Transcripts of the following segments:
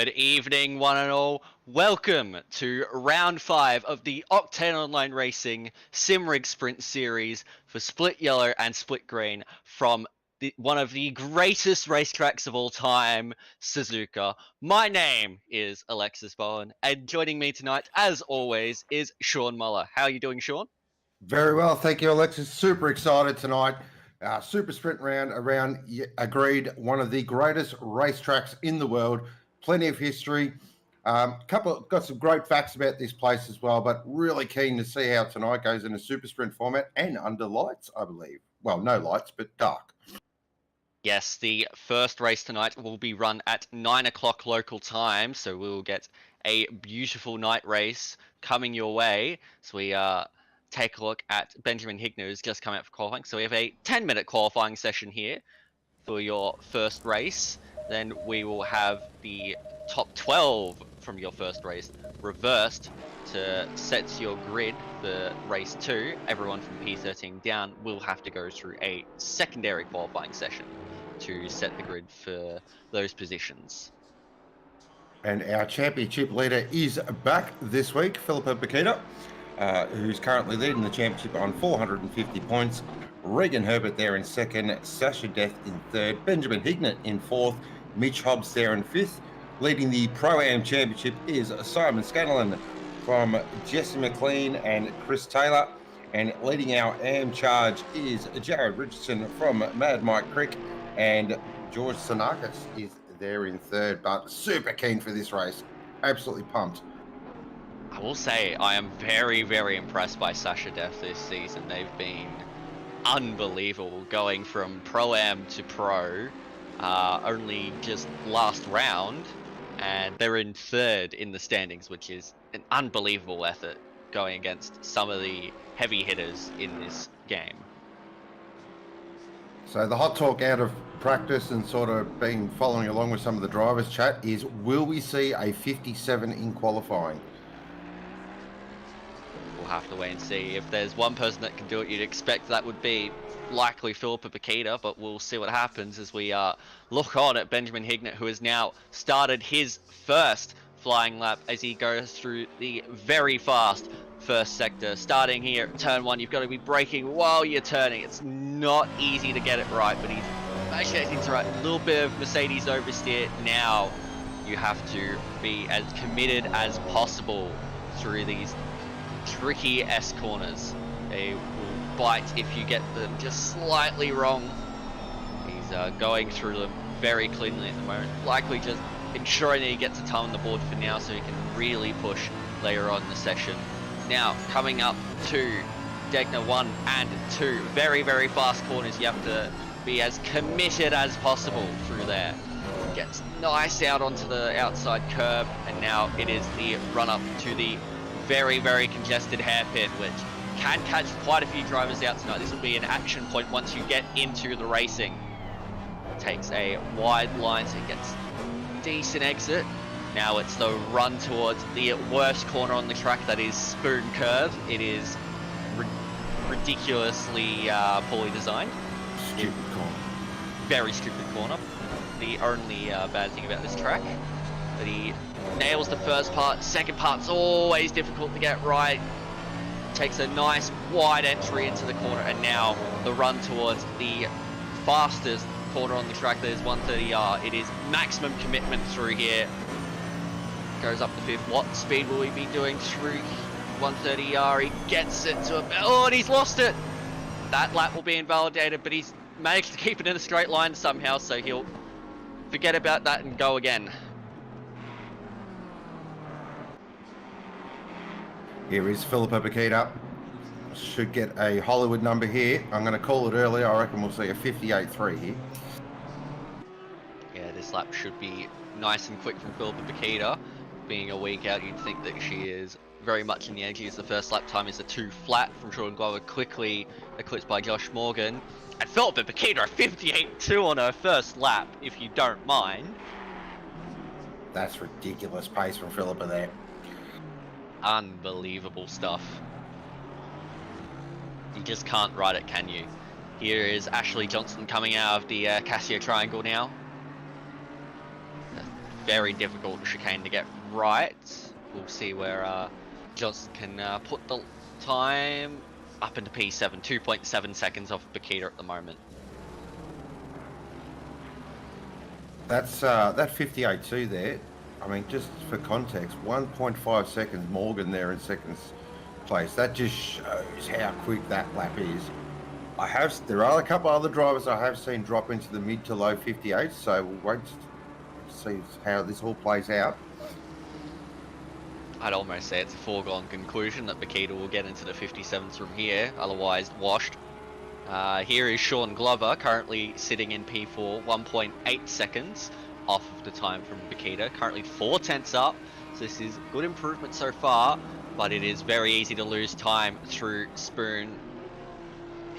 Good evening, one and all. Welcome to round 5 of the Octane Online Racing Simrigs Sprint Series for Split Yellow and Split Green from one of the greatest racetracks of all time, Suzuka. My name is Alexis Bowen, and joining me tonight, as always, is Sean Muller. How are you doing, Sean? Very well, thank you, Alexis. Super excited tonight. Super sprint round around agreed one of the greatest racetracks in the world. Plenty of history. Got some great facts about this place as well, but really keen to see how tonight goes in a super sprint format and under lights, I believe. Well, no lights, but dark. Yes, the first race tonight will be run at 9 o'clock local time, so we will get a beautiful night race coming your way. So we take a look at Benjamin Hignett, who's just come out for qualifying. So we have a 10-minute qualifying session here for your first race. Then we will have the top 12 from your first race reversed to set your grid for race 2. Everyone from P13 down will have to go through a secondary qualifying session to set the grid for those positions. And our championship leader is back this week, Philippa Bakita, who's currently leading the championship on 450 points. Regan Herbert there in second, Sasha Death in third, Benjamin Hignett in fourth, Mitch Hobbs there in fifth. Leading the Pro-Am Championship is Simon Scanlon from Jesse McLean and Chris Taylor. And leading our AM charge is Jared Richardson from Mad Mike Crick, and George Sanakis is there in third, but super keen for this race. Absolutely pumped. I will say I am very, very impressed by Sasha Death this season. They've been unbelievable going from Pro-Am to Pro only just last round, and they're in third in the standings, which is an unbelievable effort going against some of the heavy hitters in this game. So the hot talk out of practice and sort of been following along with some of the drivers' chat is, will we see a 57 in qualifying? We'll have to wait and see. If there's one person that can do it, you'd expect that would be likely Philippa Bakita, but we'll see what happens as we look on at Benjamin Hignett, who has now started his first flying lap as he goes through the very fast first sector. Starting here at turn 1, you've got to be braking while you're turning. It's not easy to get it right, but he's managed to get things right. A little bit of Mercedes oversteer. Now you have to be as committed as possible through these tricky S corners. They will bite if you get them just slightly wrong. He's going through them very cleanly at the moment, likely just ensuring that he gets a time on the board for now so he can really push later on in the session. Now coming up to Degner 1 and 2, very, very fast corners. You have to be as committed as possible through there. Gets nice out onto the outside curb, and now it is the run up to the very, very congested hairpin, which can catch quite a few drivers out tonight. This will be an action point once you get into the racing. Takes a wide line, so it gets decent exit. Now it's the run towards the worst corner on the track, that is Spoon Curve. It is ridiculously poorly designed. Stupid corner. Very stupid corner. The only bad thing about this track, that he nails the first part. Second part's always difficult to get right. Takes a nice wide entry into the corner, and now the run towards the fastest corner on the track, that is 130R. It is maximum commitment through here. Goes up to 5th. What speed will he be doing through 130R? He gets it to oh, and he's lost it. That lap will be invalidated, but he's managed to keep it in a straight line somehow, so he'll forget about that and go again. Here is Philippa Bakita. Should get a Hollywood number here. I'm going to call it early. I reckon we'll see a 58.3 here. Yeah, this lap should be nice and quick from Philippa Bakita. Being a week out, you'd think that she is very much in the edge. The first lap time is a 2 flat from Jordan Glover, quickly eclipsed by Josh Morgan. And Philippa Bakita, a 58.2 on her first lap, if you don't mind. That's ridiculous pace from Philippa there. Unbelievable stuff. You just can't ride it, can you? Here is Ashley Johnson coming out of the Casio Triangle now. very difficult chicane to get right. We'll see where Johnson can put the time up into P7, 2.7 seconds off Bakita at the moment. That's that 58.2 there. I mean, just for context, 1.5 seconds Morgan there in second place. That just shows how quick that lap is. There are a couple other drivers I have seen drop into the mid to low 58s, so we'll wait to see how this all plays out. I'd almost say it's a foregone conclusion that Bakita will get into the 57s from here, otherwise washed. Here is Sean Glover, currently sitting in P4, 1.8 seconds off of the time from Bakita, currently 4 tenths up, so this is good improvement so far, but it is very easy to lose time through Spoon.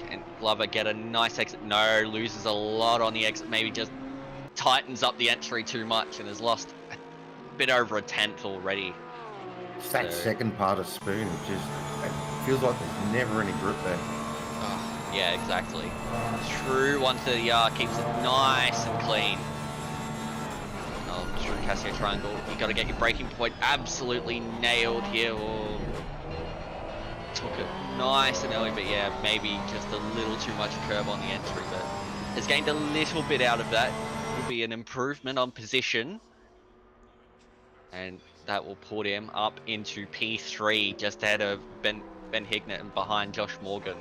Can Glover get a nice exit? No, loses a lot on the exit, maybe just tightens up the entry too much and has lost a bit over a tenth already. It's that second part of Spoon, it feels like there's never any grip there. Yeah, exactly. Through 130R, keeps it nice and clean. Oh, through Casio Triangle, you got to get your braking point absolutely nailed here. Oh, took it nice and early, but yeah, maybe just a little too much curb on the entry, but has gained a little bit out of that. Will be an improvement on position, and that will put him up into P3, just ahead of Ben Hignett and behind Josh Morgan.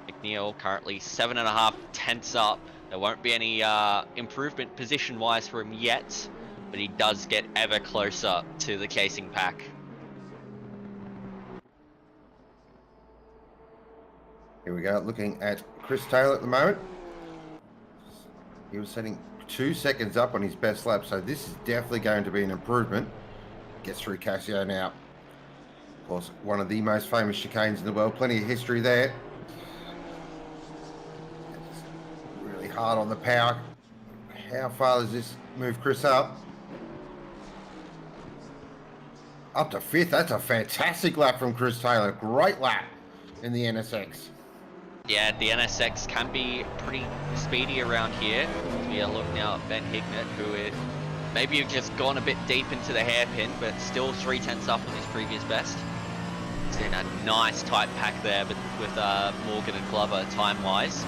McNeil currently 7.5 tenths up. There won't be any improvement position-wise for him yet, but he does get ever closer to the chasing pack. Here we go, looking at Chris Taylor at the moment. He was setting 2 seconds up on his best lap, so this is definitely going to be an improvement. Gets through Casio now. Of course, one of the most famous chicanes in the world, plenty of history there. Really hard on the power. How far does this move Chris up? Up to 5th, that's a fantastic lap from Chris Taylor. Great lap in the NSX. Yeah, the NSX can be pretty speedy around here. We are looking now at Ben Hignett, who is maybe have just gone a bit deep into the hairpin, but still 3 tenths up on his previous best. It's in a nice tight pack there, but with Morgan and Glover time-wise.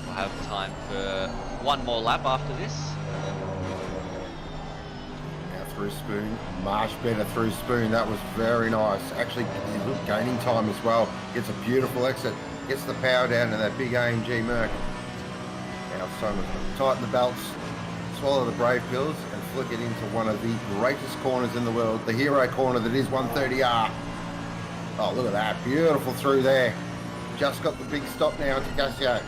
We'll have time for one more lap after this. Now through Spoon, much better through Spoon. That was very nice. Actually, he's gaining time as well. Gets a beautiful exit. Gets the power down to that big AMG Merc. Now Simon's going to tighten the belts, swallow the brave pills, and flick it into one of the greatest corners in the world, the hero corner that is 130R. Oh, look at that. Beautiful through there. Just got the big stop now into Casio.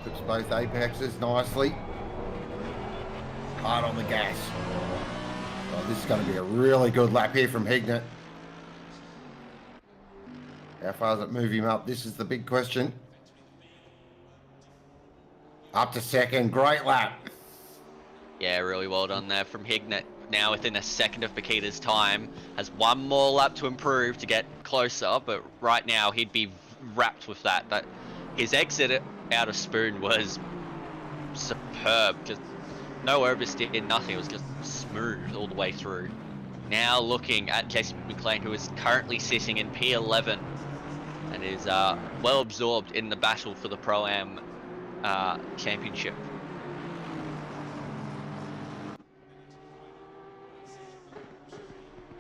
Clips both apexes nicely. Hard on the gas. Oh, this is going to be a really good lap here from Hignett. How far does it move him up? This is the big question. Up to second. Great lap. Yeah, really well done there from Hignett. Now within a second of Bakita's time. Has one more lap to improve to get closer, but right now he'd be wrapped with that. But his exit out of Spoon was superb. Just no oversteer, nothing. It was just smooth all the way through. Now looking at Jason McLean, who is currently sitting in P11 and is well absorbed in the battle for the Pro-Am championship.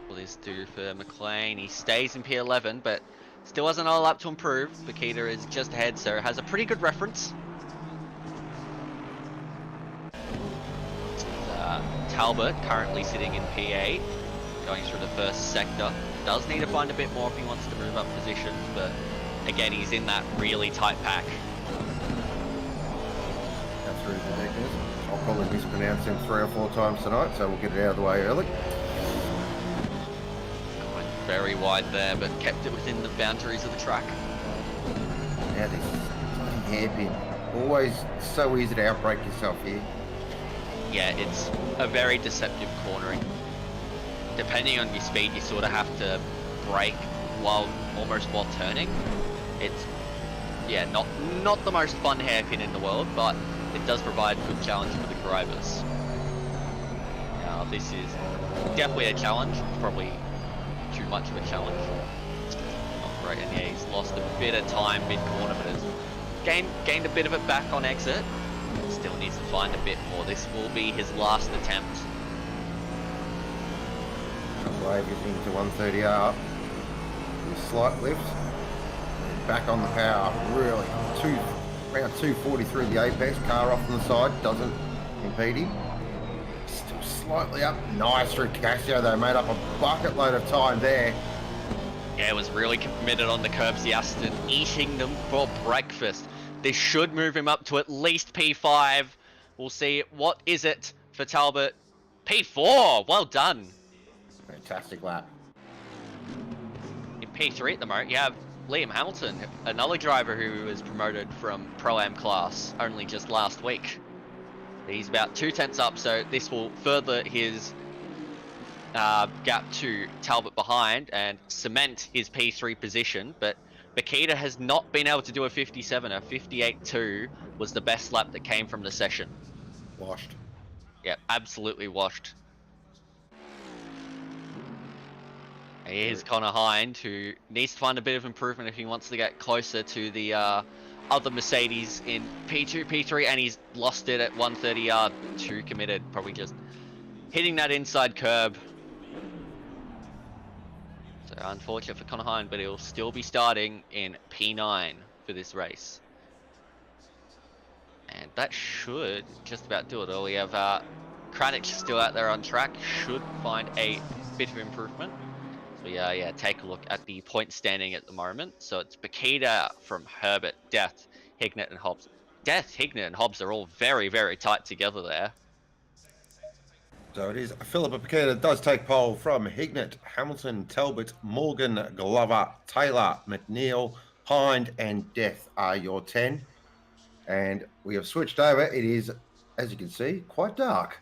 Will this do for McLean? He stays in P11, but still has another lap to improve. Bakita is just ahead, so has a pretty good reference. Talbot currently sitting in P8, going through the first sector. Does need to find a bit more if he wants to move up positions, but again, he's in that really tight pack. Now through the Hignett. I'll probably mispronounce him 3 or 4 times tonight, so we'll get it out of the way early. Went very wide there, but kept it within the boundaries of the track. Now this hairpin. Always so easy to outbrake yourself here. Yeah, it's a very deceptive cornering. Depending on your speed, you sort of have to brake almost while turning. yeah, not the most fun hairpin in the world, but it does provide a good challenge for the drivers. Now this is definitely a challenge, probably too much of a challenge. Not great, and yeah, he's lost a bit of time mid-corner, but has gained a bit of it back on exit. Still needs to find a bit more. This will be his last attempt. Wave is into 130R. Slight lift. Back on the power. Really. Around 243 the apex. Car off on the side. Doesn't impede him. Still slightly up. Nice through Casio though. Made up a bucket load of time there. Yeah, was really committed on the curbs, the Aston, eating them for breakfast. This should move him up to at least P5. We'll see. What is it for Talbot? P4. Well done. Fantastic lap. In P3 at the moment, you have Liam Hamilton, another driver who was promoted from Pro-Am class only just last week. He's about 2 tenths up, so this will further his gap to Talbot behind and cement his P3 position, but Bakita has not been able to do a 57. A 58.2 was the best lap that came from the session. Washed. Yeah, absolutely washed. Here's Connor Hind, who needs to find a bit of improvement if he wants to get closer to the other Mercedes in P2, P3, and he's lost it at 130R, too committed, probably just hitting that inside curb. So unfortunate for Connor Hind, but he'll still be starting in P9 for this race. And that should just about do it all. We have Kranich still out there on track, should find a bit of improvement. So yeah, take a look at the point standing at the moment. So it's Bakita from Herbert, Death, Hignett, and Hobbs. Death, Hignett, and Hobbs are all very, very tight together there. So it is Philippa Bakita does take pole from Hignett, Hamilton, Talbot, Morgan, Glover, Taylor, McNeil, Hind, and Death are your 10. And we have switched over. It is, as you can see, quite dark.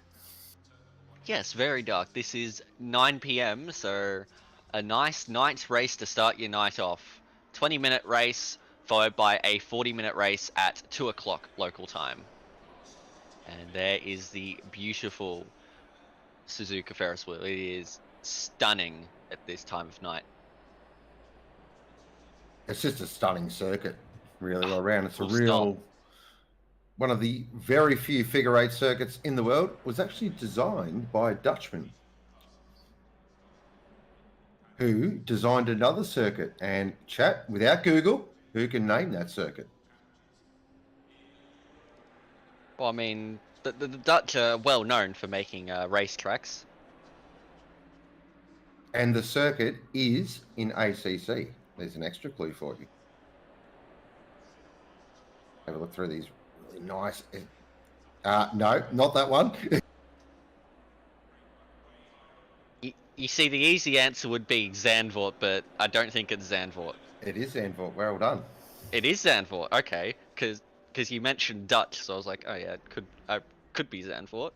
Yes, very dark. This is 9 PM, so a nice night race to start your night off. 20-minute race, followed by a 40-minute race at 2 o'clock local time. And there is the beautiful Suzuka Ferris wheel. It is stunning at this time of night. It's just a stunning circuit, really, all around. It's a Full real... stop. One of the very few figure-8 circuits in the world. Was actually designed by a Dutchman who designed another circuit. And chat, without Google, who can name that circuit? Well, I mean, the Dutch are well known for making racetracks. And the circuit is in ACC. There's an extra clue for you. Have a look through these really nice... no, not that one. You see, the easy answer would be Zandvoort, but I don't think it's Zandvoort. It is Zandvoort. Well done. It is Zandvoort, okay, because you mentioned Dutch, so I was like, oh yeah, it could be Zandvoort.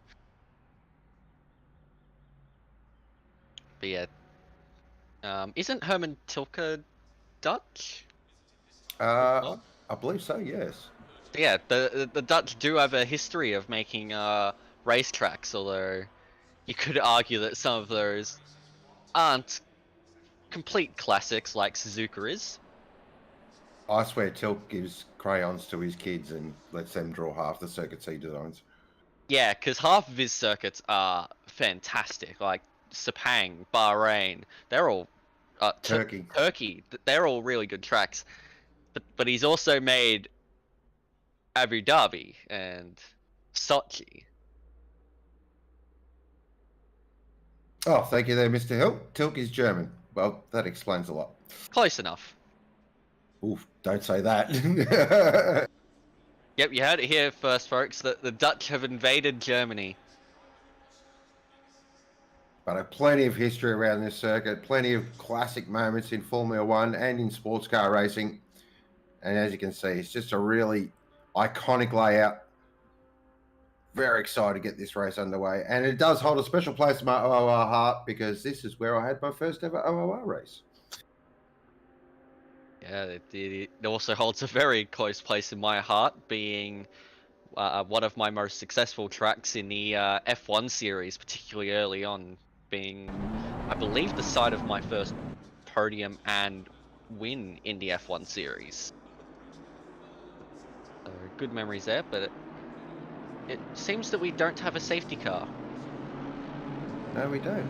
But yeah, isn't Herman Tilke Dutch? I believe so, yes. Yeah, the Dutch do have a history of making racetracks, although you could argue that some of those aren't complete classics like Suzuka is. I swear Tilk gives crayons to his kids and lets them draw half the circuits he designs. Yeah, because half of his circuits are fantastic, like Sepang, Bahrain, they're all... Turkey. They're all really good tracks. But he's also made Abu Dhabi and Sochi. Oh, thank you there, Mr. Hill. Tilk is German. Well, that explains a lot. Close enough. Oof, don't say that. Yep, you heard it here first, folks, that the Dutch have invaded Germany. But plenty of history around this circuit, plenty of classic moments in Formula One and in sports car racing. And as you can see, it's just a really iconic layout. Very excited to get this race underway. And it does hold a special place in my OOR heart because this is where I had my first ever OOR race. Yeah, it also holds a very close place in my heart, being one of my most successful tracks in the F1 series, particularly early on, being, I believe, the site of my first podium and win in the F1 series. So good memories there, but it seems that we don't have a safety car. No, we don't.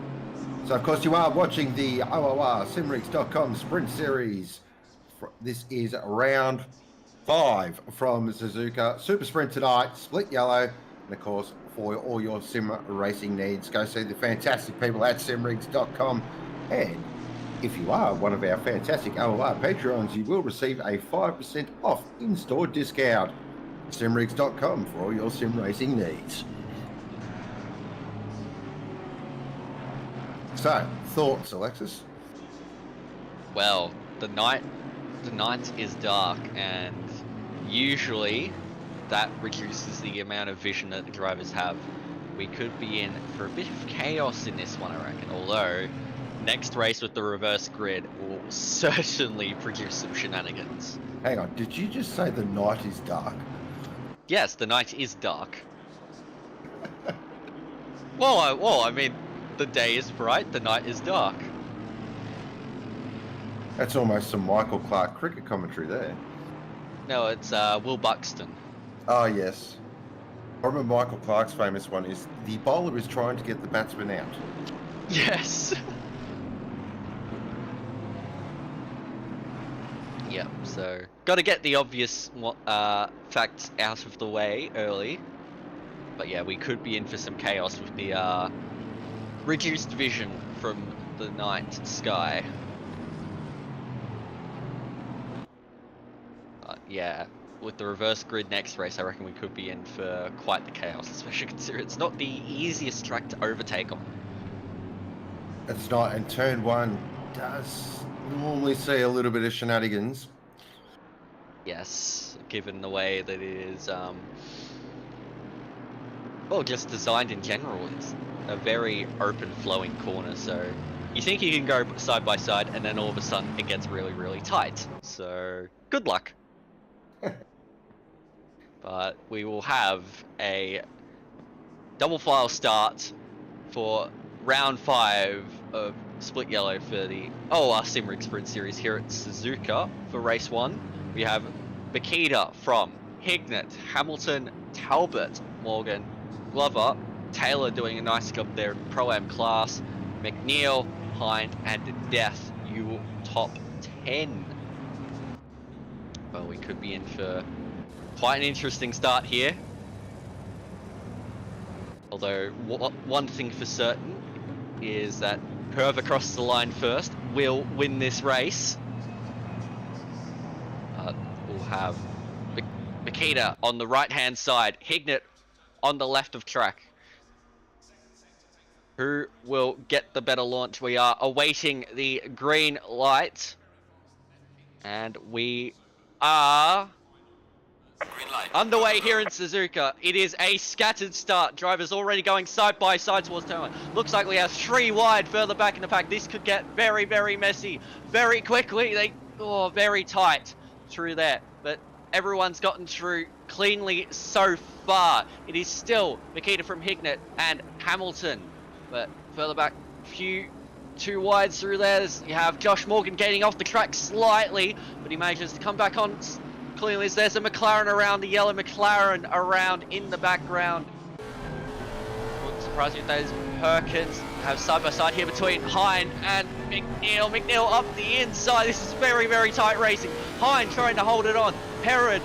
So, of course, you are watching the OOR Simrigs.com Sprint Series. This is round 5 from Suzuka. Super Sprint tonight, split yellow. And, of course, for all your sim racing needs, go see the fantastic people at Simrigs.com. And if you are one of our fantastic OOR Patreons, you will receive a 5% off in-store discount. Simrigs.com for all your sim racing needs. So, thoughts, Alexis? Well, the night is dark, and usually that reduces the amount of vision that the drivers have. We could be in for a bit of chaos in this one, I reckon, although next race with the reverse grid will certainly produce some shenanigans. Hang on, did you just say the night is dark? Yes, the night is dark. well, I mean, the day is bright, the night is dark. That's almost some Michael Clark cricket commentary there. No, it's Will Buxton. Oh, yes. I remember Michael Clark's famous one is the bowler is trying to get the batsman out. Yes. Yep, so got to get the obvious facts out of the way early. But yeah, we could be in for some chaos with the reduced vision from the night sky. Yeah, with the reverse grid next race, I reckon we could be in for quite the chaos, especially considering it's not the easiest track to overtake on. It's not, and turn 1 does normally see a little bit of shenanigans. Yes, given the way that it is, well, just designed in general. It's a very open flowing corner, so you think you can go side by side, and then all of a sudden it gets really, really tight. So good luck. But we will have a double file start for round 5 of split yellow for the Simrigs Sprint Series here at Suzuka. For race 1, we have Bakita from Hignett, Hamilton, Talbot, Morgan, Glover, Taylor doing a nice job there in Pro-Am class, McNeil, Hind, and Death, you top 10. Well, we could be in for quite an interesting start here. Although, one thing for certain is that whoever crosses the line first will win this race. We'll have Bakita on the right-hand side, Hignett on the left of track. Who will get the better launch? We are awaiting the green light. And we are underway here in Suzuka. It is a scattered start. Drivers already going side by side towards turn 1. Looks like we have 3 wide further back in the pack. This could get very, very messy very quickly. Very tight through there. But everyone's gotten through cleanly so far. It is still Makita from Hignett and Hamilton. But further back, two wide through there. You have Josh Morgan getting off the track slightly, but he manages to come back on cleanly. There's a McLaren around, the yellow McLaren around in the background. Wouldn't surprise me if those Perkins have side by side here between Hind and McNeil. McNeil up the inside. This is very, very tight racing. Hind trying to hold it on. Herod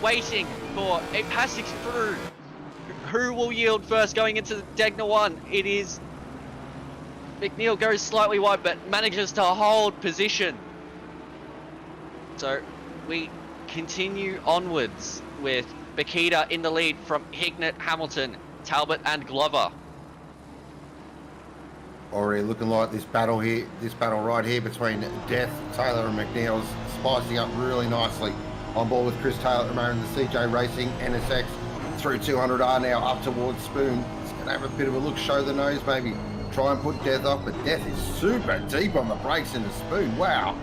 waiting for a passage through. Who will yield first going into Degner 1? It is McNeil, goes slightly wide but manages to hold position. So we continue onwards with Bakita in the lead from Hignett, Hamilton, Talbot and Glover. Already looking like this battle right here between Death, Taylor and McNeil is spicing up really nicely. On board with Chris Taylor at the moment, the CJ Racing NSX through 200R now up towards Spoon. It's going to have a bit of a look, show the nose maybe. Try and put Death off, but Death is super deep on the brakes in the Spoon. Wow.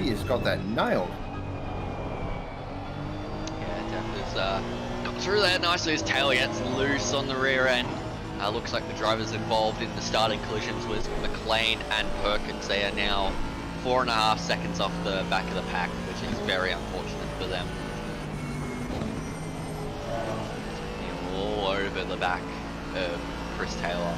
He has got that nailed. Yeah, Death has got through there nicely. His tail gets loose on the rear end. Looks like the drivers involved in the starting collisions was McLean and Perkins. They are now 4.5 seconds off the back of the pack, which is very unfortunate for them. All over the back of Chris Taylor.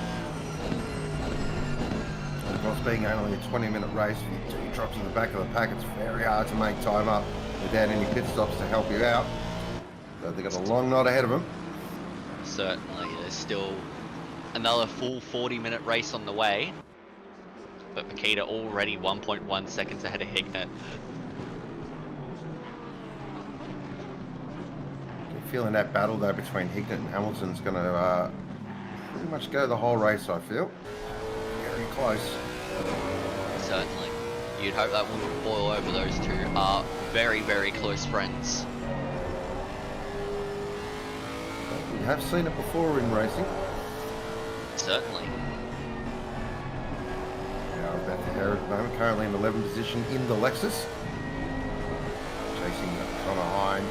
Of course, being only a 20-minute race, if you drop to the back of the pack, it's very hard to make time up without any pit stops to help you out. So they've got a long night ahead of them. Certainly, there's still another full 40-minute race on the way, but Makita already 1.1 seconds ahead of Hignett. Feeling that battle though between Hignett and Hamilton's going to pretty much go the whole race, I feel. Very close. Certainly. You'd hope that wouldn't boil over. Those two are very, very close friends. We have seen it before in racing. Certainly. Now Beth Harris at the moment, currently in 11th position in the Lexus. Chasing Connor Hine. A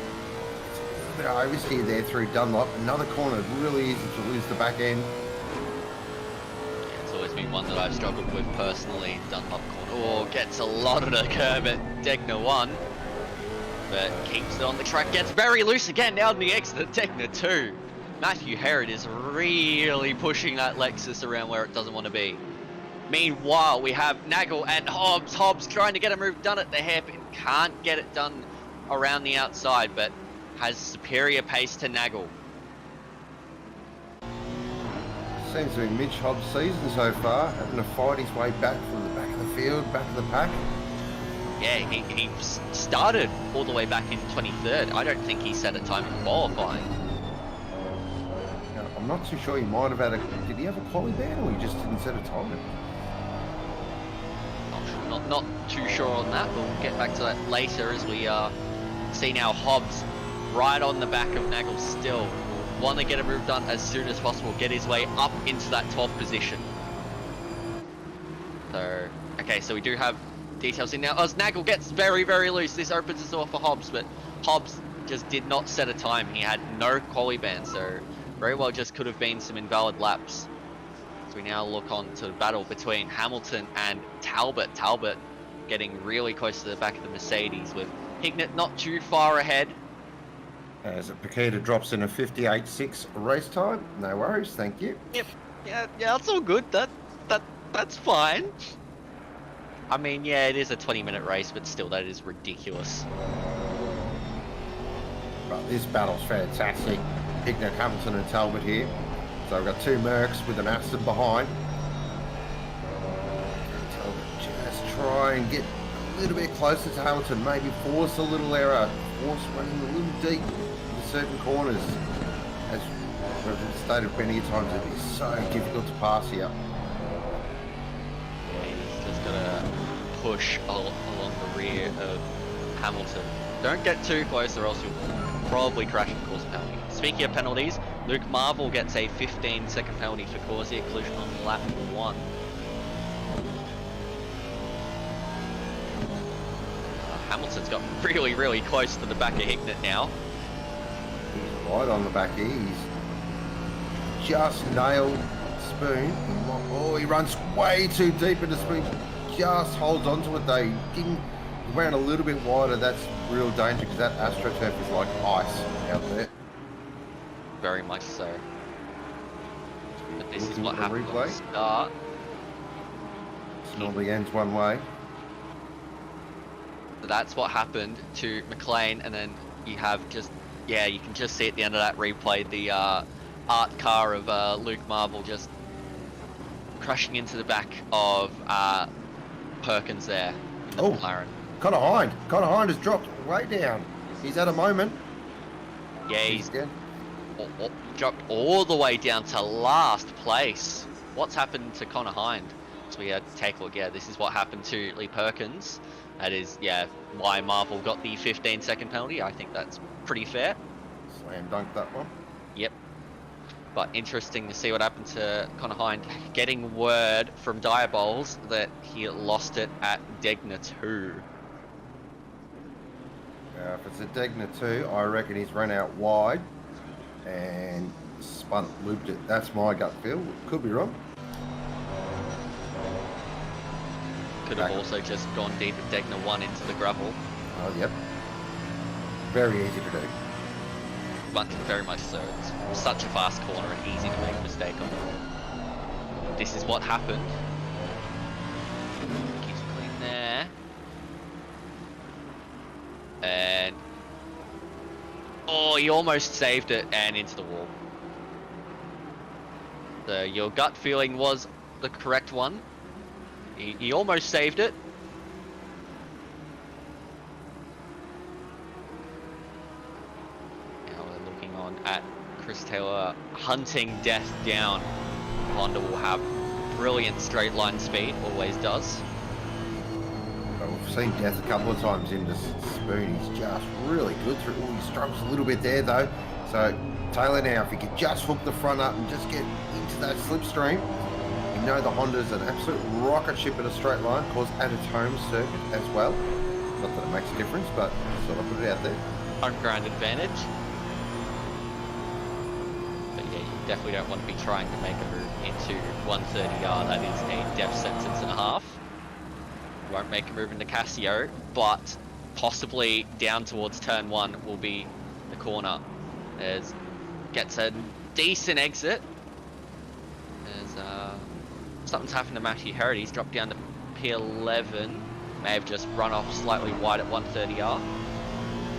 bit of oversteer there through Dunlop. Another corner, really easy to lose the back end. Yeah, it's always been one that I've struggled with personally. Dunlop corner. Oh, gets a lot of the curb at Degner 1. But keeps it on the track. Gets very loose again down the exit at Degner 2. Matthew Herod is really pushing that Lexus around where it doesn't want to be. Meanwhile, we have Nagel and Hobbs. Hobbs trying to get a move done at the hairpin. Can't get it done around the outside, but has superior pace to Nagel. Seems to be Mitch Hobbs' season so far, having to fight his way back from the back of the field, back of the pack. Yeah, he started all the way back in 23rd. I don't think he set a time in qualifying. Now, I'm not too sure. He might have had a... Did he have a quali ban or he just didn't set a time? Not too sure on that, but we'll get back to that later as we see now Hobbs right on the back of Nagel still. Want to get a move done as soon as possible, get his way up into that 12th position. So, okay, so we do have details in now. As Nagel gets very, very loose, this opens the door for Hobbs, but Hobbs just did not set a time. He had no quali ban, so very well just could have been some invalid laps. So we now look on to the battle between Hamilton and Talbot. Talbot getting really close to the back of the Mercedes with Hignett not too far ahead. As Paqueta drops in a 58.6 race time. No worries, thank you. Yep. Yeah, that's all good. That's fine. I mean, yeah, it is a 20-minute race, but still, that is ridiculous. But this battle's fantastic. Hignett, Hamilton and Talbot here. So we've got two Mercs with an Aston behind. Talbot just try and get a little bit closer to Hamilton, maybe force a little error, force running a little deep into certain corners. As we've stated many times, it is so difficult to pass here. He's just got to push along the rear of Hamilton. Don't get too close or else you'll probably crash and cause a penalty. Speaking of penalties, Luke Marvel gets a 15-second penalty for causing a collision on lap 1. Hamilton's got really, really close to the back of Hignett now. He's right on the back here. He's just nailed Spoon. Oh, he runs way too deep into Spoon. Just holds onto it though. He ran a little bit wider. That's real danger because that AstroTurf is like ice out there. Very much so. But this is what happened replay. at the start. It normally ends one way. So that's what happened to McLean, and then you have just, yeah, you can just see at the end of that replay the art car of Luke Marvel just crashing into the back of Perkins there in the McLaren. Connor Hind has dropped way down. He's at a moment. Yeah, he's dropped all the way down to last place. What's happened to Connor Hind? So we had to take a look. Yeah, this is what happened to Lee Perkins. That is, yeah, why Marvel got the 15-second penalty. I think that's pretty fair. Slam dunk that one. Yep. But interesting to see what happened to Connor Hind. Getting word from Diabols that he lost it at Degner 2. If it's a Degner 2, I reckon he's run out wide and looped it. That's my gut feel. Could be wrong. Could have also just gone deep at Degner 1 into the gravel. Oh, yep. Very easy to do. But very much so. It's such a fast corner and easy to make a mistake on. This is what happened. Keeps clean there. And oh, he almost saved it and into the wall. So your gut feeling was the correct one. He almost saved it. Now we're looking on at Chris Taylor hunting death down. Honda will have brilliant straight line speed, always does. We've seen Death a couple of times in the spoon. He's just really good through. Oh, he struggles a little bit there though. So Taylor now, if he could just hook the front up and just get into that slipstream, you know the Honda's an absolute rocket ship in a straight line, of course at its home circuit as well. Not that it makes a difference, but sort of put it out there. Home ground advantage. But yeah, you definitely don't want to be trying to make a move into 130R. That is a death sentence and a half. Won't make a move into Casio, but possibly down towards turn 1 will be the corner. As gets a decent exit. As something's happened to Matthew Herod. He's dropped down to P11. May have just run off slightly wide at 130R.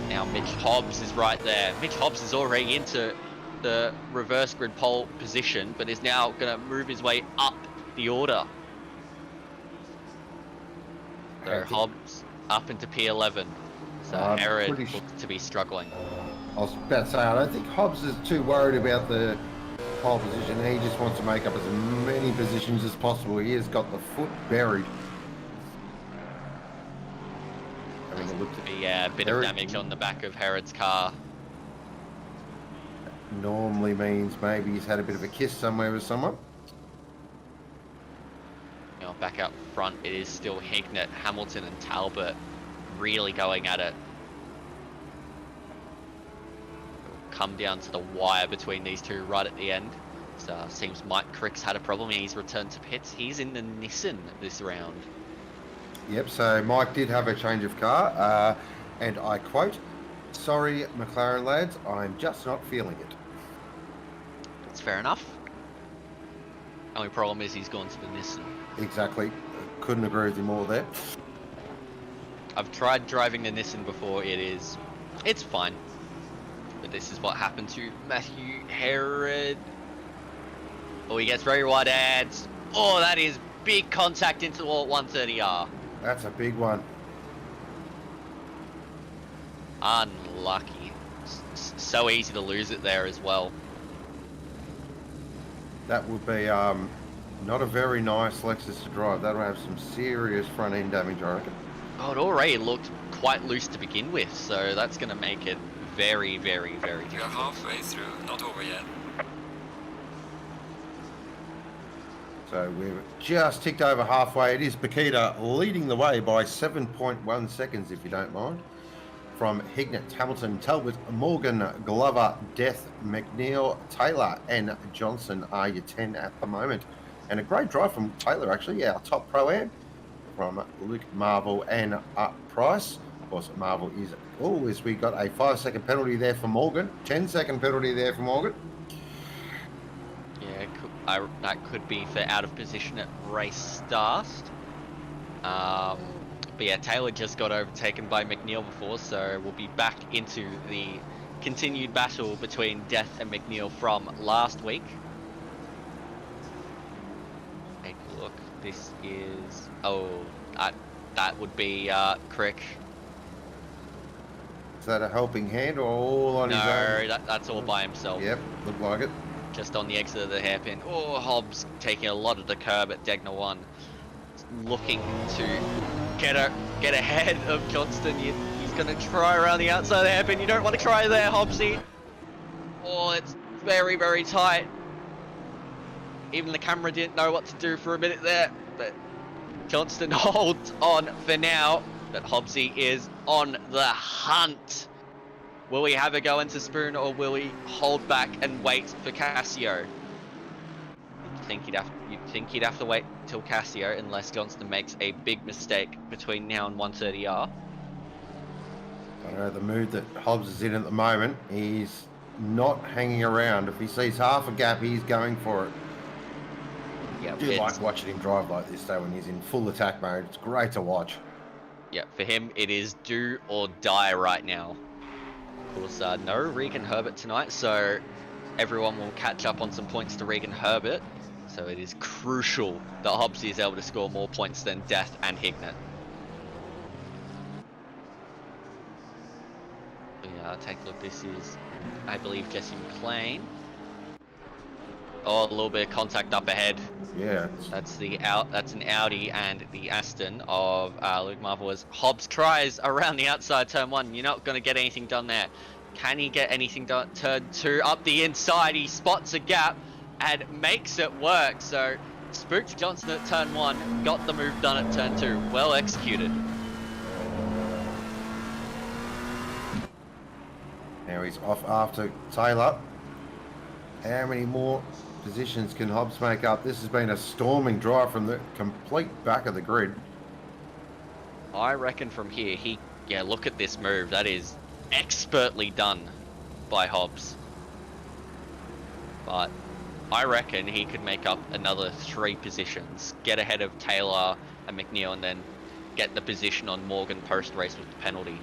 Now Mitch Hobbs is right there. Mitch Hobbs is already into the reverse grid pole position, but is now going to move his way up the order. So Hobbs up into P11. So Herod looks to be struggling. I was about to say, I don't think Hobbs is too worried about the pole position. He just wants to make up as many positions as possible. He has got the foot buried. Look to be a bit of damage on the back of Herod's car. Normally means maybe he's had a bit of a kiss somewhere with someone. You know, back up front, it is still Hignett, Hamilton, and Talbot really going at it. It'll come down to the wire between these two right at the end. So seems Mike Crick's had a problem. He's returned to pits. He's in the Nissan this round. Yep, so Mike did have a change of car, and I quote, "Sorry, McLaren lads, I'm just not feeling it." That's fair enough. Only problem is he's gone to the Nissan. Exactly. Couldn't agree with you more there. I've tried driving the Nissan before. It's fine. But this is what happened to Matthew Herod. Oh, he gets very wide ads. Oh, that is big contact into the wall at 130R. That's a big one. Unlucky. So easy to lose it there as well. That would be not a very nice Lexus to drive. That'll have some serious front end damage, I reckon. Oh, it already looked quite loose to begin with, so that's going to make it very, very, very difficult. You're halfway through, not over yet. So we've just ticked over halfway. It is Paquita leading the way by 7.1 seconds, if you don't mind. From Hignett, Hamilton, Talbot, Morgan, Glover, Death, McNeil, Taylor, and Johnson are your 10 at the moment. And a great drive from Taylor, actually. Our top pro-am from Luke Marvel and Price. Of course, Marvel is... Oh, as we got a 5-second penalty there for Morgan. 10-second penalty there for Morgan. Yeah, that could be for out of position at race start. But yeah, Taylor just got overtaken by McNeil before, so we'll be back into the continued battle between Death and McNeil from last week. Take a look. This is... Oh, that would be Crick. Is that a helping hand or all on his own? No, that's all by himself. Yep, looked like it. Just on the exit of the hairpin. Oh, Hobbs taking a lot of the curb at Degner 1. Looking to get ahead of Johnston. He's going to try around the outside of the hairpin. You don't want to try there, Hobbsy. Oh, it's very, very tight. Even the camera didn't know what to do for a minute there. But Johnston holds on for now. But Hobbsy is on the hunt. Will he have a go into Spoon, or will he hold back and wait for Cassio? You'd think he'd have to wait till Cassio, unless Johnston makes a big mistake between now and 130R. I don't know, the mood that Hobbs is in at the moment, he's not hanging around. If he sees half a gap, he's going for it. Yeah, I do like watching him drive like this though when he's in full attack mode. It's great to watch. Yeah, for him it is do or die right now. Of course, no Regan Herbert tonight, so everyone will catch up on some points to Regan Herbert. So it is crucial that Hobbsy is able to score more points than Death and Hignett. Yeah, take a look. This is, I believe, Jesse McLean. Oh, a little bit of contact up ahead. Yeah. That's an Audi and the Aston of Luke Marvel. As Hobbs tries around the outside turn 1. You're not going to get anything done there. Can he get anything done? Turn 2 up the inside. He spots a gap and makes it work. So spooked Johnson at turn 1. Got the move done at turn 2. Well executed. Now he's off after Taylor. How many more positions can Hobbs make up? This has been a storming drive from the complete back of the grid. I reckon from here, look at this move. That is expertly done by Hobbs. But I reckon he could make up another 3 positions, get ahead of Taylor and McNeil, and then get the position on Morgan post-race with the penalty.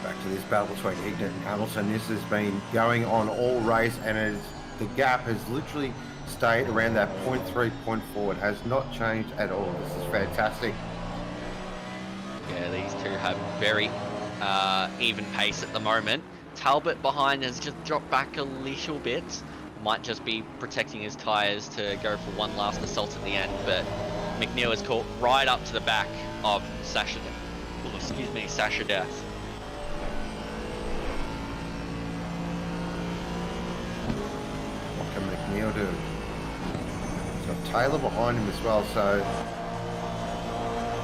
Back to this battle between Hignett and Hamilton. This has been going on all race, and the gap has literally stayed around that 0.3, 0.4. It has not changed at all. This is fantastic. Yeah, these two have very even pace at the moment. Talbot behind has just dropped back a little bit. Might just be protecting his tyres to go for one last assault at the end, but McNeil is caught right up to the back of Sasha Death. McNeil do. He's got Taylor behind him as well, so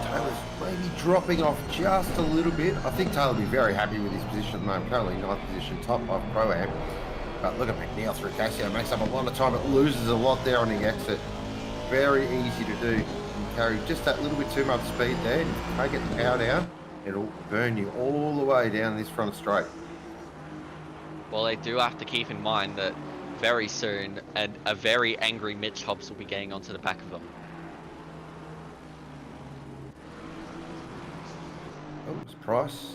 Taylor's maybe dropping off just a little bit. I think Taylor will be very happy with his position at the moment. Currently 9th position, top of Pro-Am. But look at McNeil through Cassio. Makes up a lot of time. It loses a lot there on the exit. Very easy to do. You carry just that little bit too much speed there. If you can't get the power down, it'll burn you all the way down this front straight. Well, they do have to keep in mind that very soon, and a very angry Mitch Hobbs will be getting onto the back of them. Oh, it's Price.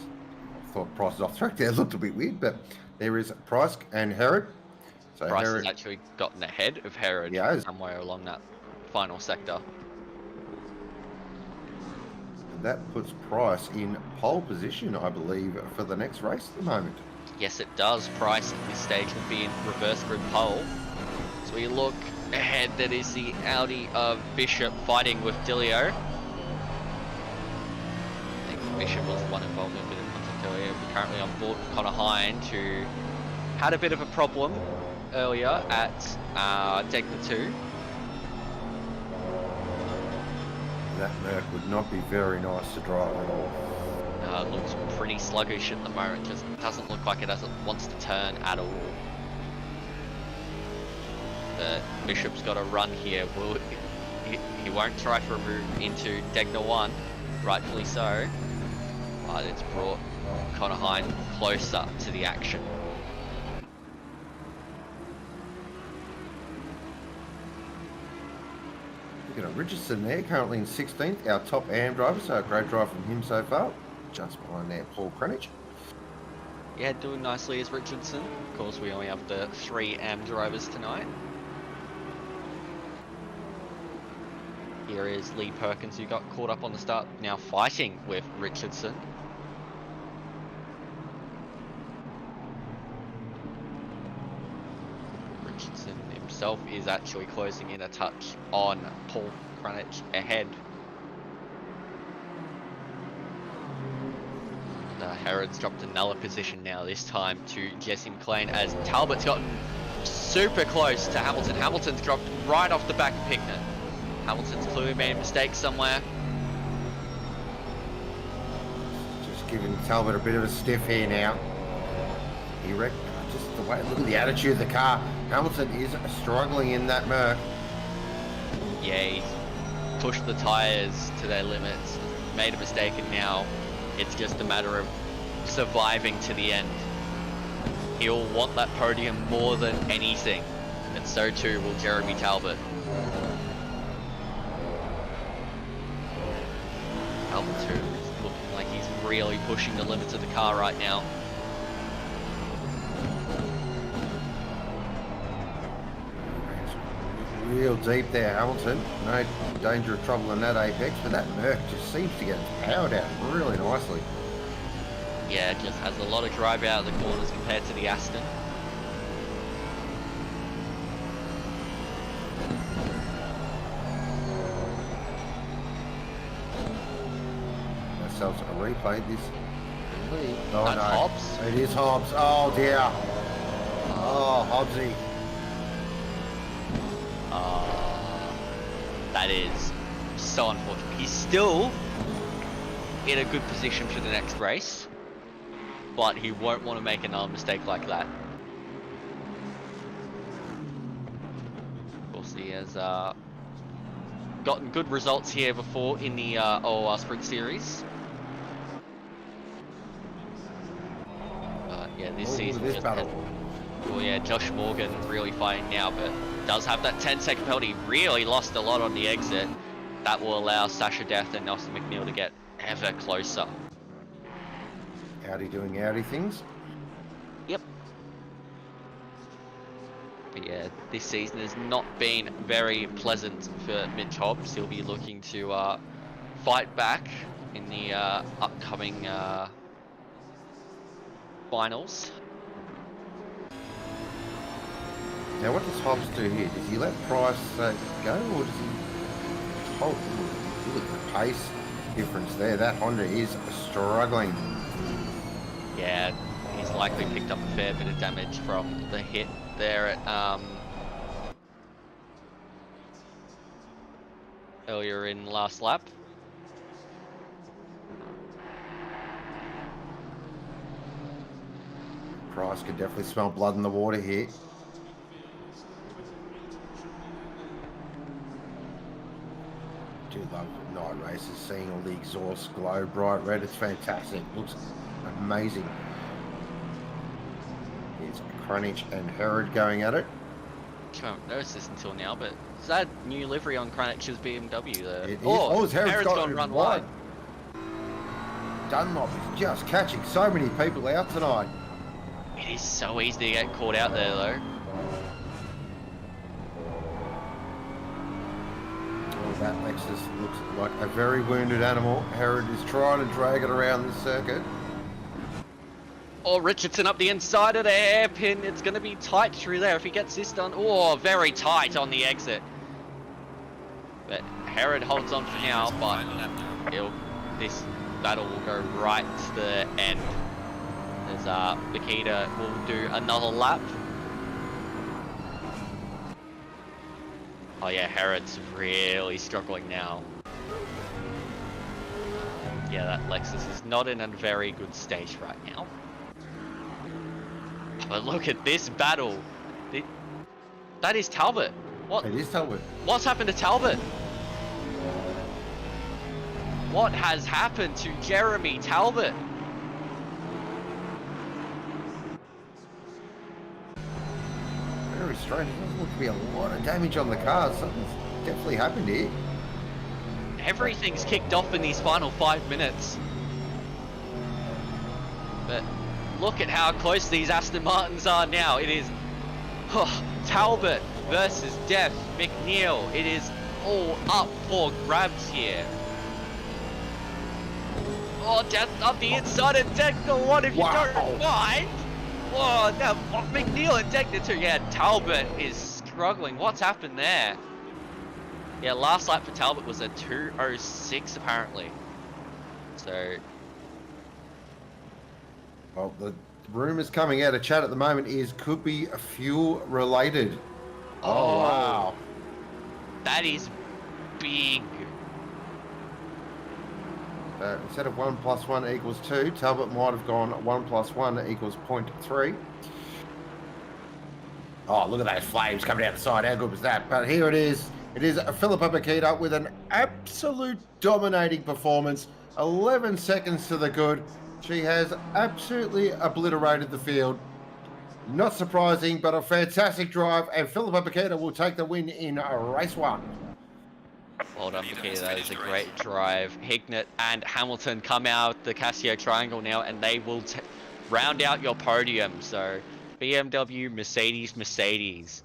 I thought Price was off track there. It looked a bit weird, but there is Price and Herod. So Price Herod has actually gotten ahead of Herod somewhere along that final sector. That puts Price in pole position, I believe, for the next race at the moment. Yes, it does. Price at this stage will be in reverse grid pole. So we look ahead. That is the Audi of Bishop fighting with Dilio. I think Bishop was the one involved in a bit of contact earlier. We're currently on board with Connor Hind, who had a bit of a problem earlier at Degna 2. That Merc would not be very nice to drive at all. It looks pretty sluggish at the moment, just doesn't look like it wants to turn at all. The Bishop's got a run here. He won't try for a move into Degna 1, rightfully so, but it's brought Connor Hind closer to the action. Looking at Richardson there, currently in 16th, our top AM driver, so a great drive from him so far. Just behind there, Paul Cranich. Yeah, doing nicely as Richardson. Of course, we only have the 3 AM drivers tonight. Here is Lee Perkins, who got caught up on the start, now fighting with Richardson. Richardson himself is actually closing in a touch on Paul Cranich ahead. Herod's dropped another position now, this time to Jesse McLean, as Talbot's gotten super close to Hamilton. Hamilton's dropped right off the back of Hignett. Hamilton's clearly made a mistake somewhere. giving Talbot a bit of a stiff here now. Just the way, look at the attitude of the car. Hamilton is struggling in that Merc. Yeah, he's pushed the tyres to their limits, made a mistake, and now it's just a matter of surviving to the end. He'll want that podium more than anything, and so too will Jeremy Talbot. Talbot too is looking like he's really pushing the limits of the car right now. Real deep there, Hamilton. No danger of trouble in that apex, but that Merc just seems to get its power down really nicely. Yeah, it just has a lot of drive out of the corners compared to the Aston. Ourselves a replay this. Oh That's no, Hobbs. it is Hobbs. Oh dear. Oh, Hobbsy. That is so unfortunate. He's still in a good position for the next race, but he won't want to make another mistake like that. Of course, he has gotten good results here before in the OOR Sprint Series. But yeah, this season this just battle. well, yeah, Josh Morgan really fighting now, but does have that 10-second penalty. Really lost a lot on the exit. That will allow Sasha Death and Nelson McNeil to get ever closer. Audi doing Audi things. Yep. But yeah, this season has not been very pleasant for Mitch Hobbs. He'll be looking to fight back in the upcoming finals. Now, what does Hobbs do here? Does he let Price go, or does he hold? Look at the pace difference there. That Honda is struggling. Yeah, he's likely picked up a fair bit of damage from the hit there at earlier in last lap. Price could definitely smell blood in the water here. Do love night races, seeing all the exhaust glow bright red. It's fantastic. Looks amazing. Here's Kranich and Herod going at it. I haven't noticed this until now, but is that new livery on Kranich's BMW there? It is. Oh, Herod's gone run wide. Dunlop is just catching so many people out tonight. It is so easy to get caught out there though. That Lexus looks like a very wounded animal. Herod is trying to drag it around this circuit. Oh, Richardson up the inside of the hairpin. It's going to be tight through there if he gets this done. Oh, very tight on the exit. But Herod holds on for now, but this battle will go right to the end. As Nikita will do another lap. Oh yeah, Herod's really struggling now. Yeah, that Lexus is not in a very good state right now. But look at this battle. That is Talbot. What? It is Talbot. What's happened to Talbot? What has happened to Jeremy Talbot? Very strange. It doesn't look to be a lot of damage on the car. Something's definitely happened here. Everything's kicked off in these final 5 minutes. But look at how close these Aston Martins are now. It is Talbot versus Death McNeil. It is all up for grabs here. Oh, Death up the inside and Techno 1 if you don't mind. Oh, now McNeil and Techno 2. Yeah, Talbot is struggling. What's happened there? Yeah, last lap for Talbot was a 2:06 apparently. So, Well, the rumours coming out of chat at the moment is could be fuel related. Oh wow. That is big. Instead of 1 + 1 = 2, Talbot might have gone 1 + 1 = 0.3. Oh, look at those flames coming out the side. How good was that? But here it is. It is Philippa Bakita with an absolute dominating performance. 11 seconds to the good. She has absolutely obliterated the field. Not surprising, but a fantastic drive. And Philippa Bakita will take the win in race 1. Well done, Bakita. That is a great drive. Hignett and Hamilton come out the Casio Triangle now, and they will round out your podium. So BMW, Mercedes, Mercedes.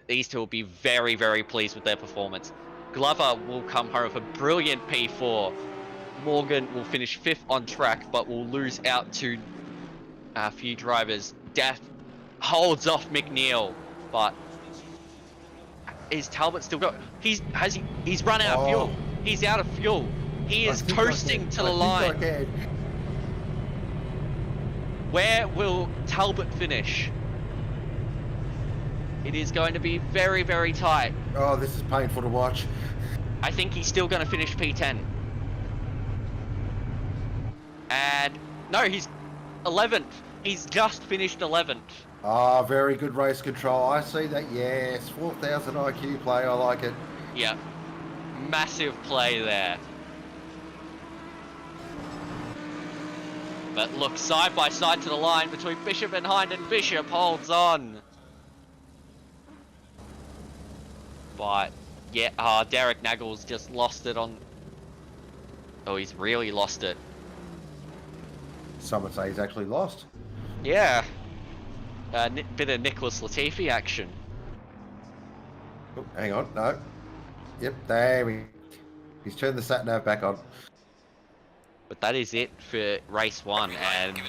These two will be very, very pleased with their performance. Glover will come home with a brilliant P4. Morgan will finish 5th on track, but will lose out to a few drivers. Death holds off McNeil, but is Talbot still going? He's run out of fuel. He's out of fuel. He is coasting to the line. Where will Talbot finish? It is going to be very, very tight. Oh, this is painful to watch. I think he's still going to finish P10. And no, he's 11th. He's just finished 11th. Ah, very good race control. I see that. Yes, 4,000 IQ play. I like it. Yeah, massive play there. But look, side by side to the line between Bishop and Hind, and Bishop holds on. But yeah, Derek Naggles just lost it on. Oh, he's really lost it. Some would say he's actually lost. Yeah. Bit of Nicholas Latifi action. Oh, hang on, no. Yep, there we. He's turned the sat nav back on. But that is it for race 1, and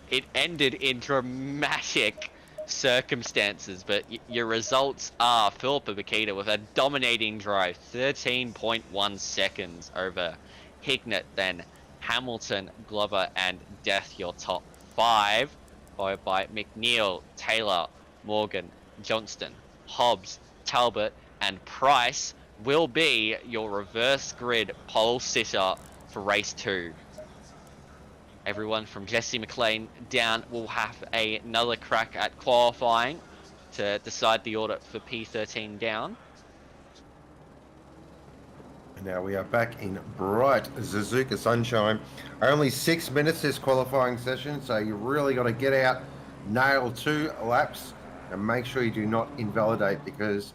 it ended in dramatic circumstances. But your results are Philippa Bakita with a dominating drive, 13.1 seconds over Hignett, then Hamilton, Glover, and Death, your top 5, followed by McNeil, Taylor, Morgan, Johnston, Hobbs, Talbot, and Price will be your reverse grid pole sitter for race 2. Everyone from Jesse McLean down will have another crack at qualifying to decide the order for P13 down. Now we are back in bright Suzuka sunshine. Only 6 minutes this qualifying session, so you really got to get out, nail 2 laps, and make sure you do not invalidate, because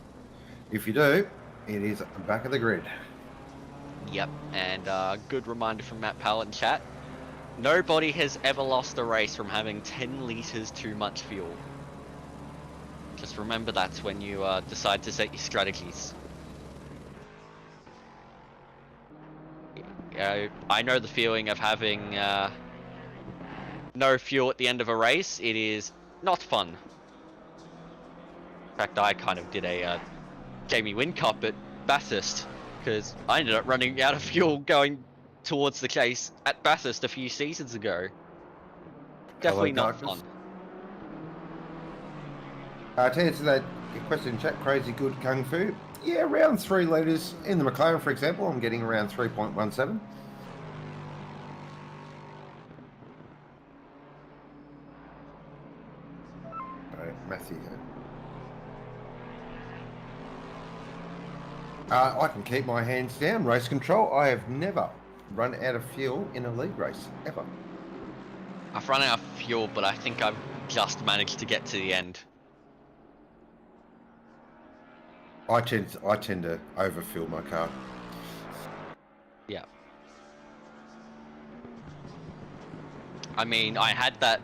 if you do, it is back of the grid. Yep, and good reminder from Matt Powell in chat. Nobody has ever lost a race from having 10 litres too much fuel. Just remember that when you decide to set your strategies. I know the feeling of having no fuel at the end of a race. It is not fun. In fact, I kind of did a Jamie Whincup at Bathurst, because I ended up running out of fuel going towards the chase at Bathurst a few seasons ago. Definitely not fun. To answer that question in chat, Crazy Good Kung Fu. Yeah, around 3 litres. In the McLaren, for example, I'm getting around 3.17. Matthew. I can keep my hands down. Race control. I have never run out of fuel in a league race, ever. I've run out of fuel, but I think I've just managed to get to the end. I tend to overfill my car. Yeah. I mean, I had that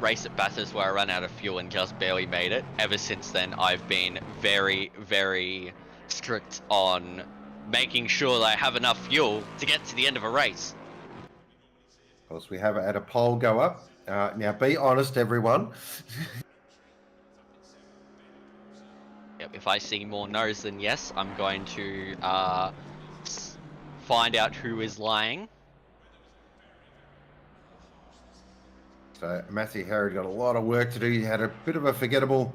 race at Bathurst where I ran out of fuel and just barely made it. Ever since then, I've been very, very strict on making sure that I have enough fuel to get to the end of a race. Of course, we have had a poll go up. Now, be honest, everyone. Yep, if I see more no's than yes, I'm going to find out who is lying. So Matthew Harrod got a lot of work to do. He had a bit of a forgettable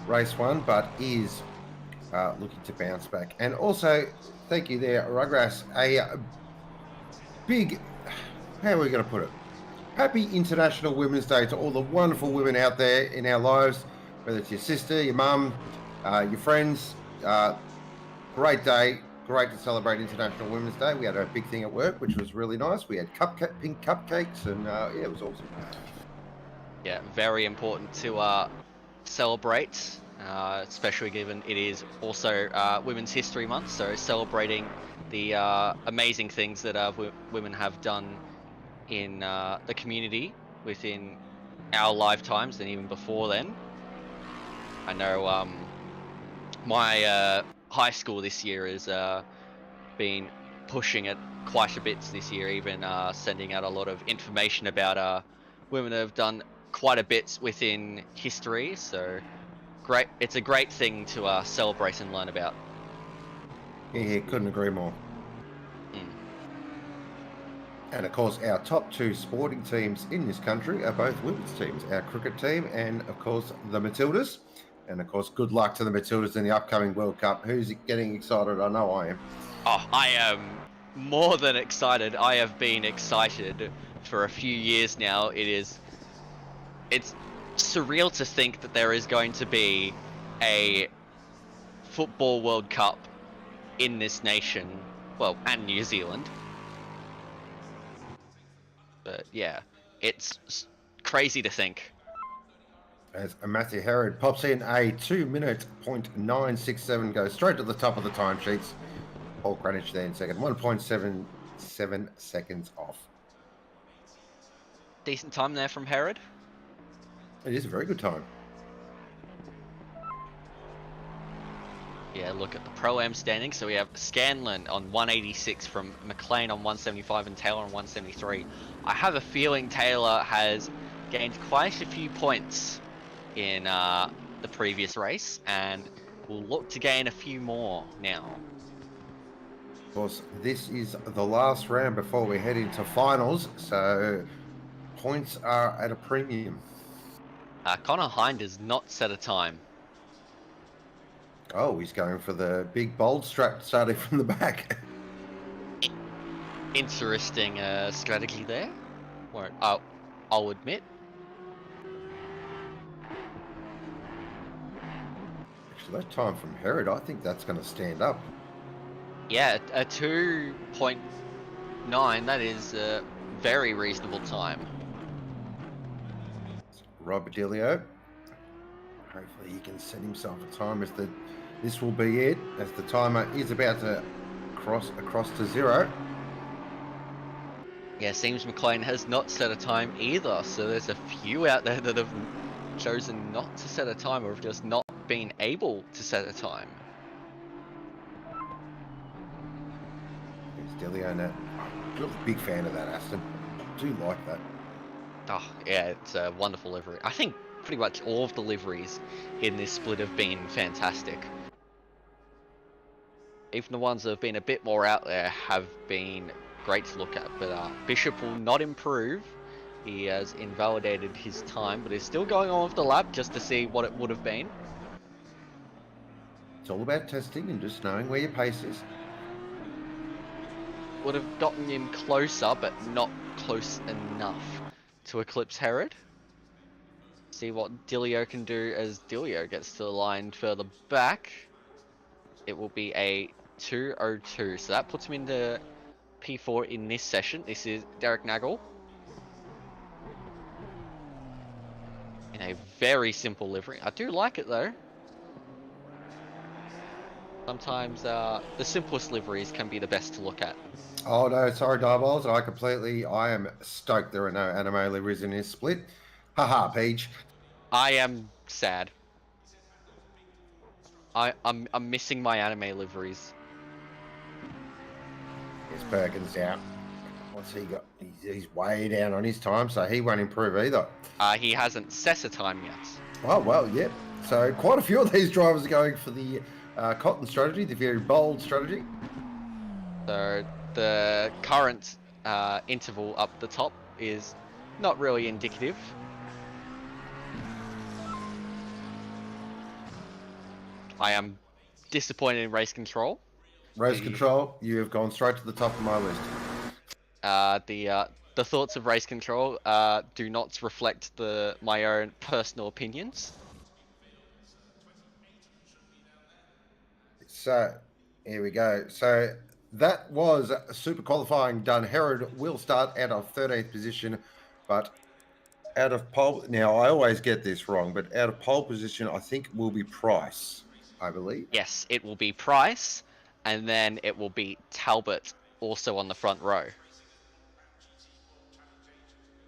race 1, but is looking to bounce back. And also, thank you there, Rugras. A big, how are we going to put it? Happy International Women's Day to all the wonderful women out there in our lives, whether it's your sister, your mum, your friends. Great day. Great to celebrate International Women's Day. We had a big thing at work, which was really nice. We had pink cupcakes, and yeah, it was awesome. Yeah, very important to celebrate, especially given it is also Women's History Month. So celebrating the amazing things that women have done in the community within our lifetimes and even before then. I know my high school this year has been pushing it quite a bit this year, even sending out a lot of information about women that have done quite a bit within history. So great, it's a great thing to celebrate and learn about. Yeah, couldn't agree more. And of course, our top two sporting teams in this country are both women's teams, our cricket team and, of course, the Matildas. And, of course, good luck to the Matildas in the upcoming World Cup. Who's getting excited? I know I am. Oh, I am more than excited. I have been excited for a few years now. It's surreal to think that there is going to be a football World Cup in this nation, well, and New Zealand. But yeah, it's crazy to think. As Matthew Herod pops in a 2-minute .967, goes straight to the top of the timesheets. Paul Greenwich there in second, 1.77 seconds off. Decent time there from Herod. It is a very good time. Yeah, look at the Pro-Am standings. So we have Scanlon on 186 from McLean on 175 and Taylor on 173. I have a feeling Taylor has gained quite a few points in the previous race and will look to gain a few more now. Of course, this is the last round before we head into finals, so points are at a premium. Connor Hind has not set a time. Oh, he's going for the big bold strap starting from the back. Interesting strategy there. I'll admit. Actually, that time from Herod, I think that's going to stand up. Yeah, a 2.9, that is a very reasonable time. Robert Delio. Hopefully he can set himself a time as this will be it, as the timer is about to cross across to zero. Yeah, seems McLean has not set a time either, so there's a few out there that have chosen not to set a time or have just not been able to set a time. It's Delio now. I'm a big fan of that Aston. I do like that. Oh, yeah, it's a wonderful livery. I think pretty much all of the liveries in this split have been fantastic. Even the ones that have been a bit more out there have been great to look at, but Bishop will not improve. He has invalidated his time, but is still going on with the lap just to see what it would have been. It's all about testing and just knowing where your pace is. Would have gotten him closer, but not close enough to eclipse Herod. See what Dilio can do as Dilio gets to the line further back. It will be a 2:02, so that puts him into P4 in this session. This is Derek Nagel. In a very simple livery. I do like it though. Sometimes the simplest liveries can be the best to look at. Oh no, sorry Diabolos, I am stoked there are no anime liveries in this split. Haha, Peach. I am sad. I'm missing my anime liveries. Yes, Perkins down. What's he got? He's way down on his time, so he won't improve either. He hasn't set a time yet. Oh, well, yeah. So quite a few of these drivers are going for the cotton strategy, the very bold strategy. So the current interval up the top is not really indicative. I am disappointed in race control. Race control, you have gone straight to the top of my list. The thoughts of race control do not reflect my own personal opinions. So, here we go. So, that was super qualifying done. Herod will start out of 13th position, but out of pole. Now, I always get this wrong, but out of pole position, I think will be Price, I believe. Yes, it will be Price, and then it will be Talbot also on the front row.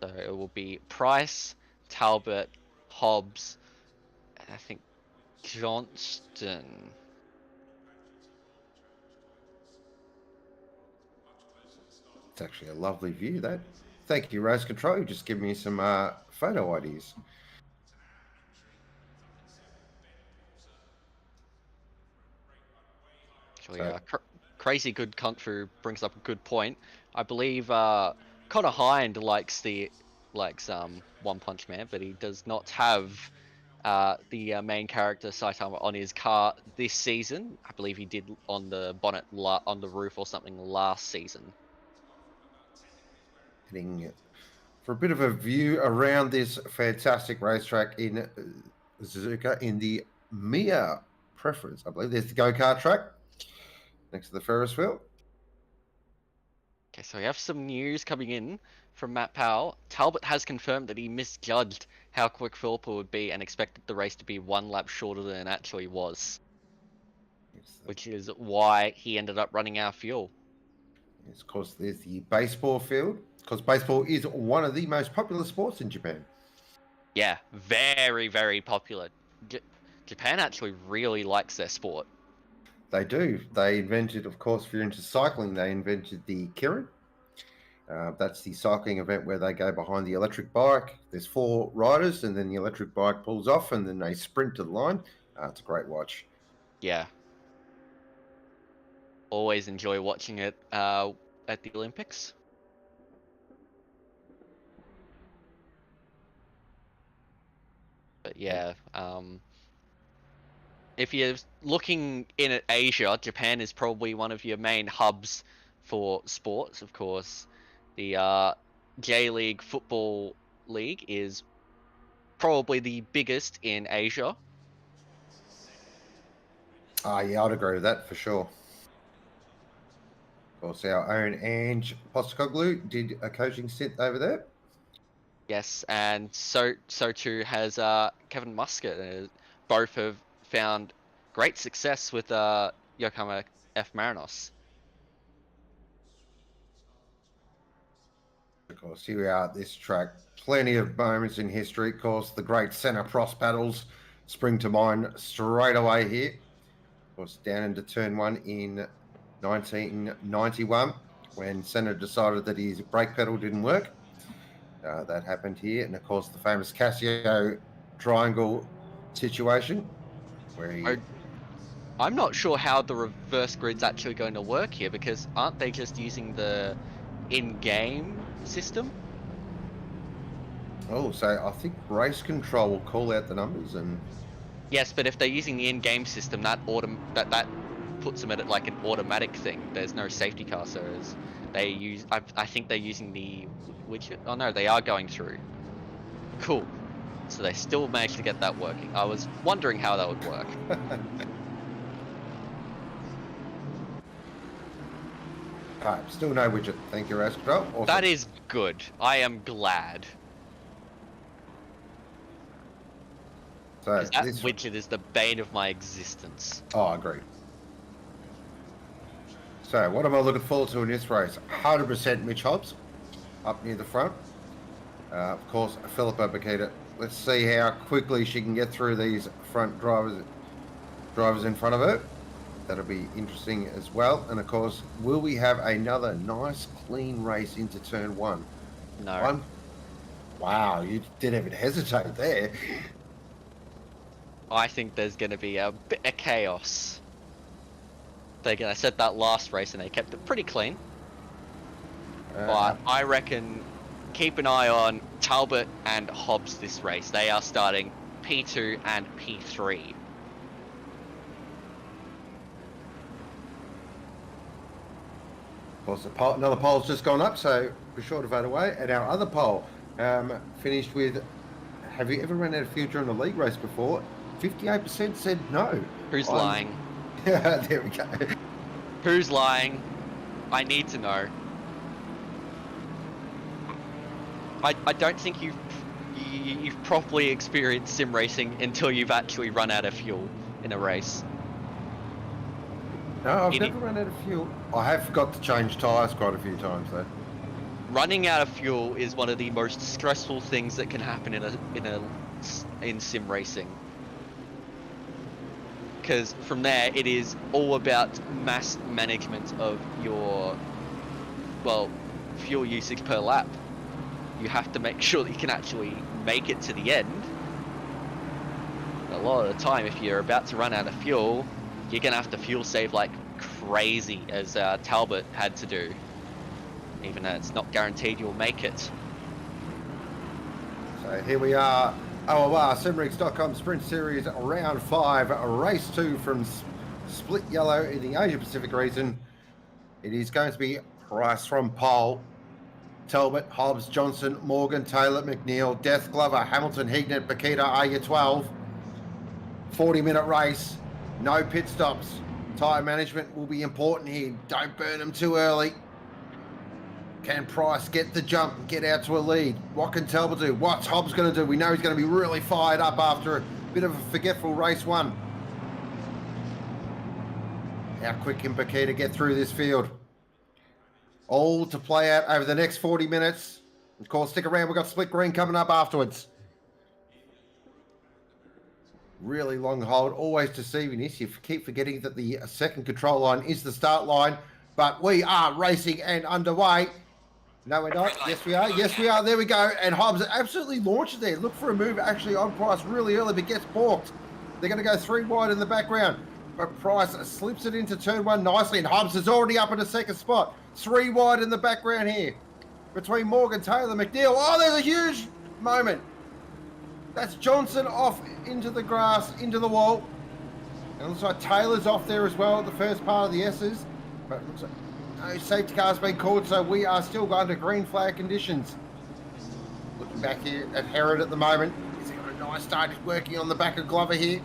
So it will be Price, Talbot, Hobbs, and I think Johnston. It's actually a lovely view, that. Thank you, Race Control. You just give me some photo ideas. Actually, crazy good country brings up a good point. I believe Connor Hind likes One Punch Man, but he does not have the main character Saitama on his car this season. I believe he did on the bonnet on the roof or something last season. Heading for a bit of a view around this fantastic racetrack in Suzuka in the Mia preference, I believe. There's the go-kart track next to the Ferris wheel. Okay, so we have some news coming in from Matt Powell. Talbot has confirmed that he misjudged how quick Philippa would be and expected the race to be one lap shorter than it actually was, which is why he ended up running out of fuel. Yes, of course, there's the baseball field, because baseball is one of the most popular sports in Japan. Yeah, very, very popular. Japan actually really likes their sport. They do. They invented, of course, if you're into cycling, they invented the Kirin. That's the cycling event where they go behind the electric bike. There's 4 riders, and then the electric bike pulls off, and then they sprint to the line. It's a great watch. Yeah. Always enjoy watching it at the Olympics. But yeah, if you're looking in at Asia, Japan is probably one of your main hubs for sports. Of course, the J-League Football League is probably the biggest in Asia. Yeah, I'd agree with that for sure. Of course, our own Ange Postecoglou did a coaching stint over there. Yes, and so too has Kevin Muscat. Both have found great success with Yokohama F. Marinos. Of course, here we are at this track. Plenty of moments in history. Of course, the great Senna Prost battles spring to mind straight away here. Of course, down into turn 1 in 1991 when Senna decided that his brake pedal didn't work. That happened here. And, of course, the famous Casio triangle situation where he... I'm not sure how the reverse grid's actually going to work here, because aren't they just using the in-game system? Oh, so I think race control will call out the numbers and... Yes, but if they're using the in-game system, that puts them at like an automatic thing. There's no safety car, so they use. I think they're using the widget. Oh no, they are going through. Cool. So they still managed to get that working. I was wondering how that would work. Alright, still no widget. Thank you, race control. Awesome. That is good. I am glad. So that widget is the bane of my existence. Oh, I agree. So, what am I looking forward to in this race? 100% Mitch Hobbs, up near the front. Of course, Philippa Bakita. Let's see how quickly she can get through these front drivers in front of her. That'll be interesting as well. And of course, will we have another nice, clean race into turn 1? No. Wow, you didn't even hesitate there. I think there's going to be a bit of chaos. I said that last race and they kept it pretty clean. But I reckon keep an eye on Talbot and Hobbs this race. They are starting P2 and P3. Of course, another poll's just gone up, so be sure to vote away. And our other poll finished with, have you ever run out of fuel during a league race before? 58% said no. Who's lying? Yeah, there we go. Who's lying? I need to know. I don't think you've properly experienced sim racing until you've actually run out of fuel in a race. No, I've never run out of fuel. I have forgot to change tyres quite a few times though. Running out of fuel is one of the most stressful things that can happen in sim racing. Because from there, it is all about mass management of your, well, fuel usage per lap. You have to make sure that you can actually make it to the end. A lot of the time, if you're about to run out of fuel, you're gonna have to fuel save like crazy, as Talbot had to do, even though it's not guaranteed you'll make it. So here we are, OOR Simrigs.com Sprint Series round 5, race 2 from Split Yellow in the Asia Pacific region. It is going to be Price from pole, Talbot, Hobbs, Johnson, Morgan, Taylor, McNeil, Death, Glover, Hamilton, Hignett, Bakita, AU12. 40-minute race, no pit stops. Tyre management will be important here. Don't burn them too early. Can Price get the jump and get out to a lead? What can Talbot do? What's Hobbs going to do? We know he's going to be really fired up after a bit of a forgetful race 1. How quick can Bakita get through this field? All to play out over the next 40 minutes. Of course, stick around. We've got Split Green coming up afterwards. Really long hold, always deceiving this. You keep forgetting that the second control line is the start line, but we are racing and underway. No, we're not. Yes, we are. Yes, we are. There we go. And Hobbs absolutely launches there. Look for a move actually on Price really early, but gets balked. They're going to go 3 wide in the background, but Price slips it into turn 1 nicely, and Hobbs is already up in the second spot. 3 wide in the background here between Morgan, Taylor, McNeil. Oh, there's a huge moment. That's Johnson off into the grass, into the wall. And it looks like Taylor's off there as well at the first part of the S's. But it looks like no safety car's been called, so we are still going to green flag conditions. Looking back here at Herod at the moment. He's got a nice start. He's working on the back of Glover here.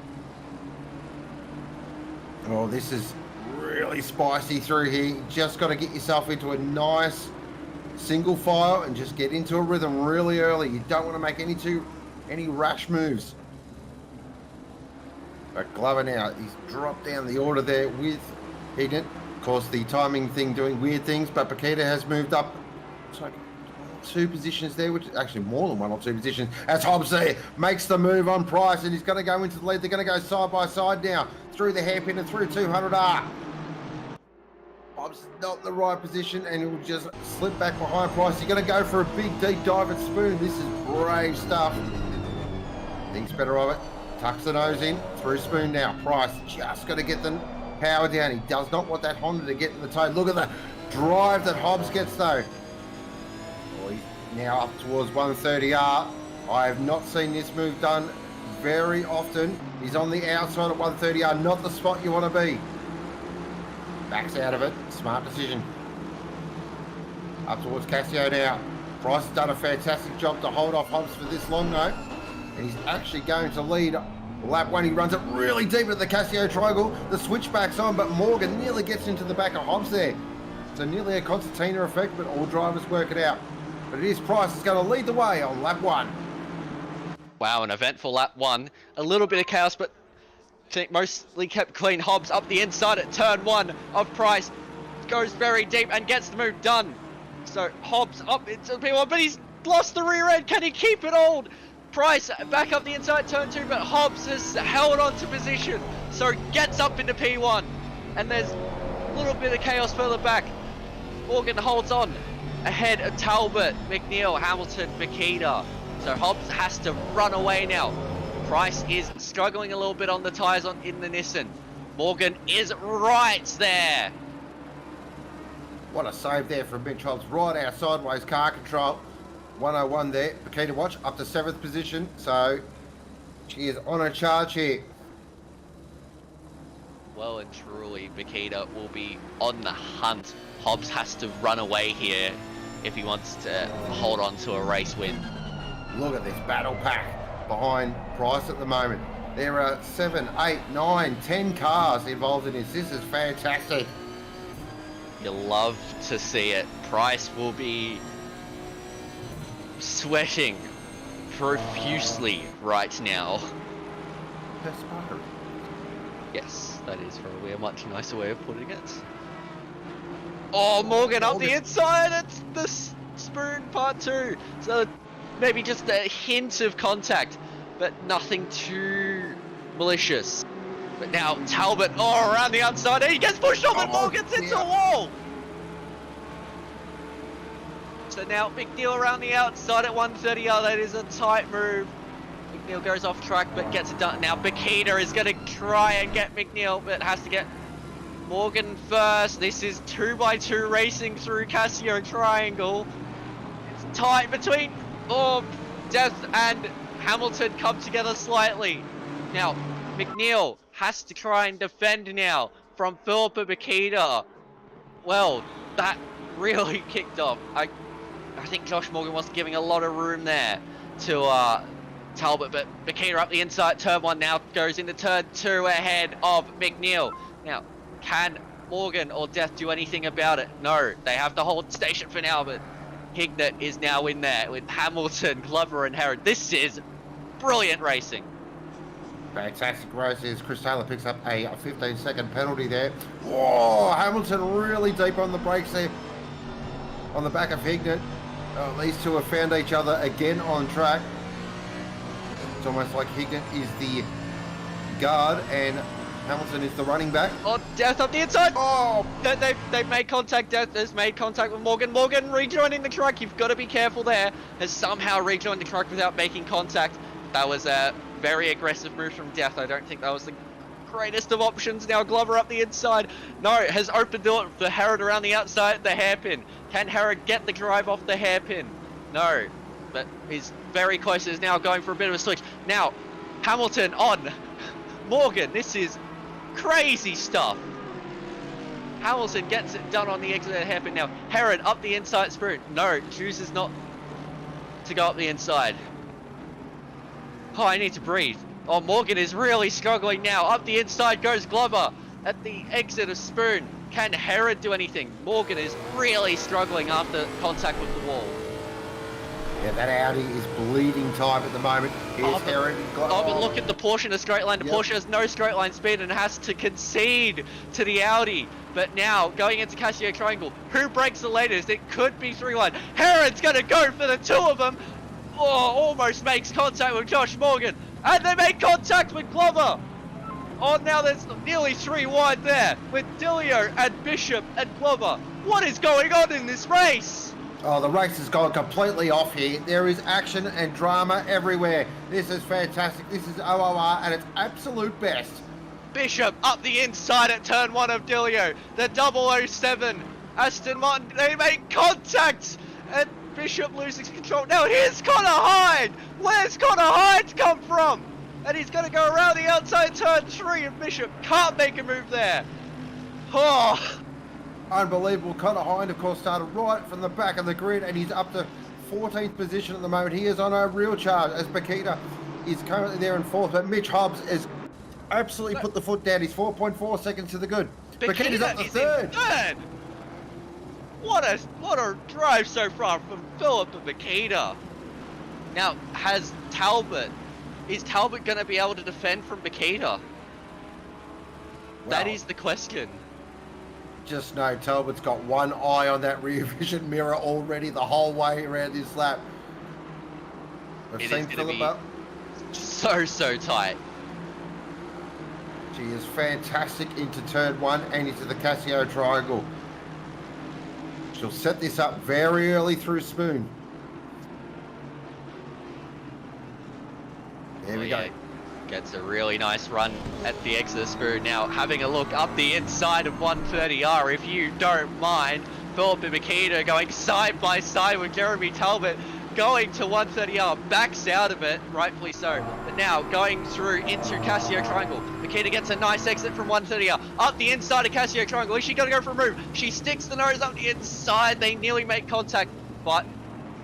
Oh, this is really spicy through here. You just got to get yourself into a nice single file and just get into a rhythm really early. You don't want to make any rash moves. But Glover now, he's dropped down the order there with Hignett. Of course, the timing thing doing weird things, but Bakita has moved up. It's like 2 positions there, which is actually more than 1 or 2 positions. As Hobbs there makes the move on Price, and he's going to go into the lead. They're going to go side by side now through the hairpin and through 200R. Hobbs not in the right position, and he'll just slip back behind Price. He's going to go for a big deep dive at Spoon. This is brave stuff. Thinks better of it. Tucks the nose in through Spoon now. Price just got to get the power down. He does not want that Honda to get in the toe. Look at the drive that Hobbs gets though. Well, he's now up towards 130R. I have not seen this move done very often. He's on the outside at 130R, not the spot you want to be. Backs out of it. Smart decision. Up towards Casio now. Price has done a fantastic job to hold off Hobbs for this long though. And he's actually going to lead lap 1. He runs it really deep at the Casio triangle. The switchback's on, but Morgan nearly gets into the back of Hobbs there. So nearly a concertina effect, but all drivers work it out. But it is Price that's going to lead the way on lap 1. Wow, an eventful lap 1. A little bit of chaos, but I think mostly kept clean. Hobbs up the inside at turn 1 of Price. Goes very deep and gets the move done. So Hobbs up into the P1, but he's lost the rear end. Can he keep it on? Price back up the inside turn 2, but Hobbs has held on to position. So gets up into P1. And there's a little bit of chaos further back. Morgan holds on ahead of Talbot, McNeil, Hamilton, Bakita. So Hobbs has to run away now. Price is struggling a little bit on the tyres in the Nissan. Morgan is right there. What a save there from Mitch Hobbs. Right out sideways car control. 101 there. Bakita watch up to 7th position. So she is on a charge here. Well and truly, Bakita will be on the hunt Hobbs has to run away here if he wants to hold on to a race win. Look at this battle pack behind Price at the moment. There are 7, 8, 9, 10 cars involved in this. This is fantastic. You'll love to see it. Price will be sweating profusely right now. Perspiring. Yes, that is probably a much nicer way of putting it. Oh, Morgan up the inside. It's the Spoon part 2. So maybe just a hint of contact, but nothing too malicious. But now Talbot, around the outside, he gets pushed off and Morgan's into a wall. So now McNeil around the outside at 130. That is a tight move. McNeil goes off track but gets it done. Now Bakita is going to try and get McNeil, but has to get Morgan first. This is 2x2 racing through Casio Triangle. It's tight between Death and Hamilton come together slightly. Now McNeil has to try and defend now from Philippa Bakita. Well, that really kicked off. I think Josh Morgan was giving a lot of room there to Talbot, but Bakita up the inside. Turn 1 now goes into turn 2 ahead of McNeil. Now, can Morgan or Death do anything about it? No, they have to hold station for now, but Hignett is now in there with Hamilton, Glover and Herod. This is brilliant racing. Fantastic races. Chris Taylor picks up a 15-second penalty there. Whoa, Hamilton really deep on the brakes there on the back of Hignett. These two have found each other again on track. It's almost like Hignett is the guard and Hamilton is the running back. Death up the inside. They've made contact. Death has made contact with Morgan. Morgan rejoining the truck. You've got to be careful there. Has somehow rejoined the truck without making contact. That was a very aggressive move from Death. I don't think that was the greatest of options. Now Glover up the inside. No, has opened the door for Herod around the outside, the hairpin. Can Herod get the drive off the hairpin? No, but he's very close. He's now going for a bit of a switch. Now, Hamilton on Morgan. This is crazy stuff. Hamilton gets it done on the exit of the hairpin. Now, Herod up the inside sprint. No, chooses not to go up the inside. Oh, I need to breathe. Oh, Morgan is really struggling now. Up the inside goes Glover at the exit of Spoon. Can Herod do anything? Morgan is really struggling after contact with the wall. Yeah, that Audi is bleeding time at the moment. Here's Herod. But look at the Porsche in a straight line. The Porsche has no straight line speed and has to concede to the Audi. But now, going into Casio Triangle, who breaks the latest? It could be 3-1. Herod's going to go for the two of them. Oh, almost makes contact with Josh Morgan. And they make contact with Glover. Oh, now there's nearly 3 wide there with Dilio and Bishop and Glover. What is going on in this race? Oh, the race has gone completely off here. There is action and drama everywhere. This is fantastic. This is OOR at its absolute best. Bishop up the inside at turn 1 of Dilio. The 007 Aston Martin. They make contact. And Bishop loses control. Now here's Connor Hyde. Where's Connor Hyde come from? And he's going to go around the outside turn 3 and Bishop can't make a move there. Oh. Unbelievable. Connor Hyde, of course, started right from the back of the grid and he's up to 14th position at the moment. He is on a real charge as Bakita is currently there in 4th, but Mitch Hobbs has absolutely put the foot down. He's 4.4 seconds to the good. Bakita's up to 3rd. What a drive so far from Philip and Bakita. Now, is Talbot going to be able to defend from Bakita? Well, that is the question. Just know Talbot's got one eye on that rear vision mirror already the whole way around this lap. We've seen Philip up. So tight. She is fantastic into turn 1 and into the Casio Triangle. She'll set this up very early through Spoon. There we go. Gets a really nice run at the exit of Spoon. Now having a look up the inside of 130R, if you don't mind. Philip and Makita going side by side with Jeremy Talbot. going to 130R, backs out of it, rightfully so. But now going through into Casio Triangle. Makita gets a nice exit from 130R. Up the inside of Casio Triangle. Is she going to go for a move? She sticks the nose up the inside. They nearly make contact, but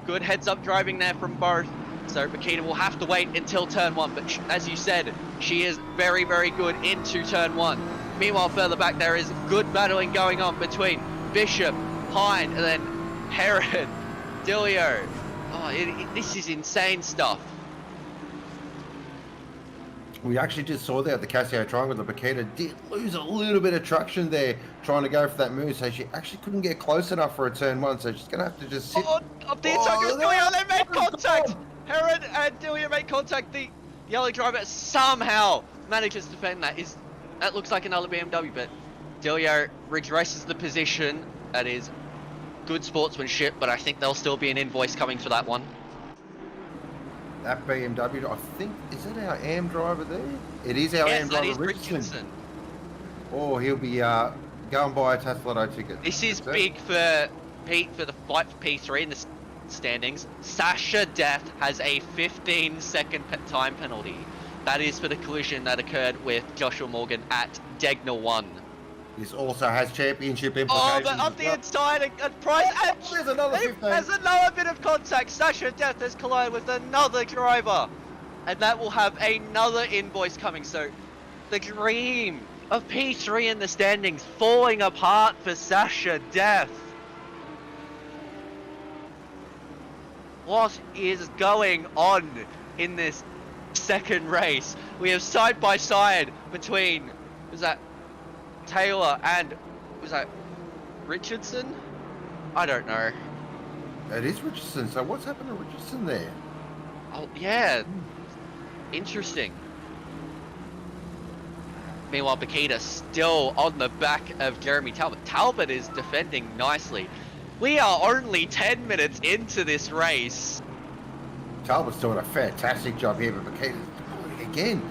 good heads up driving there from both. So Makita will have to wait until turn 1. But as you said, she is very, very good into turn 1. Meanwhile, further back, there is good battling going on between Bishop, Pine, and then Herod, Dilio. Oh, this is insane stuff. We actually just saw there at the Casio Triangle that Makita did lose a little bit of traction there trying to go for that move, so she actually couldn't get close enough for a turn 1, so she's going to have to just sit. Oh, up the inside goes Dilio, they make contact! Herod and Dilio make contact. The yellow driver somehow manages to defend that. That looks like another BMW, but Dilio retraces the position. That is good sportsmanship, but I think there'll still be an invoice coming for that one. That BMW, I think, is it our AM driver there? It is our AM driver, Richardson. Oh, he'll be going by a Tesla ticket. This is big for Pete for the fight for P3 in the standings. Sasha Death has a 15-second time penalty. That is for the collision that occurred with Joshua Morgan at Degner 1. This also has championship implications. Oh, but up the inside, a prize. There's another 15. There's another bit of contact. Sasha Death has collided with another driver. And that will have another invoice coming. So, the dream of P3 in the standings falling apart for Sasha Death. What is going on in this second race? We have side by side between, was that Taylor and, was that Richardson? I don't know. It is Richardson, so what's happened to Richardson there? Oh, yeah. Interesting. Meanwhile, Makita still on the back of Jeremy Talbot. Talbot is defending nicely. We are only 10 minutes into this race. Talbot's doing a fantastic job here, but Makita, again,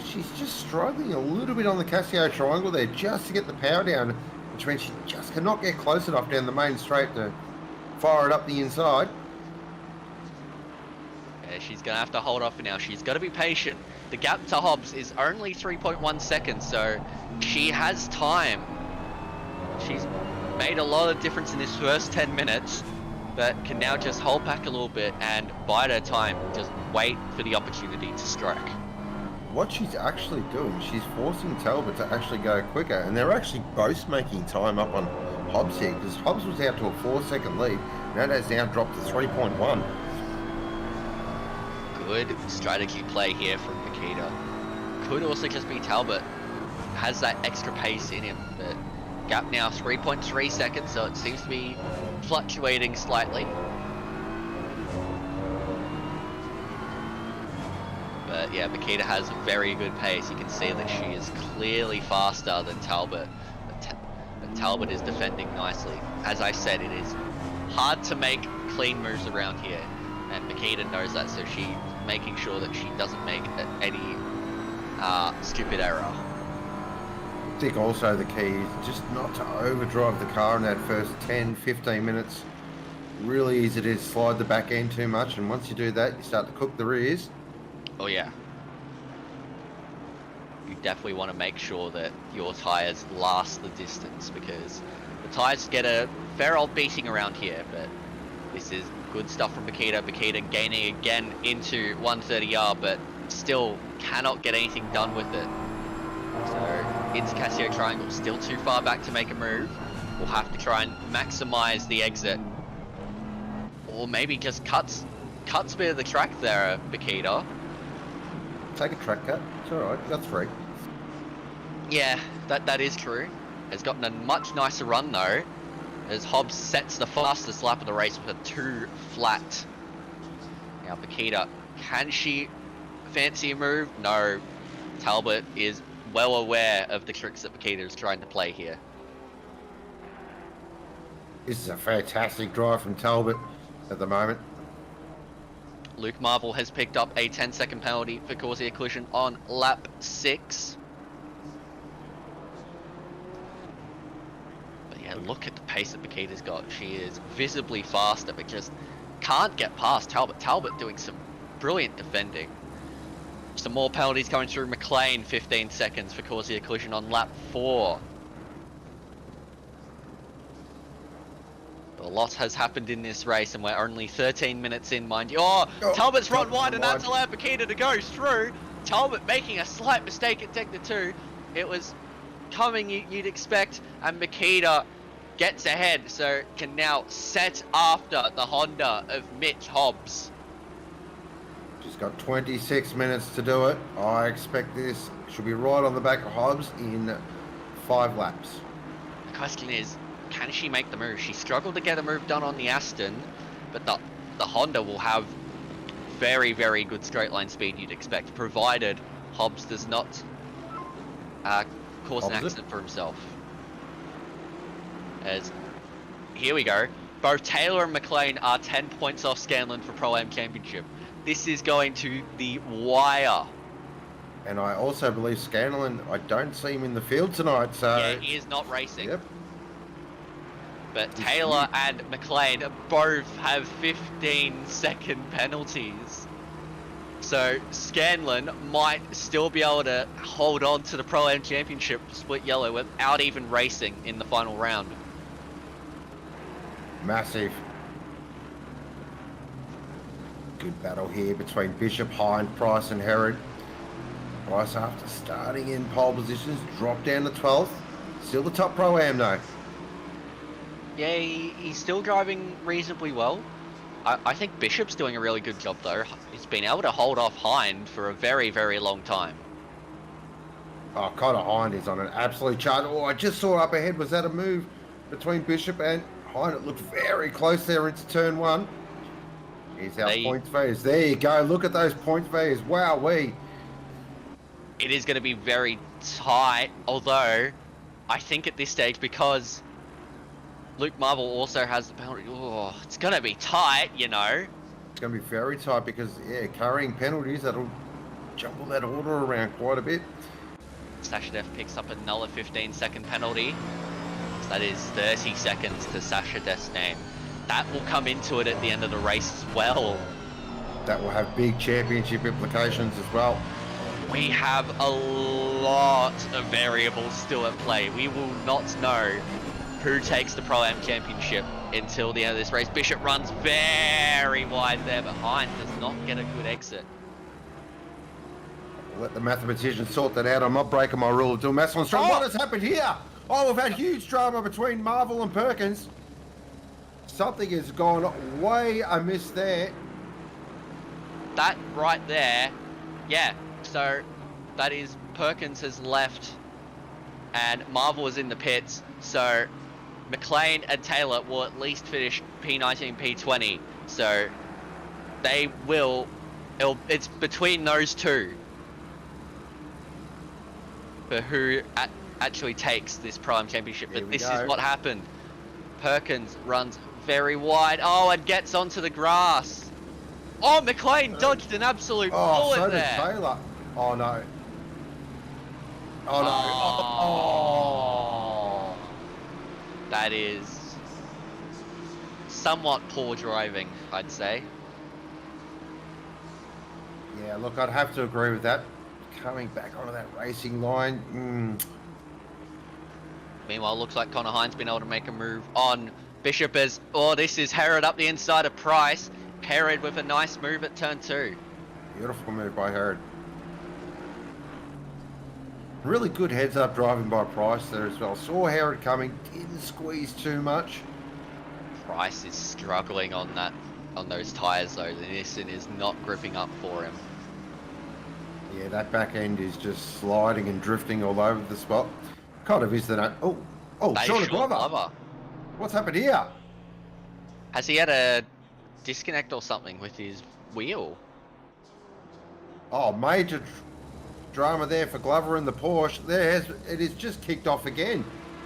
she's just struggling a little bit on the Casio Triangle there just to get the power down, which means she just cannot get close enough down the main straight to fire it up the inside. Yeah, she's going to have to hold off for now. She's got to be patient. The gap to Hobbs is only 3.1 seconds, so she has time. She's made a lot of difference in this first 10 minutes, but can now just hold back a little bit and bide her time. Just wait for the opportunity to strike. What she's actually doing, she's forcing Talbot to actually go quicker, and they're actually both making time up on Hobbs here, because Hobbs was out to a 4-second lead, and that has now dropped to 3.1. Good strategy play here from Makita. Could also just be Talbot. Has that extra pace in him, but gap now 3.3 seconds, so it seems to be fluctuating slightly. But yeah, Makita has a very good pace. You can see that she is clearly faster than Talbot. But Talbot is defending nicely. As I said, it is hard to make clean moves around here. And Makita knows that, so she's making sure that she doesn't make any stupid error. I think also the key is just not to overdrive the car in that first 10-15 minutes. Really easy to slide the back end too much, and once you do that, you start to cook the rears. Oh yeah. You definitely want to make sure that your tyres last the distance, because the tyres get a fair old beating around here, but this is good stuff from Makita. Makita gaining again into 130R, but still cannot get anything done with it. So into Casio Triangle, still too far back to make a move. We'll have to try and maximize the exit, or maybe just cuts a bit of the track there, Makita. Take a track cut. It's alright, you got 3. Yeah, that is true. Has gotten a much nicer run though, as Hobbs sets the fastest lap of the race with a 2 flat. Now Makita, can she fancy a move? No. Talbot is well aware of the tricks that Makita is trying to play here. This is a fantastic drive from Talbot at the moment. Luke Marvel has picked up a 10-second penalty for causing a collision on lap 6. But yeah, look at the pace that Makita's got. She is visibly faster, but just can't get past Talbot. Talbot doing some brilliant defending. Some more penalties coming through. McLean, 15 seconds for causing a collision on lap 4. A lot has happened in this race, and we're only 13 minutes in, mind you. Oh, Talbot's run wide, and that's allowed Bakita to go through. Talbot making a slight mistake at Sector 2. It was coming, you'd expect, and Bakita gets ahead, so can now set after the Honda of Mitch Hobbs. She's got 26 minutes to do it. I expect this should be right on the back of Hobbs in 5 laps. The question is, can she make the move? She struggled to get a move done on the Aston, but the Honda will have very, very good straight line speed, you'd expect, provided Hobbs does not cause an accident for himself. As here we go. Both Taylor and McLean are 10 points off Scanlon for Pro-Am Championship. This is going to the wire. And I also believe Scanlon, I don't see him in the field tonight, so... Yeah, he is not racing. Yep. But Taylor and McLean both have 15-second penalties. So Scanlon might still be able to hold on to the Pro-Am Championship split yellow without even racing in the final round. Massive. Good battle here between Bishop, Hind, Price and Herod. Price, after starting in pole positions, dropped down to 12th. Still the top Pro-Am though. Yeah, he's still driving reasonably well. I think Bishop's doing a really good job though. He's been able to hold off Hind for a very, very long time. Oh, Connor Hind is on an absolute chart. Oh, I just saw up ahead. Was that a move between Bishop and Hind? It looked very close there into turn 1. Here's our points values. There you go. Look at those points values. Wowee. It is going to be very tight, although I think at this stage, because Luke Marvel also has the penalty, oh, it's going to be tight, you know. It's going to be very tight because, yeah, carrying penalties, that'll jumble that order around quite a bit. Sasha Def picks up another 15-second penalty. So that is 30 seconds to Sasha Def's name. That will come into it at the end of the race as well. That will have big championship implications as well. We have a lot of variables still at play. We will not know who takes the Pro-Am Championship until the end of this race. Bishop runs very wide there, but Hind does not get a good exit. Let the mathematicians sort that out. I'm not breaking my rule of doing maths on strong. What has happened here? Oh, we've had huge drama between Marvel and Perkins. Something has gone way amiss there. That right there, yeah. So that is Perkins has left and Marvel is in the pits. So McLean and Taylor will at least finish P19, P20. So they will, it's between those two for who actually takes this Pro-Am Championship. But this is what happened. Perkins runs very wide. Oh, and gets onto the grass. Oh, McLean dodged an absolute bullet so there. Did Taylor. Oh no. Oh no. Oh. That is somewhat poor driving, I'd say. Yeah, look, I'd have to agree with that. Coming back onto that racing line. Meanwhile, looks like Connor Hind's been able to make a move on Bishop as, oh, this is Herod up the inside of Price. Herod with a nice move at turn 2. Beautiful move by Herod. Really good heads-up driving by Price there as well. Saw Herod coming, didn't squeeze too much. Price is struggling on those tyres though. The Nissan is not gripping up for him. Yeah, that back end is just sliding and drifting all over the spot. Kind of is the Sean Glover. What's happened here? Has he had a disconnect or something with his wheel? Oh, major drama there for Glover in the Porsche. It is just kicked off again.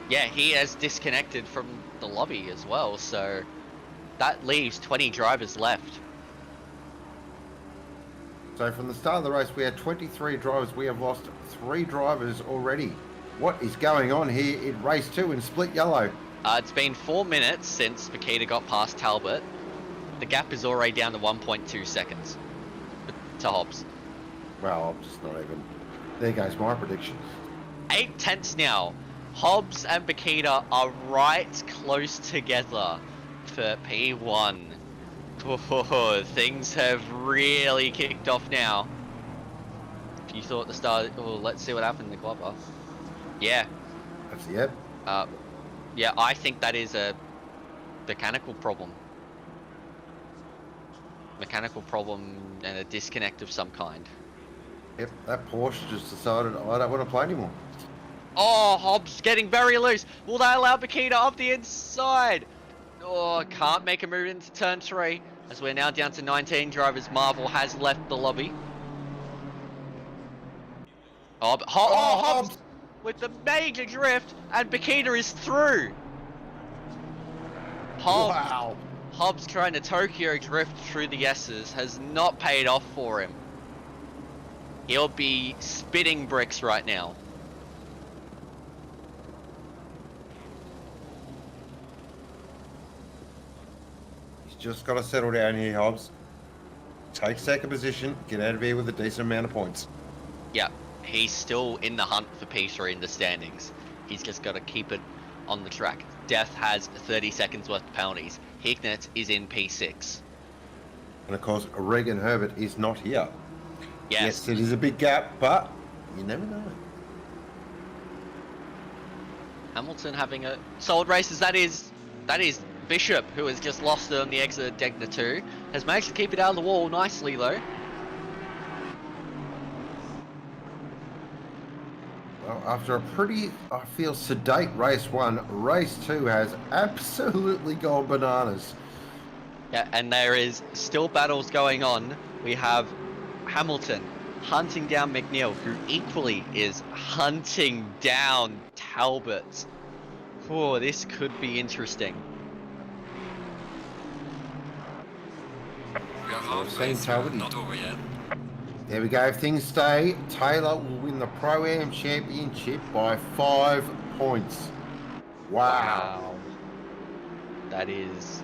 Yeah, he has disconnected from the lobby as well, so that leaves 20 drivers left. So from the start of the race, we had 23 drivers. We have lost 3 drivers already. What is going on here in race 2 in split yellow? It's been 4 minutes since Makita got past Talbot. the gap is already down to 1.2 seconds to Hobbs. Well, I'm just not even... There goes my prediction. 8 tenths now. Hobbs and Bakita are right close together for P1. Oh, things have really kicked off now. If you thought the start... Oh, let's see what happened in the Glover. Yeah. That's the end. Yeah, I think that is a mechanical problem. Mechanical problem and a disconnect of some kind. Yep, that Porsche just decided I don't want to play anymore. Oh, Hobbs getting very loose. Will they allow Bakita up the inside? Oh, can't make a move into turn 3 as we're now down to 19 drivers. Marvel has left the lobby. Oh, Hobbs with the major drift, and Bakita is through. Wow. Hobbs trying to Tokyo drift through the S's has not paid off for him. He'll be spitting bricks right now. He's just got to settle down here, Hobbs. Take second position, get out of here with a decent amount of points. Yeah, he's still in the hunt for P3 in the standings. He's just got to keep it on the track. Death has 30 seconds worth of penalties. Hignett is in P6. And of course, Regan Herbert is not here. Yes, It is a big gap, but you never know. Hamilton having a solid races. That is Bishop, who has just lost on the exit of Degner 2. Has managed to keep it out of the wall nicely though. Well, after a pretty, I feel, sedate race 1, race 2 has absolutely gone bananas. Yeah, and there is still battles going on. We have Hamilton hunting down McNeil, who equally is hunting down Talbot. Oh, this could be interesting. We are halfway same through, Talbot. not over yet. There we go. If things stay, Taylor will win the Pro-Am Championship by 5 points. Wow. That is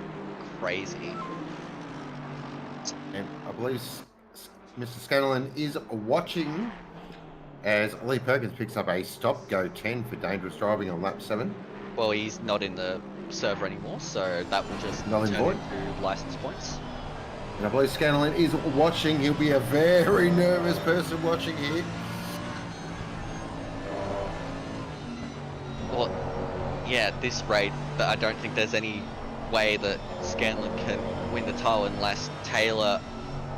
crazy. And I believe Mr. Scanlon is watching as Lee Perkins picks up a stop, go 10 for dangerous driving on lap 7. Well, he's not in the server anymore, so that will just Null and turn void. into license points. And I believe Scanlon is watching. He'll be a very nervous person watching here. Well, yeah, at this rate, I don't think there's any way that Scanlon can win the title unless Taylor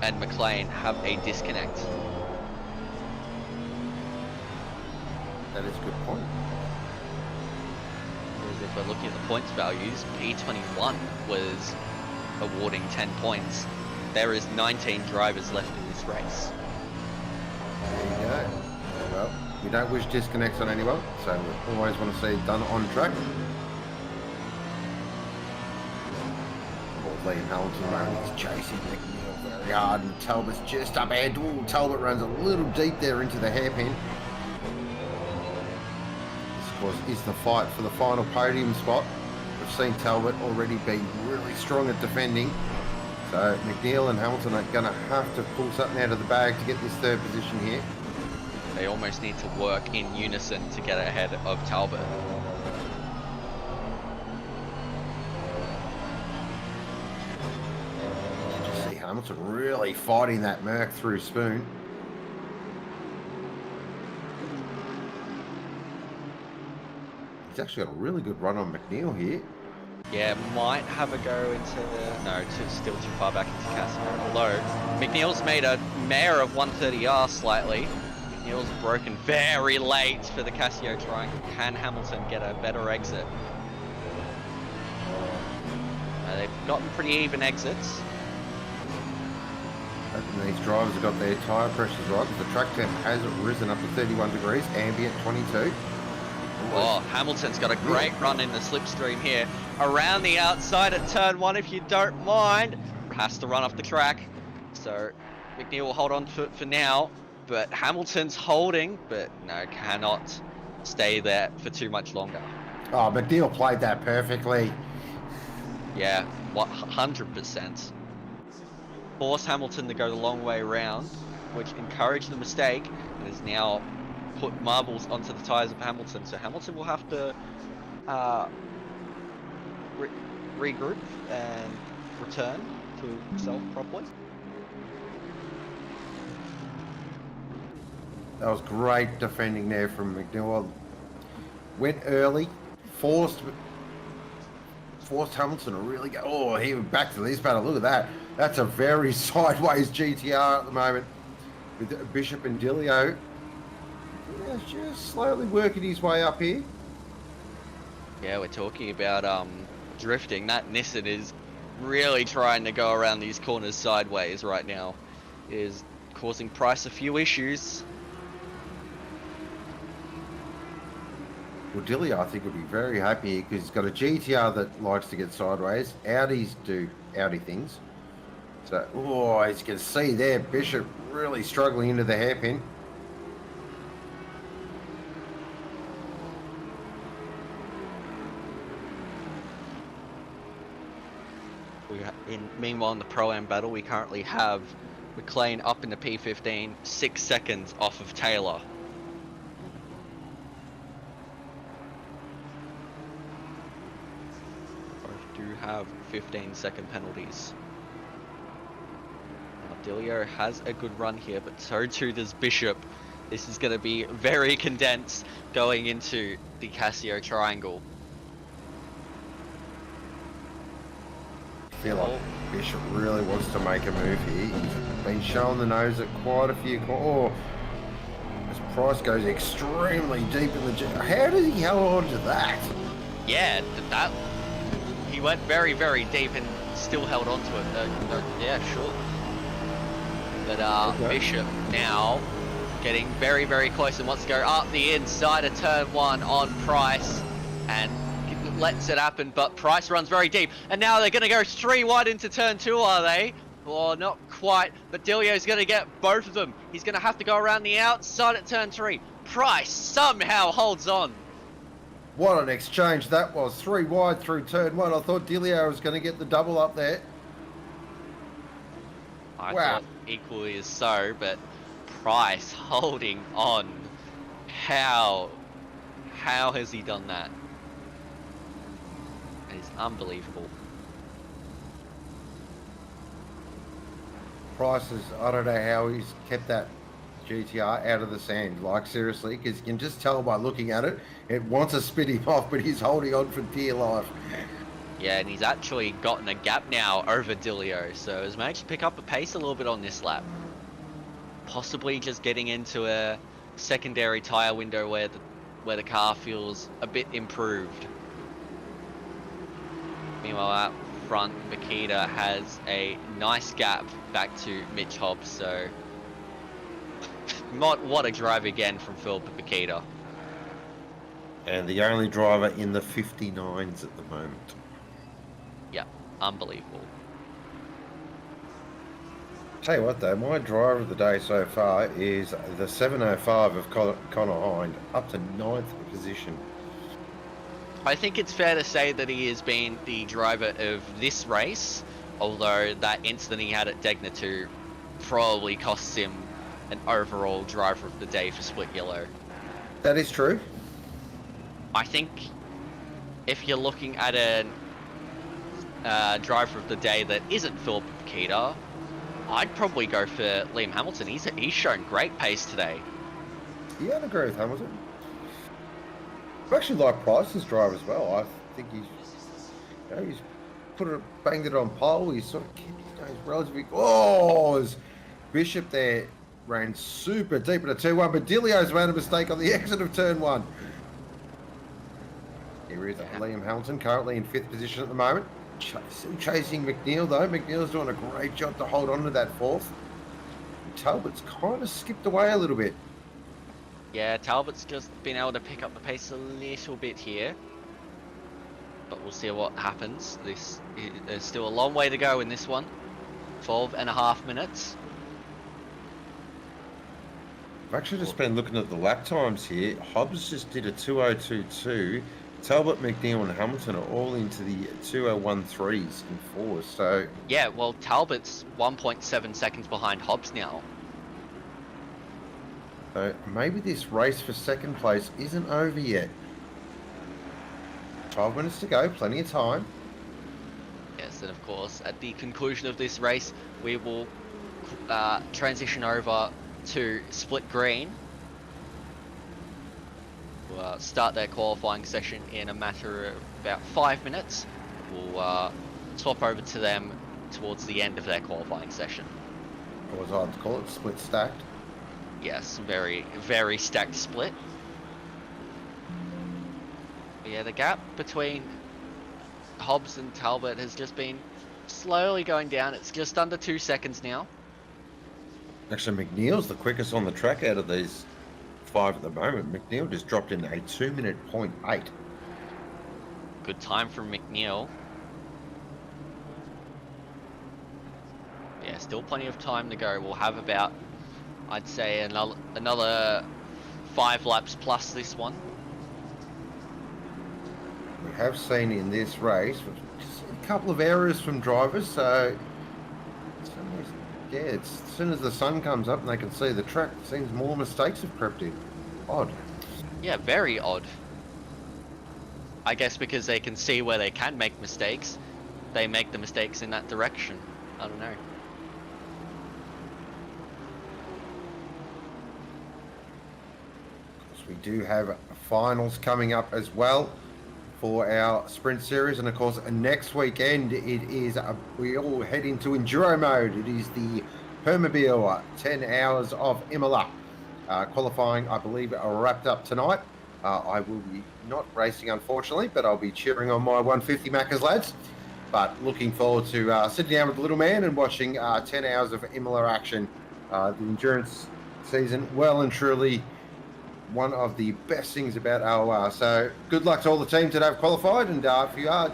and McLean have a disconnect. That is a good point. Whereas if we're looking at the points values, P21 was awarding 10 points. There is 19 drivers left in this race. There you go. Well, we don't wish disconnects on anyone, so we always want to see it done on track. Liam Hamilton running, he's chasing McNeil very hard, and Talbot's just up ahead. Ooh, Talbot runs a little deep there into the hairpin. This, of course, is the fight for the final podium spot. We've seen Talbot already be really strong at defending. So McNeil and Hamilton are going to have to pull something out of the bag to get this third position here. They almost need to work in unison to get ahead of Talbot. You just see Hamilton really fighting that Merc through Spoon. He's actually got a really good run on McNeil here. Yeah, might have a go into the... No, still too far back into Casimir. Although, McNeil's made a mare of 130R slightly. McNeil's broken very late for the Casio triangle. Can Hamilton get a better exit? They've gotten pretty even exits. Hoping these drivers have got their tyre pressures right, because the track temp has risen up to 31 degrees, ambient 22. Oh, Hamilton's got a great run in the slipstream here. Around the outside at turn 1, if you don't mind. Has to run off the track. So McNeil will hold on to it for now. But Hamilton's holding, but no, cannot stay there for too much longer. Oh, McNeil played that perfectly. Yeah, 100%. forced Hamilton to go the long way around, which encouraged the mistake and has now put marbles onto the tyres of Hamilton. So Hamilton will have to regroup and return to himself properly. That was great defending there from McNeil. Went early, forced Hamilton to really go. Oh, he went back to this battle. Look at that. That's a very sideways GTR at the moment with Bishop and Dilio. Yeah, just slowly working his way up here. Yeah, we're talking about drifting. That Nissan is really trying to go around these corners sideways right now. It is causing Price a few issues. Well, Dilly, I think, would be very happy because he's got a GTR that likes to get sideways. Audis do Audi things. So, oh, as you can see there, Bishop really struggling into the hairpin. Meanwhile, in the Pro-Am battle, we currently have McLean up in the P15, 6 seconds off of Taylor. Both do have 15-second penalties. Now, Dilio has a good run here, but so too does Bishop. This is going to be very condensed going into the Casio Triangle. I feel like Bishop really wants to make a move here. He's been showing the nose at quite a few. Oh, as Price goes extremely deep in the. How did he hold on to that? Yeah, that he went very, very deep and still held on to it. Yeah, sure. But okay. Bishop now getting very, very close and wants to go up the inside of turn 1 on Price and lets it happen, but Price runs very deep, and now they're going to go 3 wide into turn 2, are they? Well, not quite, but Dilio's going to get both of them. He's going to have to go around the outside at turn 3. Price somehow holds on. What an exchange that was. 3 wide through turn 1. I thought Dilio was going to get the double up there. I thought equally as so, but Price holding on. How has he done that? It's unbelievable. Price is, I don't know how he's kept that GTR out of the sand, like seriously, because you can just tell by looking at it, it wants to spit him off, but he's holding on for dear life. Yeah, and he's actually gotten a gap now over Dilio, so has managed to pick up a pace a little bit on this lap. Possibly just getting into a secondary tyre window where the car feels a bit improved. Meanwhile, out front, Makita has a nice gap back to Mitch Hobbs, so what a drive again from Philip Makita. And the only driver in the 59s at the moment. Yeah, unbelievable. Tell you what though, my driver of the day so far is the 705 of Connor Hind, up to 9th position. I think it's fair to say that he has been the driver of this race, although that incident he had at Degner 2 probably costs him an overall driver of the day for Split Yellow. That is true. I think if you're looking at a driver of the day that isn't Philip Makita, I'd probably go for Liam Hamilton. He's shown great pace today. Yeah, I'd agree with Hamilton. I actually like Price's drive as well. I think he's banged it on pole. He's sort of kept his nose relatively. Oh, as Bishop there ran super deep into turn 1, but Dilio's made a mistake on the exit of turn 1. Here is Liam Hamilton, currently in 5th position at the moment. Still chasing McNeil though. McNeil's doing a great job to hold on to that 4th. Talbot's kind of skipped away a little bit. Yeah, Talbot's just been able to pick up the pace a little bit here. But we'll see what happens. There's still a long way to go in this one. 12.5 minutes. I've actually just been looking at the lap times here. Hobbs just did a 2:02.2. Talbot, McNeil and Hamilton are all into the 2013s and 4s, so Yeah, well, Talbot's 1.7 seconds behind Hobbs now. maybe this race for second place isn't over yet. 12 minutes to go, plenty of time. Yes, and of course, at the conclusion of this race, we will transition over to Split Green. We'll start their qualifying session in a matter of about 5 minutes. We'll swap over to them towards the end of their qualifying session. Or as I like to call it, split stacked. Yes, very, very stacked split. But yeah, the gap between Hobbs and Talbot has just been slowly going down. It's just under 2 seconds now. Actually, McNeil's the quickest on the track out of these 5 at the moment. McNeil just dropped in a 2-minute 0.8. Good time from McNeil. Yeah, still plenty of time to go. We'll have about, I'd say, another 5 laps plus this one. We have seen in this race a couple of errors from drivers, so yeah, as soon as the sun comes up and they can see the track, it seems more mistakes have crept in. Odd. Yeah, very odd. I guess because they can see where they can make mistakes, they make the mistakes in that direction. I don't know. We do have finals coming up as well for our sprint series, and of course next weekend we all head into enduro mode. It is the Permobile 10 hours of Imola. Qualifying, I believe, are wrapped up tonight. I will be not racing, unfortunately, but I'll be cheering on my 150 Maccas lads. But looking forward to sitting down with the little man and watching 10 hours of Imola action. The endurance season, well and truly one of the best things about OR. So good luck to all the teams that have qualified, and if you are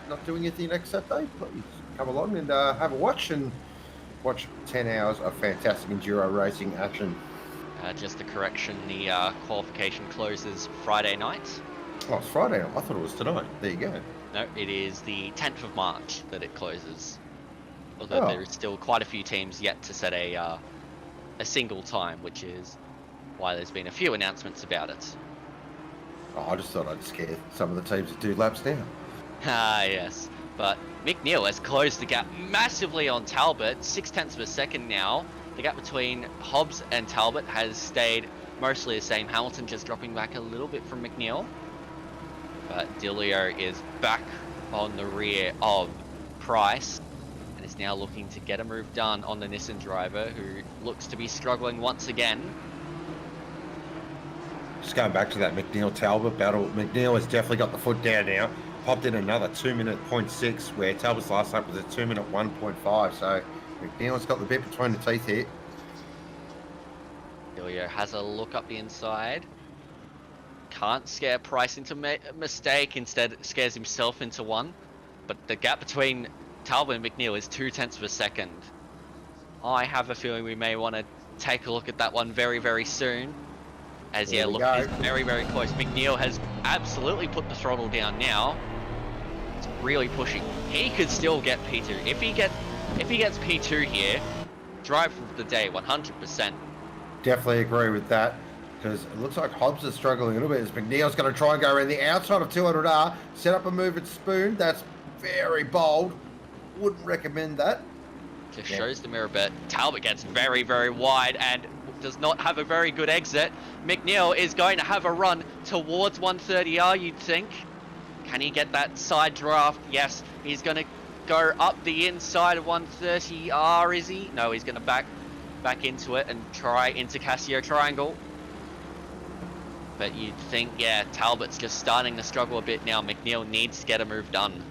not doing anything next Saturday, please come along and have a watch 10 hours of fantastic enduro racing action. Just a correction, the qualification closes Friday night. Oh, it's Friday. I thought it was tonight. There you go. No, it is the 10th of March that it closes. Although there is still quite a few teams yet to set a single time, which is why there's been a few announcements about it. Oh, I just thought I'd scare some of the teams that do laps now. Ah, yes. But McNeil has closed the gap massively on Talbot, 0.6 of a second now. The gap between Hobbs and Talbot has stayed mostly the same. Hamilton just dropping back a little bit from McNeil. But Dilio is back on the rear of Price and is now looking to get a move done on the Nissan driver, who looks to be struggling once again. Just going back to that McNeil-Talbot battle, McNeil has definitely got the foot down now. Popped in another 2-minute 0.6, where Talbot's last lap was a 2-minute 1.5. So McNeil's got the bit between the teeth here. Dilio has a look up the inside. Can't scare Price into a mistake, instead scares himself into one. But the gap between Talbot and McNeil is 0.2 of a second. I have a feeling we may want to take a look at that one very, very soon. As yeah, look, it's very, very close. McNeil has absolutely put the throttle down now. It's really pushing. He could still get P2. If he gets P2 here, drive of the day, 100%. Definitely agree with that, because it looks like Hobbs is struggling a little bit as McNeil's going to try and go around the outside of 200R, set up a move at Spoon. That's very bold. Wouldn't recommend that. Just shows the mirror bit. Talbot gets very, very wide and does not have a very good exit. McNeil is going to have a run towards 130R, you'd think. Can he get that side draft? Yes, he's going to go up the inside of 130R, is he? No, he's going to back into it and try into Casio Triangle. But you'd think, yeah, Talbot's just starting to struggle a bit now. McNeil needs to get a move done.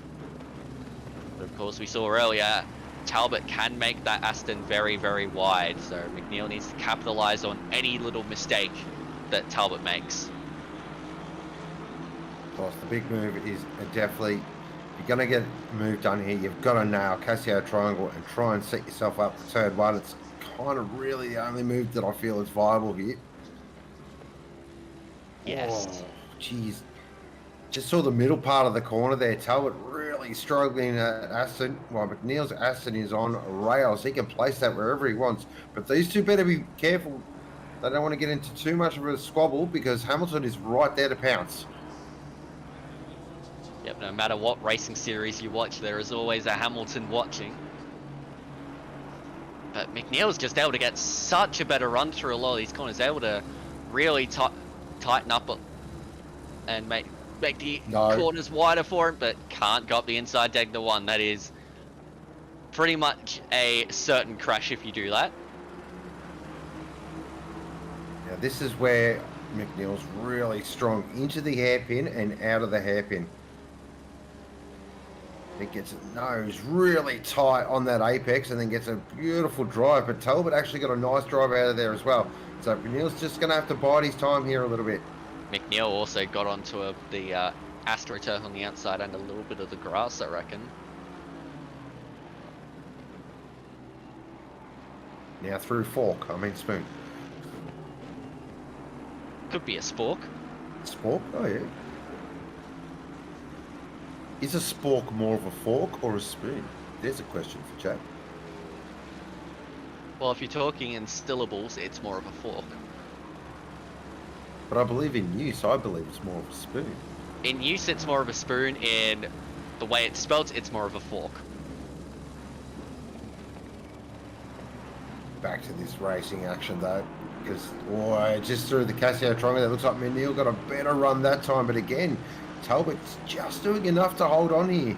But of course, we saw earlier, Talbot can make that Aston very, very wide, so McNeil needs to capitalize on any little mistake that Talbot makes. Of course, the big move is definitely, if you're going to get a move done here, you've got to nail Casio Triangle and try and set yourself up for turn one. It's kind of really the only move that I feel is viable here. Yes. Oh, jeez. Just saw the middle part of the corner there. Talbot really struggling at Aston. Well, McNeil's Aston is on rails. He can place that wherever he wants. But these two better be careful. They don't want to get into too much of a squabble because Hamilton is right there to pounce. Yep, no matter what racing series you watch, there is always a Hamilton watching. But McNeil's just able to get such a better run through a lot of these corners. Able to really tighten up and make the corners wider for him, but can't go up the inside deck the one. That is pretty much a certain crash if you do that. Now this is where McNeil's really strong into the hairpin and out of the hairpin. It gets its nose really tight on that apex and then gets a beautiful drive. But Talbot actually got a nice drive out of there as well. So McNeil's just going to have to bide his time here a little bit. McNeil also got onto the AstroTurf on the outside and a little bit of the grass, I reckon. Now through Spoon. Could be a spork. Spork? Oh, yeah. Is a spork more of a fork or a spoon? There's a question for chat. Well, if you're talking in syllables, it's more of a fork. But I believe in use, I believe it's more of a spoon. In use, it's more of a spoon. In the way it's spelled, it's more of a fork. Back to this racing action though, because just through the Casio Triangle, it looks like McNeil got a better run that time. But again, Talbot's just doing enough to hold on here.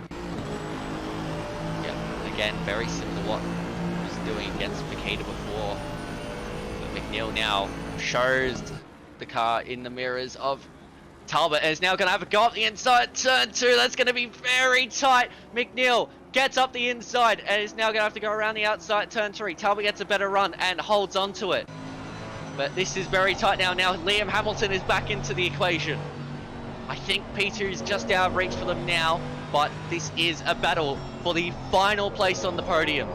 Yep, again, very similar to what he was doing against Makita before. But McNeil now shows the car in the mirrors of Talbot and is now going to have a go up the inside. Turn 2, that's going to be very tight. McNeil gets up the inside and is now going to have to go around the outside. Turn 3, Talbot gets a better run and holds on to it. But this is very tight now. Now Liam Hamilton is back into the equation. I think P2 is just out of reach for them now, but this is a battle for the final place on the podium.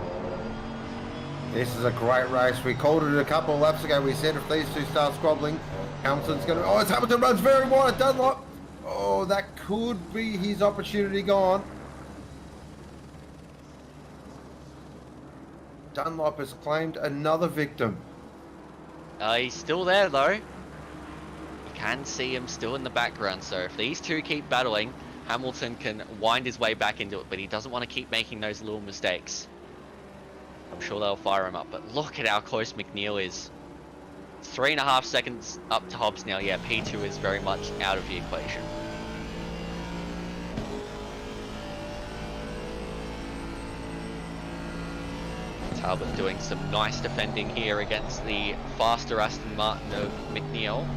This is a great race. We called it a couple of laps ago. We said if these two start squabbling, Hamilton's going to... Oh, it's Hamilton runs very wide. Dunlop. Oh, that could be his opportunity gone. Dunlop has claimed another victim. He's still there, though. You can see him still in the background, so if these two keep battling, Hamilton can wind his way back into it, but he doesn't want to keep making those little mistakes. I'm sure they'll fire him up, but look at how close McNeil is. 3.5 seconds up to Hobbs now. Yeah, P2 is very much out of the equation. Talbot doing some nice defending here against the faster Aston Martin of McNeil.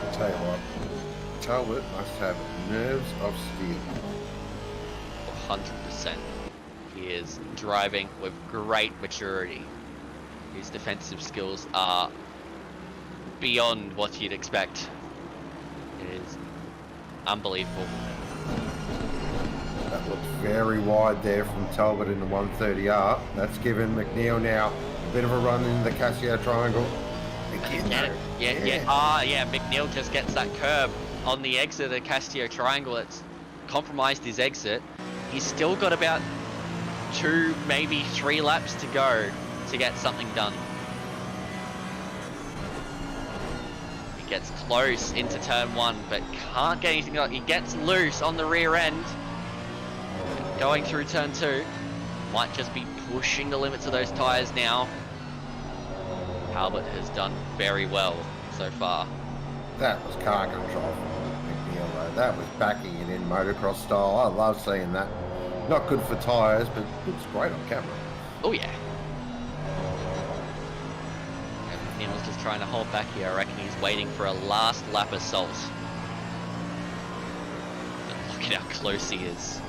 I'll tell you what, Talbot must have nerves of steel. 100%. He is driving with great maturity. His defensive skills are beyond what you'd expect. It is unbelievable. That looks very wide there from Talbot in the 130R. That's given McNeil now a bit of a run in the Casio Triangle. Again, yeah, McNeil just gets that curb on the exit of the Casio Triangle. It's compromised his exit. He's still got about 2, maybe 3 laps to go to get something done. He gets close into turn 1, but can't get anything done. He gets loose on the rear end. Going through turn 2. Might just be pushing the limits of those tyres now. Talbot has done very well so far. That was car control from McNeil though. That was backing it in motocross style. I love seeing that. Not good for tyres, but looks great on camera. Oh yeah. McNeil's just trying to hold back here. I reckon he's waiting for a last lap assault. But look at how close he is.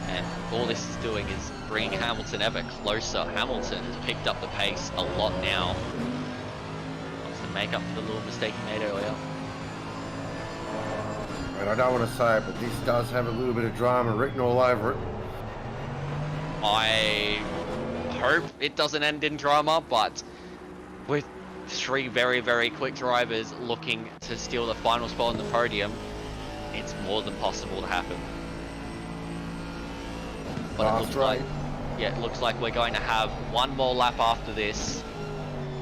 And all this is doing is bringing Hamilton ever closer. Hamilton has picked up the pace a lot now. Wants to make up for the little mistake he made earlier. And I don't want to say it, but this does have a little bit of drama written all over it. I hope it doesn't end in drama, but with three very, very quick drivers looking to steal the final spot on the podium, it's more than possible to happen. But it looks like, yeah, it looks like we're going to have one more lap after this.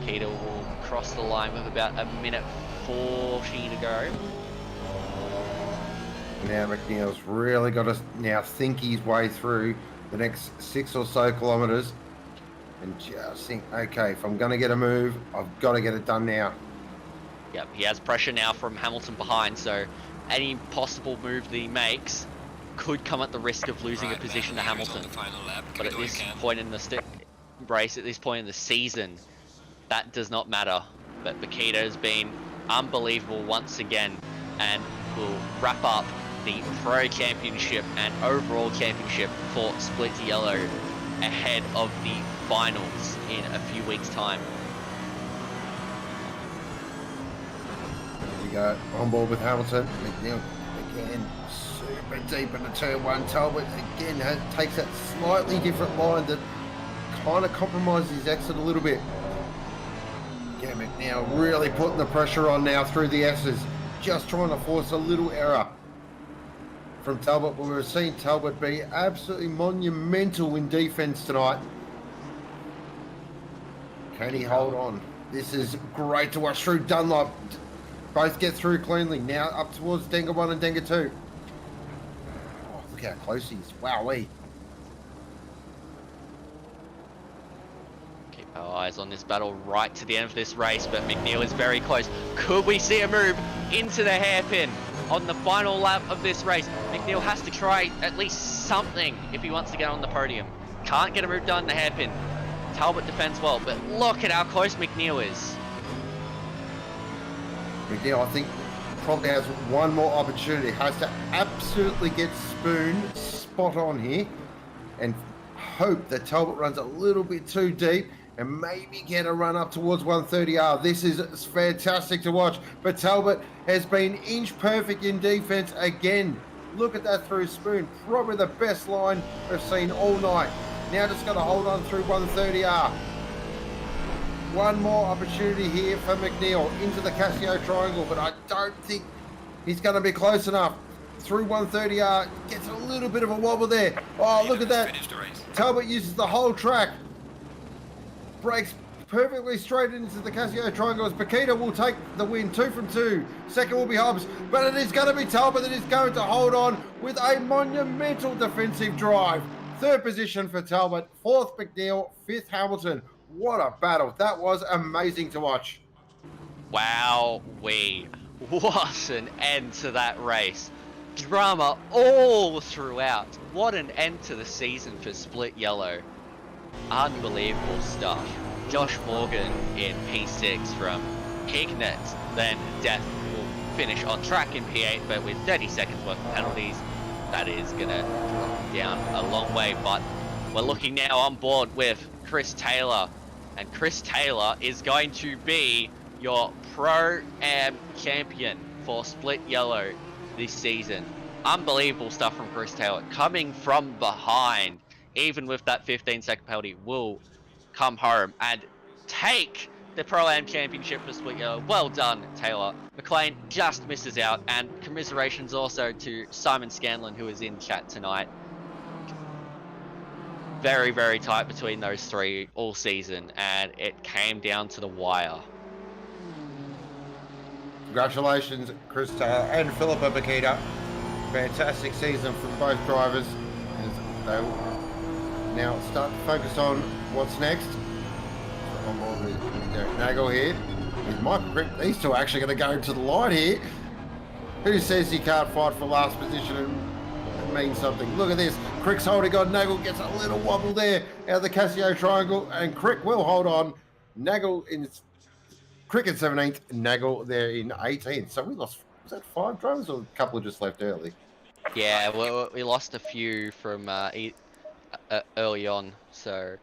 Keita will cross the line with about 1:40 to go. Now McNeil's really got to now think his way through the next 6 or so kilometres and just think, okay, if I'm going to get a move, I've got to get it done now. Yep, he has pressure now from Hamilton behind, so any possible move that he makes could come at the risk of losing a position to Hamilton. But at this point in the race, at this point in the season, that does not matter. But Bakita has been unbelievable once again and will wrap up the Pro Championship and overall championship for Split Yellow ahead of the finals in a few weeks' time. There we go, on board with Hamilton. McNeil again, super deep into turn one. Talbot again takes that slightly different line that kind of compromises his exit a little bit. Yeah, McNeil really putting the pressure on now through the S's, just trying to force a little error from Talbot, but we've seen Talbot be absolutely monumental in defence tonight. Can he hold on? This is great to watch through Dunlop. Both get through cleanly. Now up towards Denga 1 and Denga 2. Oh, look how close he is. Wowee. Keep our eyes on this battle right to the end of this race, but McNeil is very close. Could we see a move into the hairpin on the final lap of this race? McNeil has to try at least something if he wants to get on the podium. Can't get a move done in the hairpin. Talbot defends well, but look at how close McNeil is. McNeil, I think, probably has one more opportunity. Has to absolutely get Spoon spot on here and hope that Talbot runs a little bit too deep and maybe get a run up towards 130R. This is fantastic to watch, but Talbot has been inch perfect in defense again. Look at that through Spoon. Probably the best line we've seen all night. Now just got to hold on through 130R. One more opportunity here for McNeil into the Casio triangle, but I don't think he's going to be close enough. Through 130R, gets a little bit of a wobble there. Oh, look at that. Talbot uses the whole track. Breaks perfectly straight into the Casio triangle as Bakita will take the win, 2 from 2. Second will be Hobbs, but it is going to be Talbot that is going to hold on with a monumental defensive drive. Third position for Talbot, fourth McNeil, fifth Hamilton. What a battle. That was amazing to watch. Wow, what an end to that race. Drama all throughout. What an end to the season for Split Yellow. Unbelievable stuff. Josh Morgan in P6 from Hignett, then Death will finish on track in P8, but with 30 seconds worth of penalties, that is going to drop down a long way. But we're looking now on board with Chris Taylor, and Chris Taylor is going to be your Pro-Am champion for Split Yellow this season. Unbelievable stuff from Chris Taylor, coming from behind, even with that 15-second penalty, will come home and take the Pro-Am championship for Split Yellow. Well done, Taylor. McLean just misses out, and commiserations also to Simon Scanlon, who is in chat tonight. Very, very tight between those three all season, and it came down to the wire. Congratulations, Chris Taylor and Philippa Bakita. Fantastic season from both drivers as they will now start to focus on what's next. On board with Nagel here. With Michael Crick, these two are actually going to go to the line here. Who says he can't fight for last position and mean something? Look at this. Crick's holding on. Nagel gets a little wobble there out of the Casio triangle, and Crick will hold on. Nagel in Crick in 17th, Nagel there in 18th. So we lost, was that 5 drivers or a couple just left early? Yeah, well, we lost a few from early on, so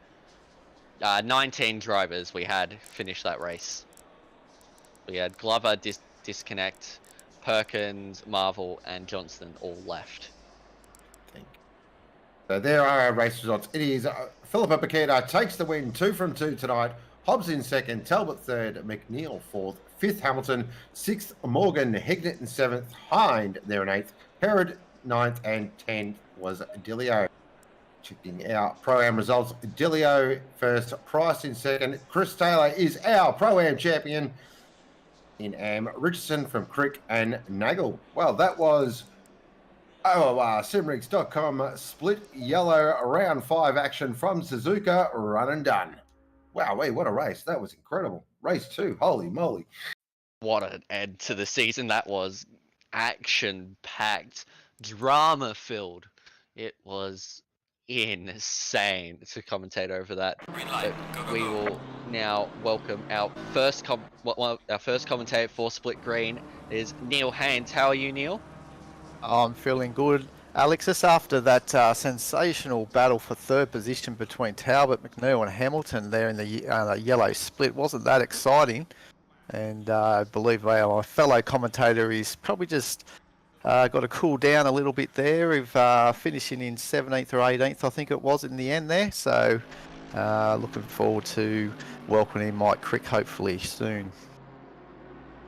19 drivers we had finish that race. We had Glover disconnect, Perkins, Marvel, and Johnston all left. So there are our race results. It is Philippa Bakita takes the win, 2 from 2 tonight Hobbs in second, Talbot third, McNeil fourth, fifth Hamilton, sixth Morgan, Hignett in seventh, Hind there in eighth, Herod ninth, and 10th was Dillio. Checking our Pro-Am results, Dillio first, Price in second, Chris Taylor is our Pro-Am champion in Am, Richardson from Crick and Nagel. Well, that was Simrigs.com split yellow round 5 action from Suzuka, run and done. Wow, what a race. That was incredible. Race 2, holy moly. What an end to the season that was. Action-packed, drama-filled. It was insane to commentate over that. Green light. Go, We will now welcome our first commentator for Split Green is Neil Haynes. How are you, Neil? I'm feeling good, Alex. Just after that sensational battle for third position between Talbot, McNeil and Hamilton there in the yellow split, wasn't that exciting? And I believe my fellow commentator is probably just got to cool down a little bit there, of finishing in 17th or 18th, I think it was in the end there. So looking forward to welcoming Mike Crick hopefully soon.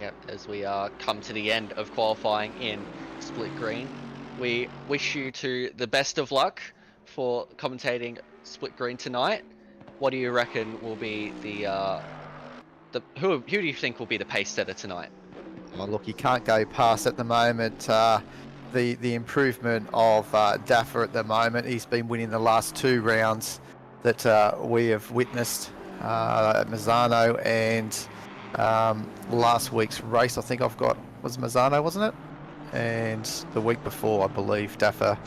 Yep, as we come to the end of qualifying in Split Green, we wish you the best of luck for commentating Split Green tonight. What do you reckon will be who do you think will be the pace setter tonight? Well, look, you can't go past at the moment the improvement of Daffer at the moment. He's been winning the last 2 rounds that we have witnessed at Mazzano, and last week's race I think was Mazzano, wasn't it? And the week before, I believe, Daffer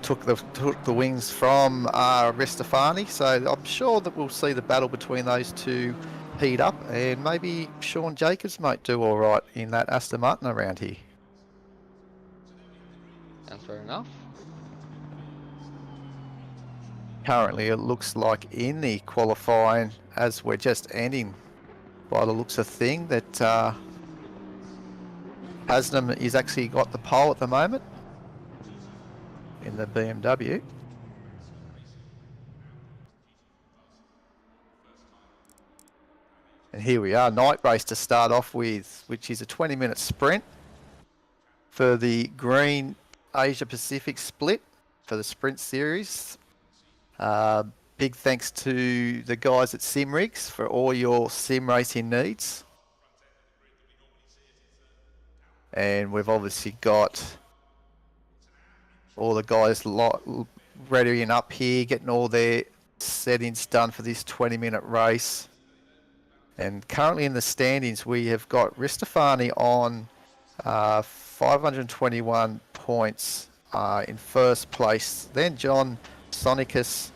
took the wings from Ristofani. So I'm sure that we'll see the battle between those two heat up, and maybe Sean Jacobs might do all right in that Aston Martin around here. Sounds fair enough. Currently, it looks like in the qualifying, as we're just ending, by the looks of thing, that Haslam is actually got the pole at the moment in the BMW. And here we are, night race to start off with, which is a 20-minute sprint for the Green Asia Pacific split for the Sprint Series. Big thanks to the guys at Simrigs for all your sim racing needs. And we've obviously got all the guys readying up here, getting all their settings done for this 20-minute race. And currently in the standings, we have got Ristofani on 521 points in first place. Then John Sonicus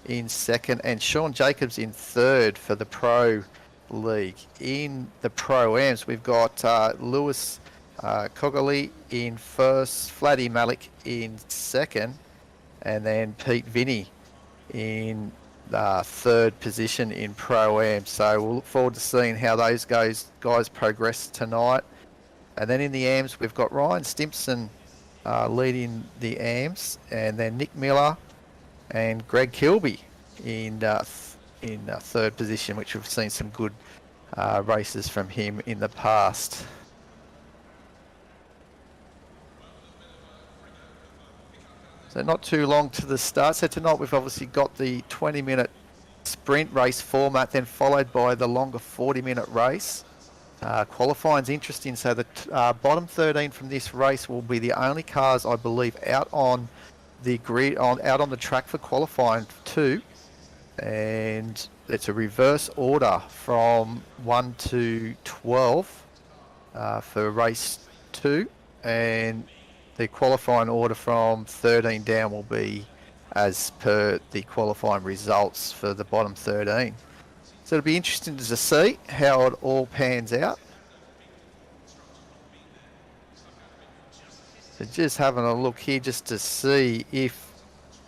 in second, and Sean Jacobs in third for the Pro League. In the Pro-Ams, we've got Lewis Cogoley in first, Flatty Malik in second, and then Pete Vinny in third position in Pro-Am. So we'll look forward to seeing how those guys progress tonight. And then in the AMs, we've got Ryan Stimpson leading the AMs, and then Nick Miller and Greg Kilby in third position, which we've seen some good races from him in the past. So not too long to the start. So tonight we've obviously got the 20-minute sprint race format, then followed by the longer 40-minute race. Qualifying's interesting. So the bottom 13 from this race will be the only cars, I believe, out on the grid, out on the track for qualifying 2. And it's a reverse order from 1 to 12 for race 2. And the qualifying order from 13 down will be as per the qualifying results for the bottom 13. So it'll be interesting to see how it all pans out. So just having a look here just to see if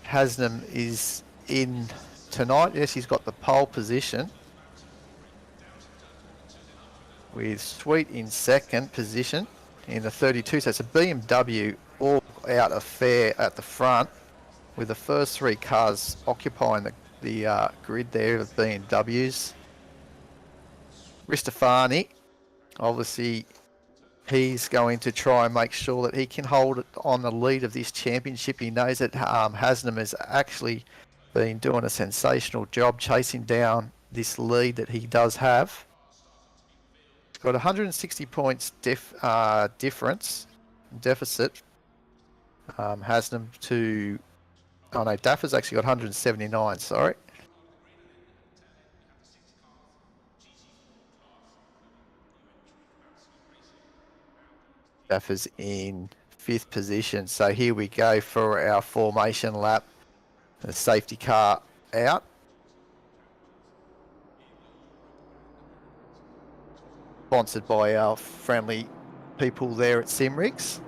Haslam is in tonight. Yes, he's got the pole position, with Sweet in second position in the 32. So it's a BMW all out affair at the front, with the first 3 cars occupying the grid there of BMWs. Ristofani, obviously, he's going to try and make sure that he can hold it on the lead of this championship. He knows that Haslam has actually been doing a sensational job chasing down this lead that he does have. He's got 160 points deficit. Haslam to... Oh no, Daffer's actually got 179, sorry. Daffer's in 5th position. So here we go for our formation lap. The safety car out. Sponsored by our friendly people there at Simrigs.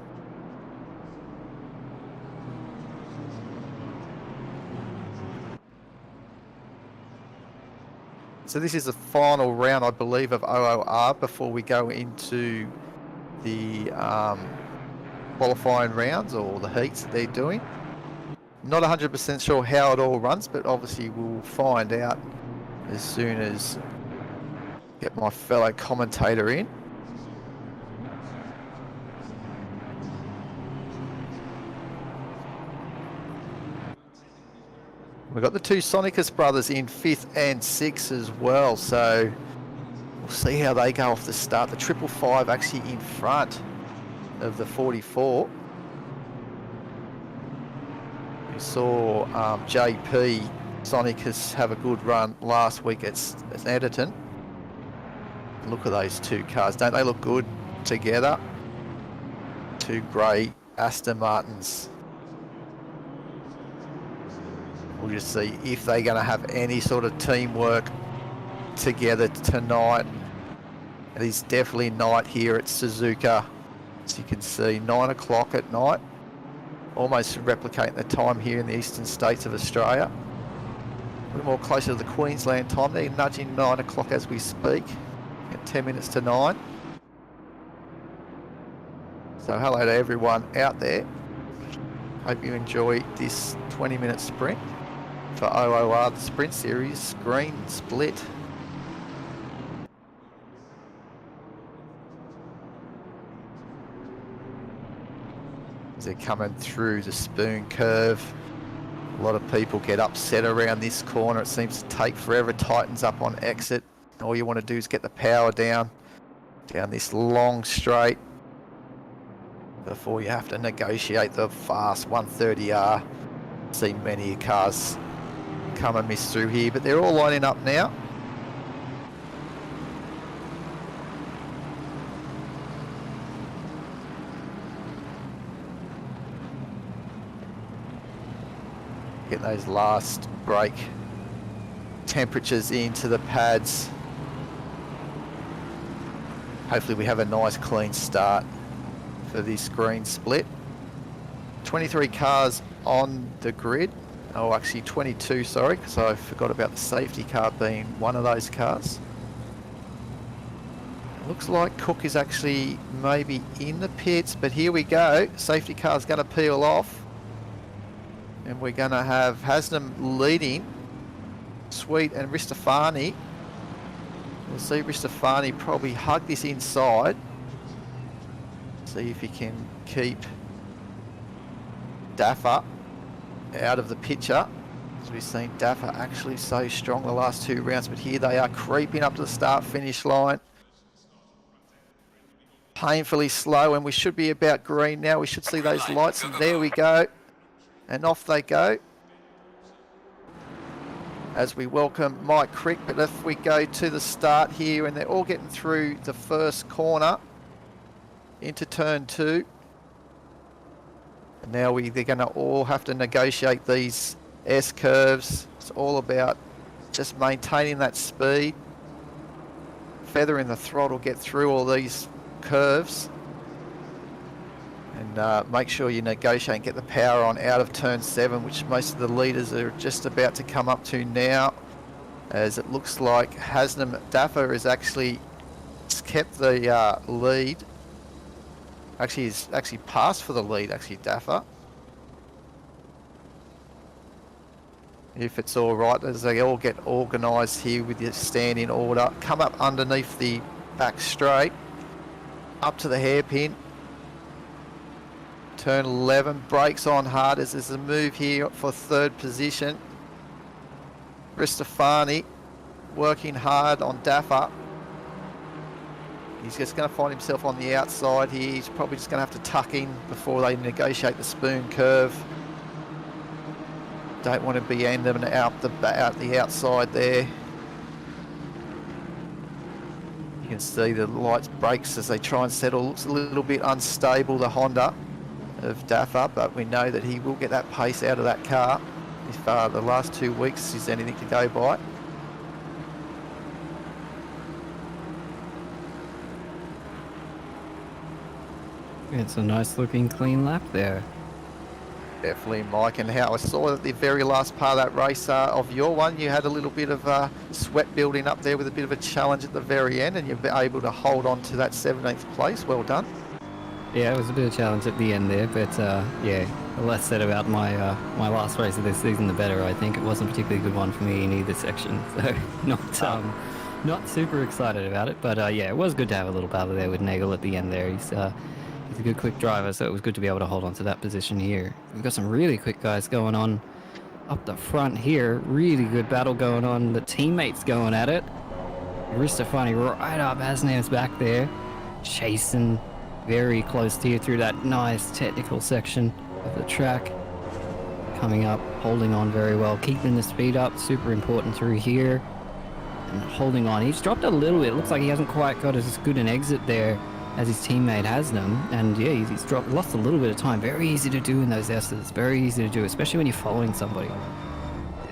So this is the final round, I believe, of OOR before we go into the qualifying rounds or the heats that they're doing. Not 100% sure how it all runs, but obviously we'll find out as soon as get my fellow commentator in. We've got the two Sonicus brothers in 5th and 6th as well, so we'll see how they go off the start. The 555 actually in front of the 44. We saw JP Sonicus have a good run last week at Editon. Look at those two cars. Don't they look good together? Two grey Aston Martins. We'll just see if they're going to have any sort of teamwork together tonight. It is definitely night here at Suzuka. As you can see, 9 o'clock at night. Almost replicating the time here in the eastern states of Australia. A little more closer to the Queensland time. They're nudging 9 o'clock as we speak. At 10 minutes to 9. So hello to everyone out there. Hope you enjoy this 20-minute sprint for OOR, the Sprint Series, green split. As they're coming through the spoon curve, a lot of people get upset around this corner. It seems to take forever. Tightens up on exit. All you want to do is get the power down this long straight before you have to negotiate the fast 130R. Seen many cars come and miss through here, but they're all lining up now. Get those last brake temperatures into the pads. Hopefully we have a nice clean start for this green split. 23 cars on the grid. Oh, actually 22, sorry, because I forgot about the safety car being one of those cars. Looks like Cook is actually maybe in the pits, but here we go. Safety car's going to peel off. And we're going to have Haslam leading. Sweet and Ristofani. We'll see Ristofani probably hug this inside. See if he can keep Daffer out of the picture. As we've seen Daffer actually so strong the last two rounds, but here they are creeping up to the start-finish line. Painfully slow, and we should be about green now. We should see those lights, and there we go. And off they go. As we welcome Mike Crick, but if we go to the start here, and they're all getting through the first corner into turn 2. And now they're going to all have to negotiate these S-curves. It's all about just maintaining that speed, feathering the throttle, get through all these curves, and make sure you negotiate and get the power on out of turn 7, which most of the leaders are just about to come up to now, as it looks like Haslam Daffer has actually kept the lead. Actually, he's actually passed for the lead, actually, Daffer. if it's all right, as they all get organised here with your stand in order. Come up underneath the back straight, up to the hairpin. Turn 11, brakes on hard as there's a move here for third position. Ristofani working hard on Daffer. He's just going to find himself on the outside here. He's probably just going to have to tuck in before they negotiate the spoon curve. Don't want to be ending out the outside there. You can see the lights brakes as they try and settle. Looks a little bit unstable, the Honda of Daffer, but we know that he will get that pace out of that car if the last 2 weeks is anything to go by. It's a nice looking clean lap there. Definitely, Mike, and how I saw at the very last part of that race of your one, you had a little bit of sweat building up there with a bit of a challenge at the very end, and you've been able to hold on to that 17th place. Well done. Yeah, it was a bit of a challenge at the end there, but yeah, the less said about my my last race of this season, the better. I think it wasn't a particularly good one for me in either section, so not super excited about it. But yeah, it was good to have a little battle there with Nagel at the end there. He's a good quick driver, so it was good to be able to hold on to that position here. We've got some really quick guys going on up the front here. Really good battle going on. The teammates going at it. Ristofani right up, Hasnam's back there, chasing very close to you through that nice technical section of the track. Coming up, holding on very well, keeping the speed up, super important through here. And holding on. He's dropped a little bit. It looks like he hasn't quite got as good an exit there as his teammate Hasnam, and yeah, he's lost a little bit of time. Very easy to do in those S's, very easy to do, especially when you're following somebody.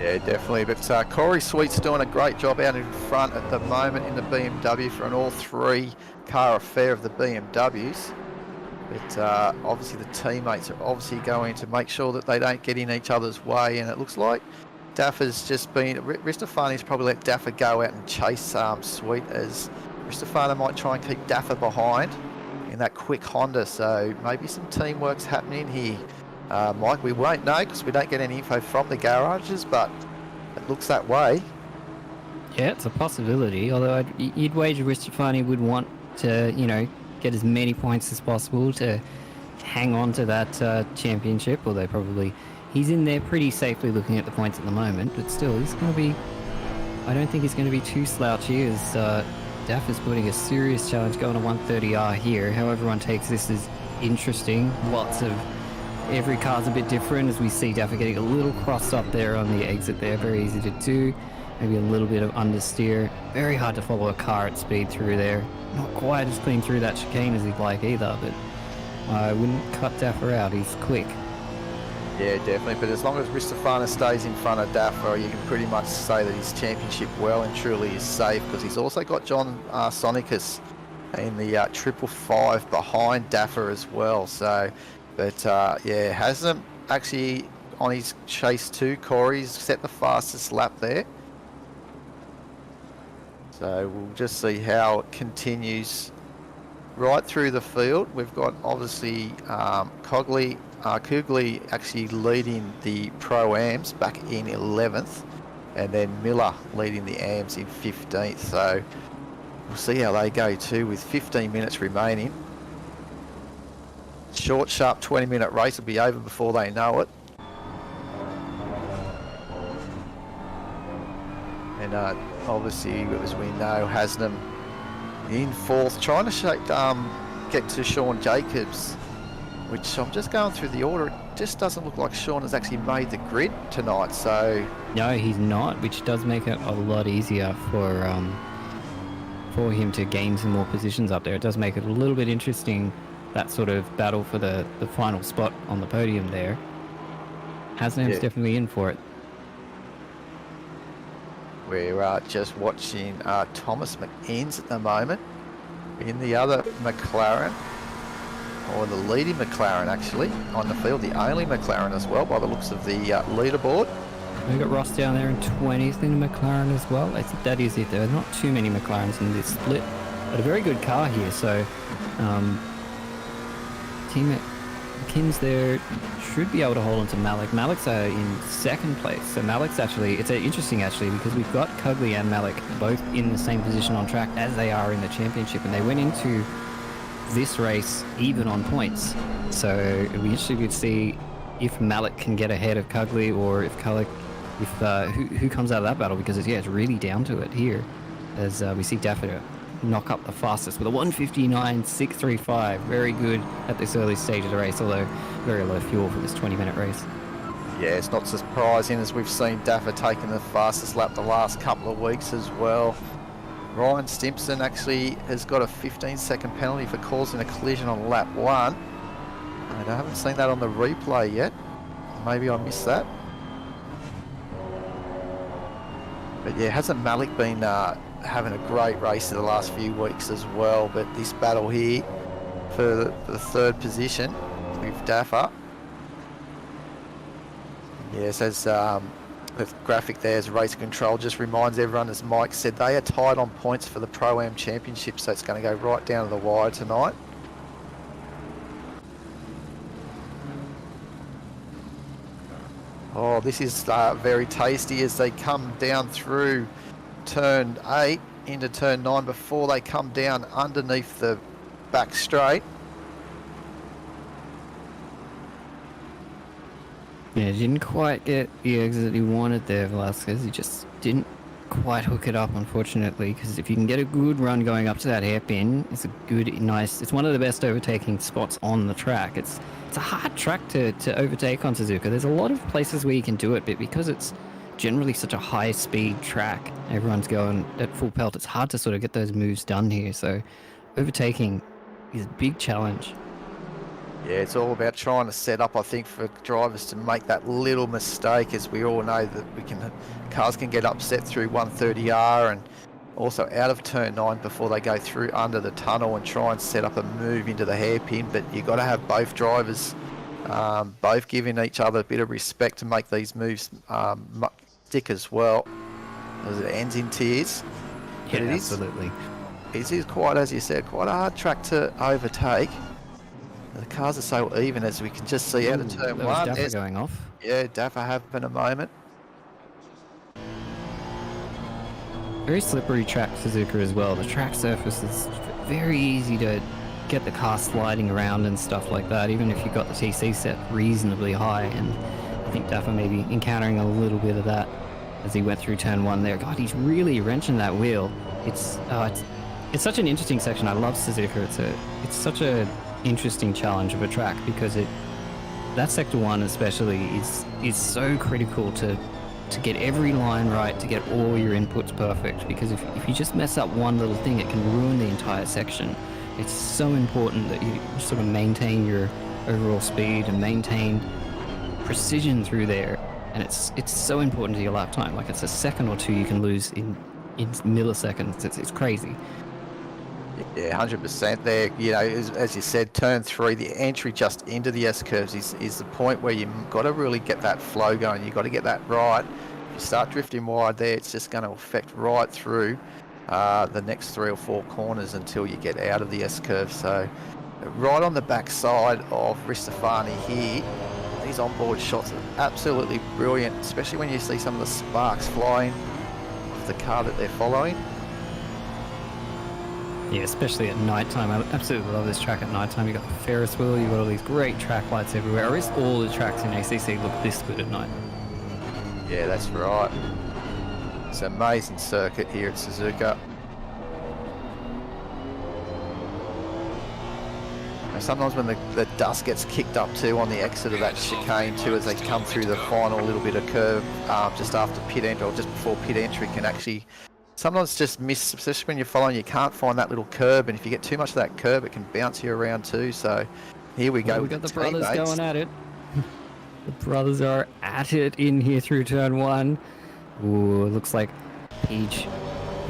Yeah, definitely, but Corey Sweet's doing a great job out in front at the moment in the BMW for an all-three car affair of the BMWs. But obviously the teammates are obviously going to make sure that they don't get in each other's way, and it looks like Daffer's just been, Ristofani's probably let Daffer go out and chase Sweet, as Ristofani might try and keep Daffer behind in that quick Honda, so maybe some teamwork's happening here. Mike, we won't know because we don't get any info from the garages, but it looks that way. Yeah, it's a possibility, although you'd wager Ristofani would want to, you know, get as many points as possible to hang on to that championship, although probably he's in there pretty safely looking at the points at the moment, but still, he's going to be, I don't think he's going to be too slouchy as Daff is putting a serious challenge going to 130R here. How everyone takes this is interesting. Every car's a bit different, as we see Daffer getting a little crossed up there on the exit there. Very easy to do. Maybe a little bit of understeer. Very hard to follow a car at speed through there. Not quite as clean through that chicane as he'd like either, but I wouldn't cut Daffer out. He's quick. Yeah, definitely, but as long as Ristofani stays in front of Daffer, you can pretty much say that his championship well and truly is safe, because he's also got John Sonicus in the 555 behind Daffer as well. So, but yeah, Haslam actually on his chase too. Corey's set the fastest lap there. So we'll just see how it continues right through the field. We've got obviously Kugli actually leading the Pro-Ams back in 11th, and then Miller leading the AMs in 15th. So we'll see how they go too with 15 minutes remaining. Short, sharp 20-minute race will be over before they know it. And obviously, as we know, Haslam in fourth, trying to get to Sean Jacobs, which I'm just going through the order. It just doesn't look like Sean has actually made the grid tonight. So no, he's not, which does make it a lot easier for him to gain some more positions up there. It does make it a little bit interesting, that sort of battle for the final spot on the podium there. Haslam's definitely in for it. We're just watching Thomas McInnes at the moment in the other McLaren, or the leading McLaren actually, on the field, the only McLaren as well by the looks of the leaderboard. We've got Ross down there in 20th in a McLaren as well. I think that is it. There are not too many McLarens in this split, but a very good car here. So teammate Kins there should be able to hold on to Malik. Malik's in second place. So Malik's actually, it's interesting actually, because we've got Cugley and Malik both in the same position on track as they are in the championship, and they went into this race even on points. So it'll be interesting to see if Malik can get ahead of Cugley, or if who comes out of that battle, because it's really down to it here, as we see Daffer knock up the fastest with a 1:59.635. Very good at this early stage of the race, although very low fuel for this 20-minute race. Yeah, it's not surprising, as we've seen Daffer taking the fastest lap the last couple of weeks as well. Ryan Stimpson actually has got a 15-second penalty for causing a collision on lap 1. And I haven't seen that on the replay yet. Maybe I missed that. But yeah, hasn't Malik been having a great race in the last few weeks as well? But this battle here for the third position with Daffer. Yes, as the graphic there is race control, just reminds everyone, as Mike said, they are tied on points for the Pro-Am Championship, so it's going to go right down to the wire tonight. Oh, this is very tasty as they come down through turn 8 into turn 9 before they come down underneath the back straight. Yeah, didn't quite get the exit he wanted there, Velasquez. He just didn't quite hook it up, unfortunately, because if you can get a good run going up to that hairpin, it's a good, nice, it's one of the best overtaking spots on the track. It's a hard track to overtake on Suzuka. There's a lot of places where you can do it, but because it's generally such a high speed track, everyone's going at full pelt, it's hard to sort of get those moves done here. So overtaking is a big challenge. Yeah, it's all about trying to set up, I think, for drivers to make that little mistake, as we all know that cars can get upset through 130R and also out of turn 9 before they go through under the tunnel and try and set up a move into the hairpin. But you've got to have both drivers both giving each other a bit of respect to make these moves stick as well, as it ends in tears. Yeah, but absolutely. It is quite, as you said, quite a hard track to overtake. The cars are so even, as we can just see out of turn 1. Daffer going off. Yeah, Daffer having a moment. Very slippery track, Suzuka, as well. The track surface is very easy to get the car sliding around and stuff like that, even if you've got the TC set reasonably high. And I think Daffer may be encountering a little bit of that as he went through turn 1 there. God, he's really wrenching that wheel. It's such an interesting section. I love Suzuka. It's such a interesting challenge of a track, because that sector 1 especially is so critical to get every line right, to get all your inputs perfect, because if you just mess up one little thing, it can ruin the entire section. It's so important that you sort of maintain your overall speed and maintain precision through there, and it's so important to your lap time. Like, it's a second or two you can lose in milliseconds. It's crazy. Yeah, 100% there. You know, as you said, turn 3, the entry just into the S-curves is the point where you've got to really get that flow going. You've got to get that right. If you start drifting wide there, it's just going to affect right through the next 3 or 4 corners until you get out of the S-curve. So right on the back side of Ristofani here, these onboard shots are absolutely brilliant, especially when you see some of the sparks flying off the car that they're following. Yeah, especially at night time. I absolutely love this track at night time. You've got the Ferris wheel, you've got all these great track lights everywhere. Or is all the tracks in ACC look this good at night? Yeah, that's right. It's an amazing circuit here at Suzuka. And sometimes when the dust gets kicked up too on the exit of that chicane too, as they come through the final little bit of curve just after pit entry, or just before pit entry, can actually sometimes just miss, especially when you're following, you can't find that little curb, and if you get too much of that curb, it can bounce you around too. So here we go. Well, we got the brothers going at it. The brothers are at it in here through turn 1. Ooh, looks like Peach.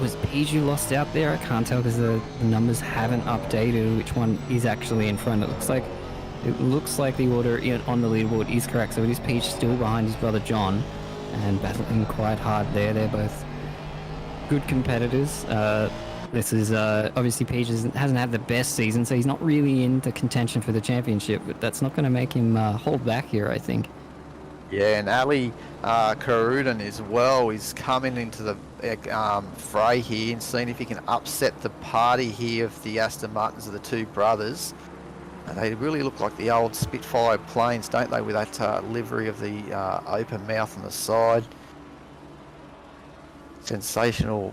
Was Peach who lost out there? I can't tell because the numbers haven't updated which one is actually in front. It looks like the order on the leaderboard is correct. So it is Peach still behind his brother John, and battling quite hard there. They're both good competitors. This is obviously Peach hasn't had the best season, so he's not really in the contention for the championship. But that's not going to make him hold back here, I think. Yeah, and Ali Karuden as well is coming into the fray here and seeing if he can upset the party here of the Aston Martins of the two brothers. And they really look like the old Spitfire planes, don't they, with that livery of the open mouth on the side. Sensational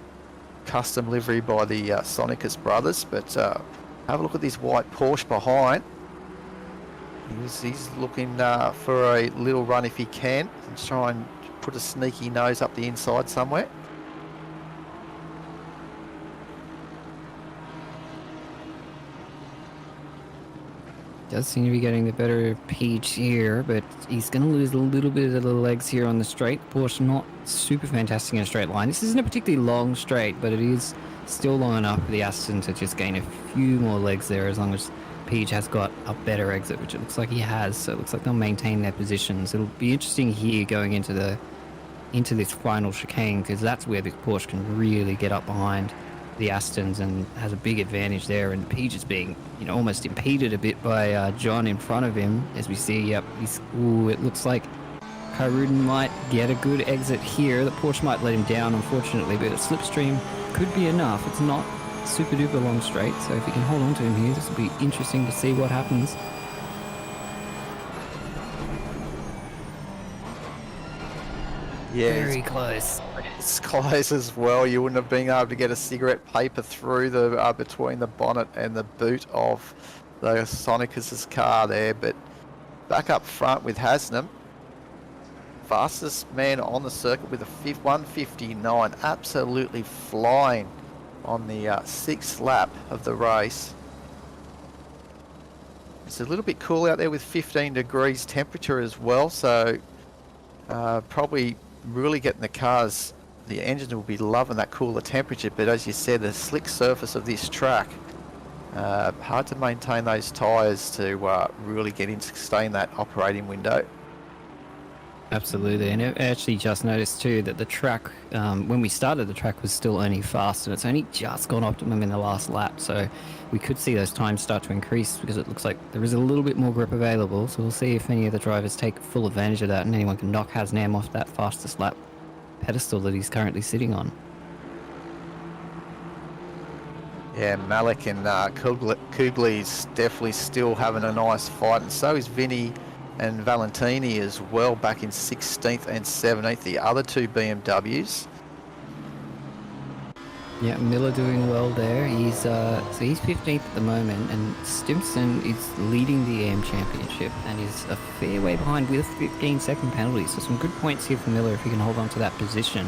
custom livery by the Sonicus brothers, but have a look at this white Porsche behind. He's looking for a little run if he can and try and put a sneaky nose up the inside somewhere. Does seem to be getting the better of Peach here, but he's going to lose a little bit of the legs here on the straight. Porsche not super fantastic in a straight line. This isn't a particularly long straight, but it is still long enough for the Aston to just gain a few more legs there, as long as Peach has got a better exit, which it looks like he has. So it looks like they'll maintain their positions. It'll be interesting here going into this final chicane, because that's where this Porsche can really get up behind the Astons and has a big advantage there. And Peach is being, almost impeded a bit by John in front of him, as we see. Yep, it looks like Karuden might get a good exit here. The Porsche might let him down, unfortunately, but a slipstream could be enough. It's not super duper long straight, so if he can hold on to him here, this will be interesting to see what happens. Yeah, Very close. it's close as well. You wouldn't have been able to get a cigarette paper through the between the bonnet and the boot of the Sonicus's car there. But back up front with Hasnam, fastest man on the circuit with a 1:59, absolutely flying on the sixth lap of the race. It's a little bit cool out there with 15 degrees temperature as well, so probably really getting the engine will be loving that cooler temperature. But as you said, the slick surface of this track, hard to maintain those tyres to really stay in that operating window. Absolutely, and I actually just noticed too that the track, when we started, the track was still only fast, and it's only just gone optimum in the last lap, so we could see those times start to increase, because it looks like there is a little bit more grip available. So we'll see if any of the drivers take full advantage of that, and anyone can knock Hasnam off that fastest lap pedestal that he's currently sitting on. Yeah, Malik and Kugly's definitely still having a nice fight, and so is Vinny and Valentini as well, back in 16th and 17th, the other two BMWs. Yeah, Miller doing well there. He's 15th at the moment, and Stimson is leading the AM Championship and is a fair way behind with a 15-second penalty. So some good points here for Miller if he can hold on to that position.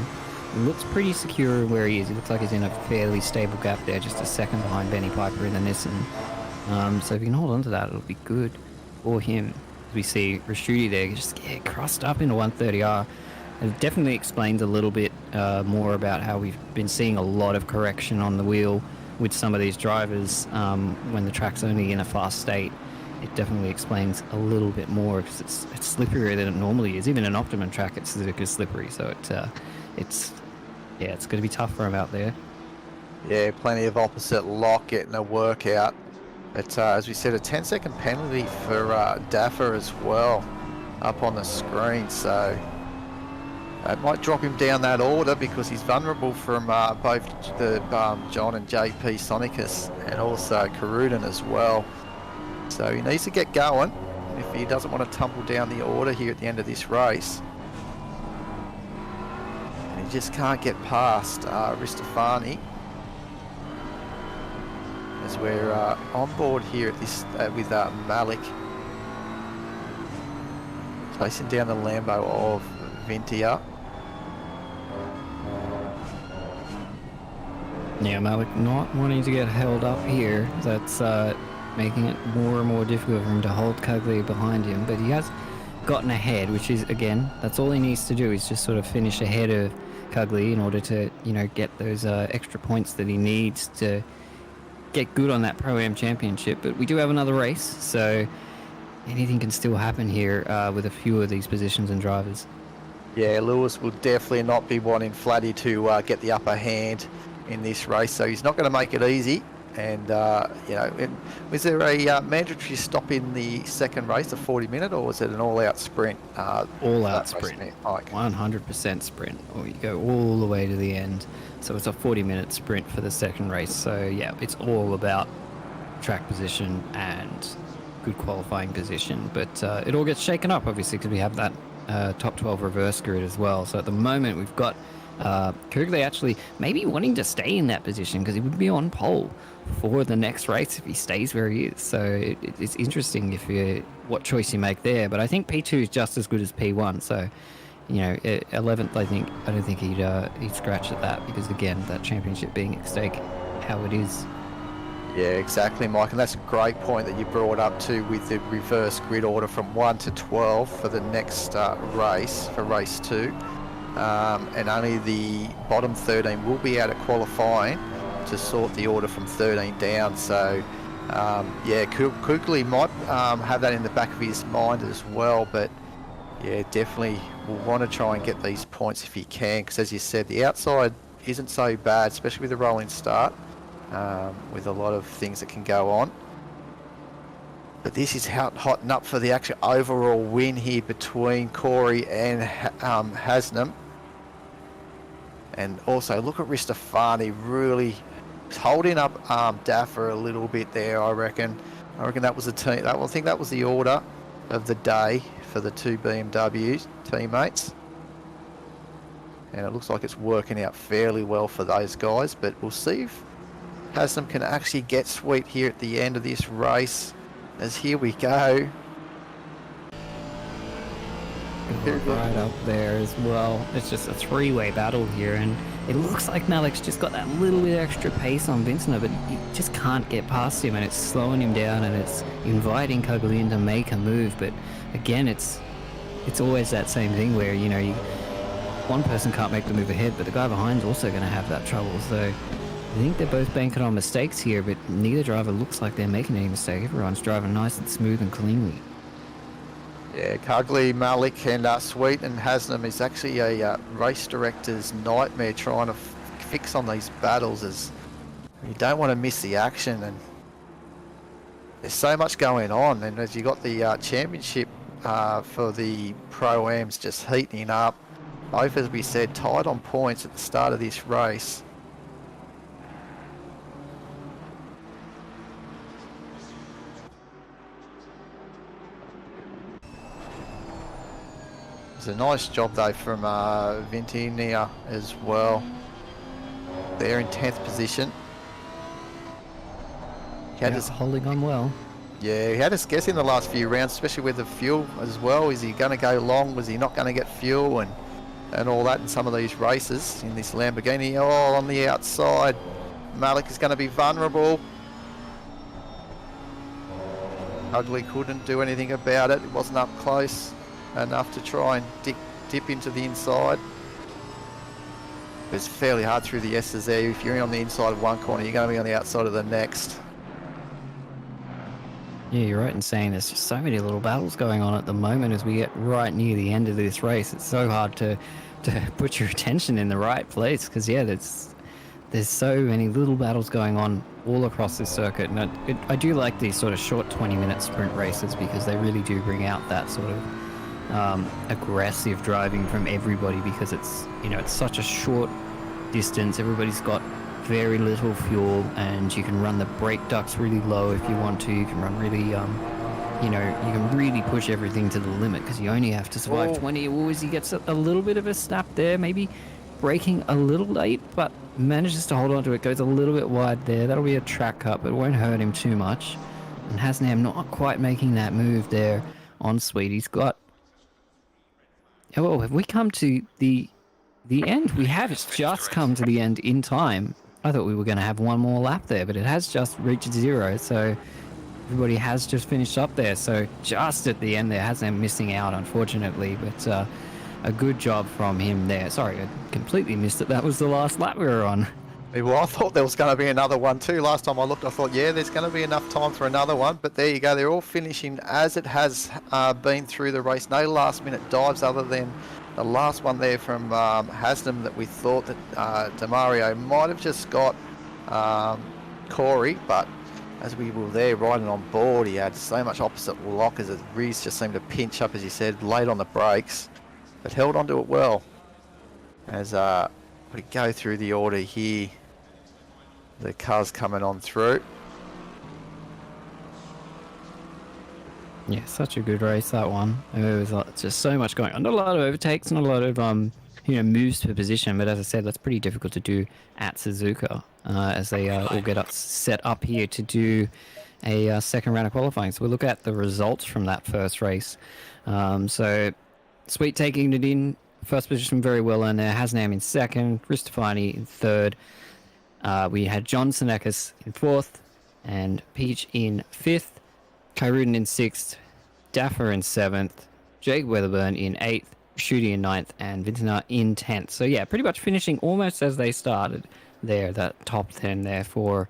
He looks pretty secure where he is. He looks like he's in a fairly stable gap there, just a second behind Benny Piper in the Nissan. So if he can hold on to that, it'll be good for him. We see Rashuti there just get crossed up into 130R. It definitely explains a little bit more about how we've been seeing a lot of correction on the wheel with some of these drivers when the track's only in a fast state. It definitely explains a little bit more, because it's slipperier than it normally is. Even an optimum track, it's slippery, so it's going to be tough for him out there. Yeah, plenty of opposite lock getting a workout. But as we said, a 10-second penalty for Daffer as well up on the screen. So it might drop him down that order, because he's vulnerable from both the John and JP Sonicus and also Karuden as well. So he needs to get going if he doesn't want to tumble down the order here at the end of this race. And he just can't get past Ristofani. As we're on board here at this with Malik, chasing down the Lambo of Vintia. Yeah, Malik not wanting to get held up here. That's making it more and more difficult for him to hold Kugly behind him. But he has gotten ahead, which is, again, that's all he needs to do, is just sort of finish ahead of Kugly in order to, get those extra points that he needs to get good on that Pro-Am Championship. But we do have another race, so anything can still happen here with a few of these positions and drivers. Yeah, Lewis will definitely not be wanting Flatty to get the upper hand in this race, so he's not going to make it easy. And was there a mandatory stop in the second race, a 40-minute, or was it an all-out sprint? All-out sprint, Mike? 100% sprint, or you go all the way to the end. So it's a 40-minute sprint for the second race. So yeah, it's all about track position and good qualifying position. But it all gets shaken up, obviously, because we have that top 12 reverse grid as well. So at the moment, we've got Kugley actually maybe wanting to stay in that position because he would be on pole for the next race if he stays where he is. So it's interesting what choice you make there. But I think P2 is just as good as P1. So 11th, I don't think he'd scratch at that because again, that championship being at stake, how it is. Yeah, exactly, Mike, and that's a great point that you brought up too with the reverse grid order from 1 to 12 for the next race, for race 2. And only the bottom 13 will be out of qualifying to sort the order from 13 down. So Kugley might have that in the back of his mind as well, but yeah, definitely will want to try and get these points if he can, because as you said, the outside isn't so bad, especially with the rolling start, with a lot of things that can go on. But this is hotting up for the actual overall win here between Corey and Hasnam. And also look at Ristofani really holding up Daffer a little bit there, I reckon. That was the team. I think that was the order of the day for the two BMW teammates. And it looks like it's working out fairly well for those guys, but we'll see if Haslam can actually get sweet here at the end of this race, as here we go. Right up there as well. It's just a three-way battle here, and it looks like Malik's just got that little bit extra pace on Vincent, but he just can't get past him, and it's slowing him down, and it's inviting Coglian to make a move. But again, it's always that same thing where one person can't make the move ahead, but the guy behind is also going to have that trouble. So I think they're both banking on mistakes here, but neither driver looks like they're making any mistake. Everyone's driving nice and smooth and cleanly. Yeah, Kugley, Malik and Sweet and Haslam is actually a race director's nightmare trying to fix on these battles, as you don't want to miss the action, and there's so much going on. And as you got the championship for the Pro-Ams just heating up, both, as we said, tied on points at the start of this race. It's a nice job though from Vintinia as well. They're in 10th position. Holding on well. Yeah, he had us guessing the last few rounds, especially with the fuel as well. Is he going to go long? Was he not going to get fuel and all that in some of these races in this Lamborghini? Oh, on the outside, Malik is going to be vulnerable. Ugly couldn't do anything about it. It wasn't up close enough to try and dip into the inside. It's fairly hard through the S's there. If you're on the inside of one corner, you're going to be on the outside of the next. Yeah, you're right in saying there's just so many little battles going on at the moment as we get right near the end of this race. It's so hard to put your attention in the right place because, yeah, there's so many little battles going on all across this circuit. And I do like these sort of short 20-minute sprint races because they really do bring out that sort of aggressive driving from everybody, because it's such a short distance. Everybody's got very little fuel, and you can run the brake ducts really low if you want to. You can run really you can really push everything to the limit because you only have to survive 20. Always he gets a little bit of a snap there, maybe braking a little late, but manages to hold on to it. Goes a little bit wide there. That'll be a track cut, but it won't hurt him too much. And Hasnam not quite making that move there on Sweet. He's got... Oh, have we come to the end? We have just come to the end in time. I thought we were going to have one more lap there, but it has just reached 0. So everybody has just finished up there. So just at the end there, Hasnam missing out, unfortunately. But a good job from him there. Sorry, I completely missed it. That was the last lap we were on. Well, I thought there was going to be another one too. Last time I looked, I thought, yeah, there's going to be enough time for another one. But there you go. They're all finishing as it has been through the race. No last-minute dives other than the last one there from Haslam that we thought that Demario might have just got Corey, but as we were there riding on board, he had so much opposite lock as his rears just seemed to pinch up, as you said, late on the brakes, but held onto it well. As we go through the order here, the cars coming on through. Yeah, such a good race, that one. There was just so much going on. Not a lot of overtakes, not a lot of moves for position, but as I said, that's pretty difficult to do at Suzuka, as they all get us set up here to do a second round of qualifying. So we'll look at the results from that first race. So Sweet taking it in first position very well in there. Hasnam in second, Cristofani in third. We had John Senekis in fourth, and Peach in fifth, Kyrudin in sixth, Daffer in seventh, Jake Weatherburn in eighth, Shooty in ninth, and Vintner in 10th. So yeah, pretty much finishing almost as they started there, that top 10 there for...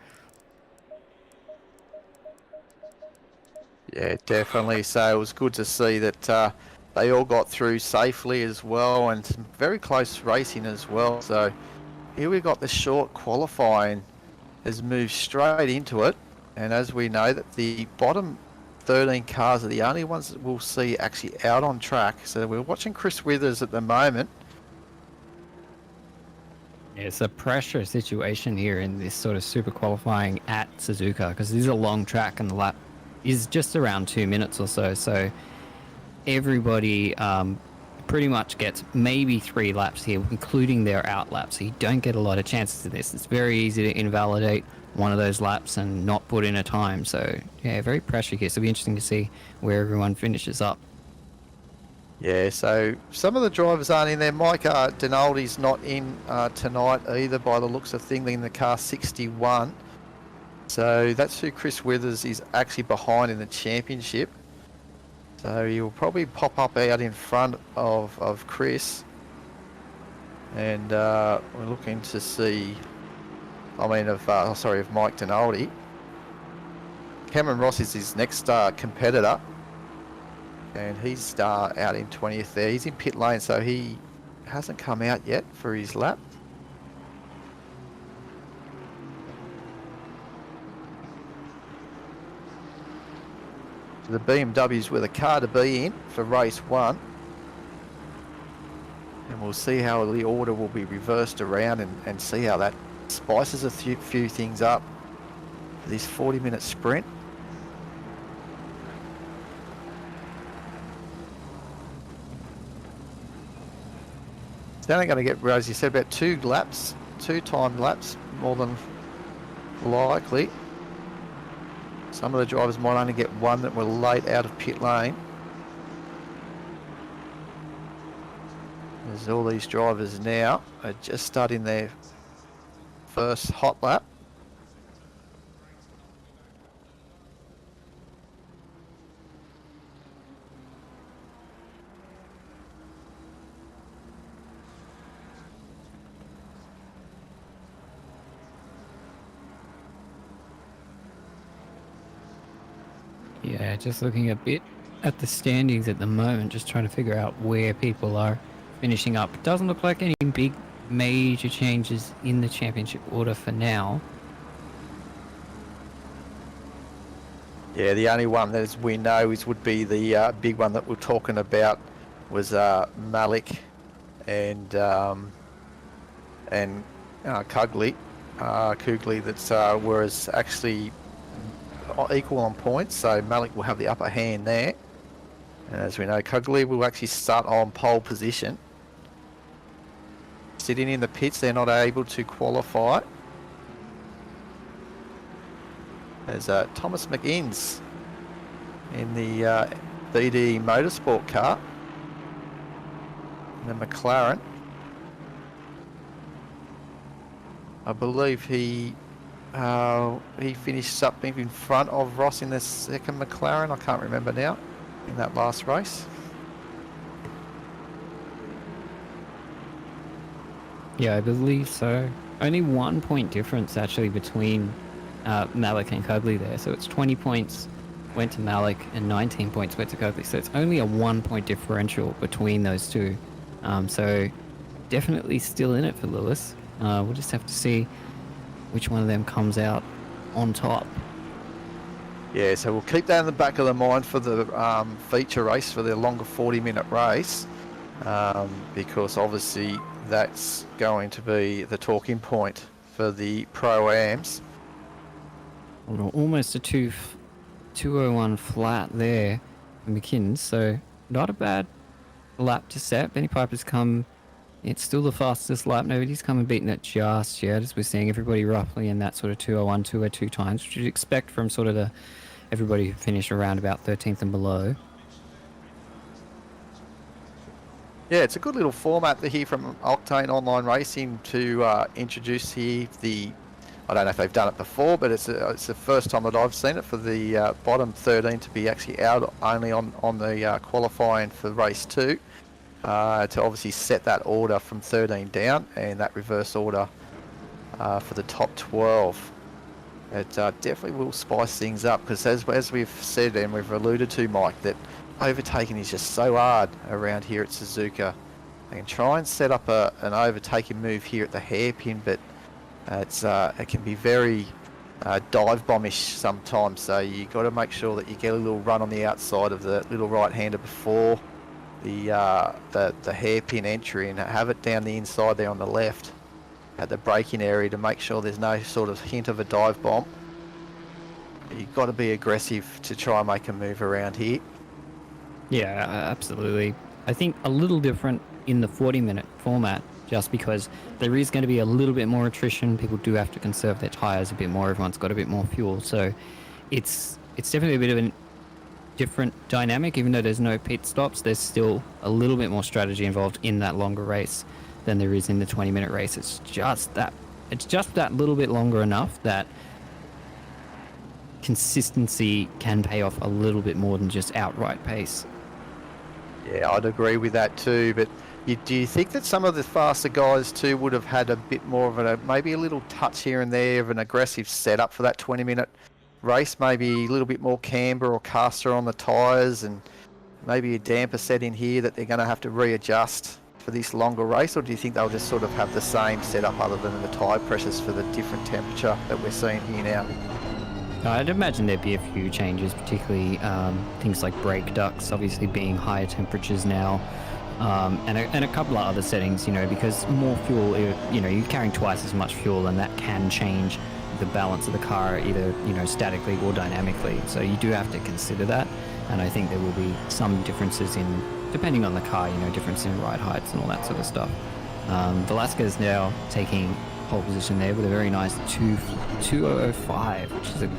Yeah, definitely. So it was good to see that they all got through safely as well, and some very close racing as well. So here we got the short qualifying has moved straight into it, and as we know that the bottom 13 cars are the only ones that we'll see actually out on track. So we're watching Chris Withers at the moment. It's a pressure situation here in this sort of super qualifying at Suzuka, because this is a long track and the lap is just around 2 minutes or so. So everybody pretty much gets maybe 3 laps here, including their out laps. So you don't get a lot of chances of this. It's very easy to invalidate one of those laps and not put in a time. So yeah, very pressure here. So it'll be interesting to see where everyone finishes up. Yeah, so some of the drivers aren't in there. Mike Dinaldi's not in tonight either, by the looks of things, in the car 61. So that's who Chris Withers is actually behind in the championship. So he'll probably pop up out in front of Chris. And we're looking to see, of Mike Dinaldi. Cameron Ross is his next competitor. And he's out in 20th there. He's in pit lane, so he hasn't come out yet for his lap. So the BMWs were the car to be in for race 1. And we'll see how the order will be reversed around and see how that spices a few things up for this 40-minute sprint. It's only going to get, as you said, about 2 timed laps, more than likely. Some of the drivers might only get 1 that were late out of pit lane. There's all these drivers now are just starting their first hot lap. Yeah, just looking a bit at the standings at the moment, just trying to figure out where people are finishing up. It doesn't look like any big major changes in the championship order for now. Yeah, the only one that as we know would be the big one that we're talking about was Malik and Kugli that whereas actually equal on points, so Malik will have the upper hand there. And as we know, Kugli will actually start on pole position. Sitting in the pits, they're not able to qualify. There's Thomas McInnes in the BD Motorsport car, and the McLaren. I believe he finished up in front of Ross in the second McLaren. I can't remember now, in that last race. Yeah, I believe so. Only 1 point difference actually between Malik and Kugli there. So it's 20 points went to Malik and 19 points went to Kugli. So it's only a 1 point differential between those two So definitely still in it for Lewis. We'll just have to see which one of them comes out on top. Yeah, so we'll keep that in the back of the mind for the feature race, for the longer 40-minute race, because obviously that's going to be the talking point for the Pro-Ams. Well, almost a 2:01 flat there for McKinn's, so not a bad lap to set. Benny Piper's come, it's still the fastest lap. Nobody's come and beaten it just yet, as we're seeing everybody roughly in that sort of 2:01, 2:02 times, which you'd expect from sort of everybody who finished around about 13th and below. Yeah, it's a good little format to hear from Octane Online Racing to introduce here the, I don't know if they've done it before, but it's the first time that I've seen it, for the bottom 13 to be actually out only on the qualifying for race 2, to obviously set that order from 13 down, and that reverse order for the top 12. It definitely will spice things up, because as we've said and we've alluded to, Mike, that overtaking is just so hard around here at Suzuka. They can try and set up an overtaking move here at the hairpin, but it can be very dive bombish sometimes. So you got to make sure that you get a little run on the outside of the little right-hander before the hairpin entry, and have it down the inside there on the left at the braking area to make sure there's no sort of hint of a dive bomb. You've got to be aggressive to try and make a move around here. Yeah, absolutely. I think a little different in the 40-minute format, just because there is going to be a little bit more attrition. People do have to conserve their tyres a bit more. Everyone's got a bit more fuel. So it's definitely a bit of a different dynamic. Even though there's no pit stops, there's still a little bit more strategy involved in that longer race than there is in the 20-minute race. It's just that little bit longer enough that consistency can pay off a little bit more than just outright pace. Yeah, I'd agree with that too, but do you think that some of the faster guys too would have had a bit more of maybe a little touch here and there of an aggressive setup for that 20-minute race? Maybe a little bit more camber or caster on the tyres, and maybe a damper set in here that they're going to have to readjust for this longer race? Or do you think they'll just sort of have the same setup other than the tyre pressures for the different temperature that we're seeing here now? I'd imagine there'd be a few changes, particularly things like brake ducts obviously being higher temperatures now, and a couple of other settings, because more fuel, you're carrying twice as much fuel, and that can change the balance of the car either, statically or dynamically. So you do have to consider that, and I think there will be some differences depending on the car, difference in ride heights and all that sort of stuff. Velasquez now taking pole position there with a very nice 2:05, which is a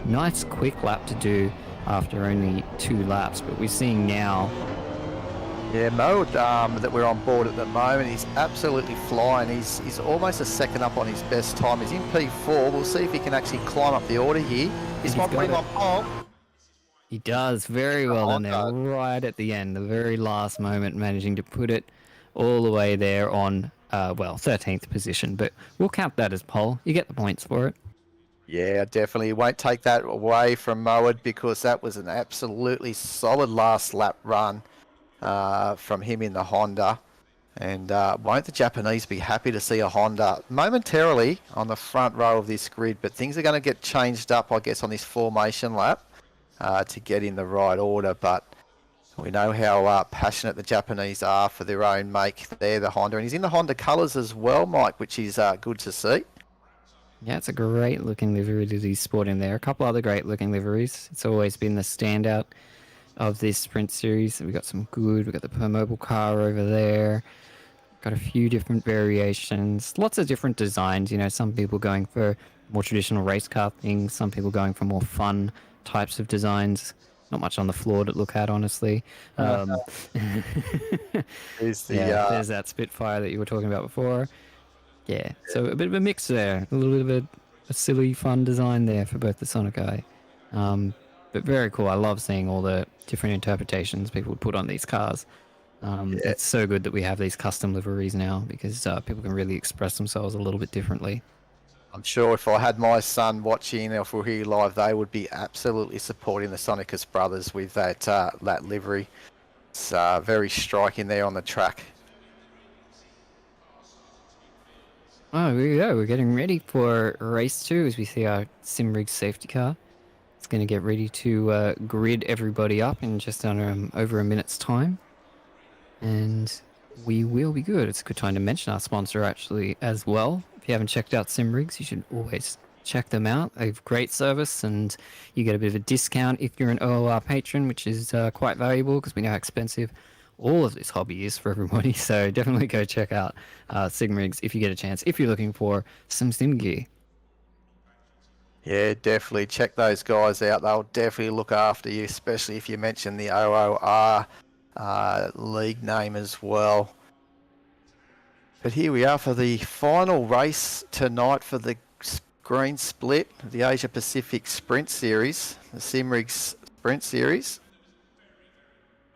nice quick lap to do after only 2 laps. But we're seeing now, yeah, Mo, that we're on board at the moment, he's absolutely flying. He's almost a second up on his best time. He's in P4. We'll see if he can actually climb up the order here. He's not putting on pole. He does very well in there, right at the end, the very last moment, managing to put it all the way there on, 13th position. But we'll count that as pole. You get the points for it. Yeah, definitely. Won't take that away from Moed, because that was an absolutely solid last lap run from him in the Honda. And won't the Japanese be happy to see a Honda momentarily on the front row of this grid? But things are going to get changed up, I guess, on this formation lap to get in the right order. But we know how passionate the Japanese are for their own make there, the Honda. And he's in the Honda colours as well, Mike, which is good to see. Yeah, it's a great looking livery that he's sporting there. A couple other great looking liveries. It's always been the standout of this Sprint Series. We've got we've got the Permobile car over there. Got a few different variations. Lots of different designs. Some people going for more traditional race car things. Some people going for more fun types of designs. Not much on the floor to look at, honestly. There's that Spitfire that you were talking about before. Yeah, so a bit of a mix there. A little bit of a silly, fun design there for both the Sonic Eye. But very cool. I love seeing all the different interpretations people would put on these cars. It's so good that we have these custom liveries now, because people can really express themselves a little bit differently. I'm sure if I had my son watching, or if we're here live, they would be absolutely supporting the Sonicus brothers with that livery. It's very striking there on the track. Oh, here we go. We're getting ready for race 2 as we see our Simrigs safety car. It's going to get ready to grid everybody up in just over a minute's time. And we will be good. It's a good time to mention our sponsor actually as well. If you haven't checked out Simrigs, you should always check them out. They have great service and you get a bit of a discount if you're an OOR patron, which is quite valuable because we know how expensive all of this hobby is for everybody. So definitely go check out Simrigs if you get a chance, if you're looking for some sim gear. Yeah, definitely check those guys out. They'll definitely look after you, especially if you mention the OOR league name as well. But here we are for the final race tonight for the green split, the Asia Pacific Sprint Series, the Simrigs Sprint Series.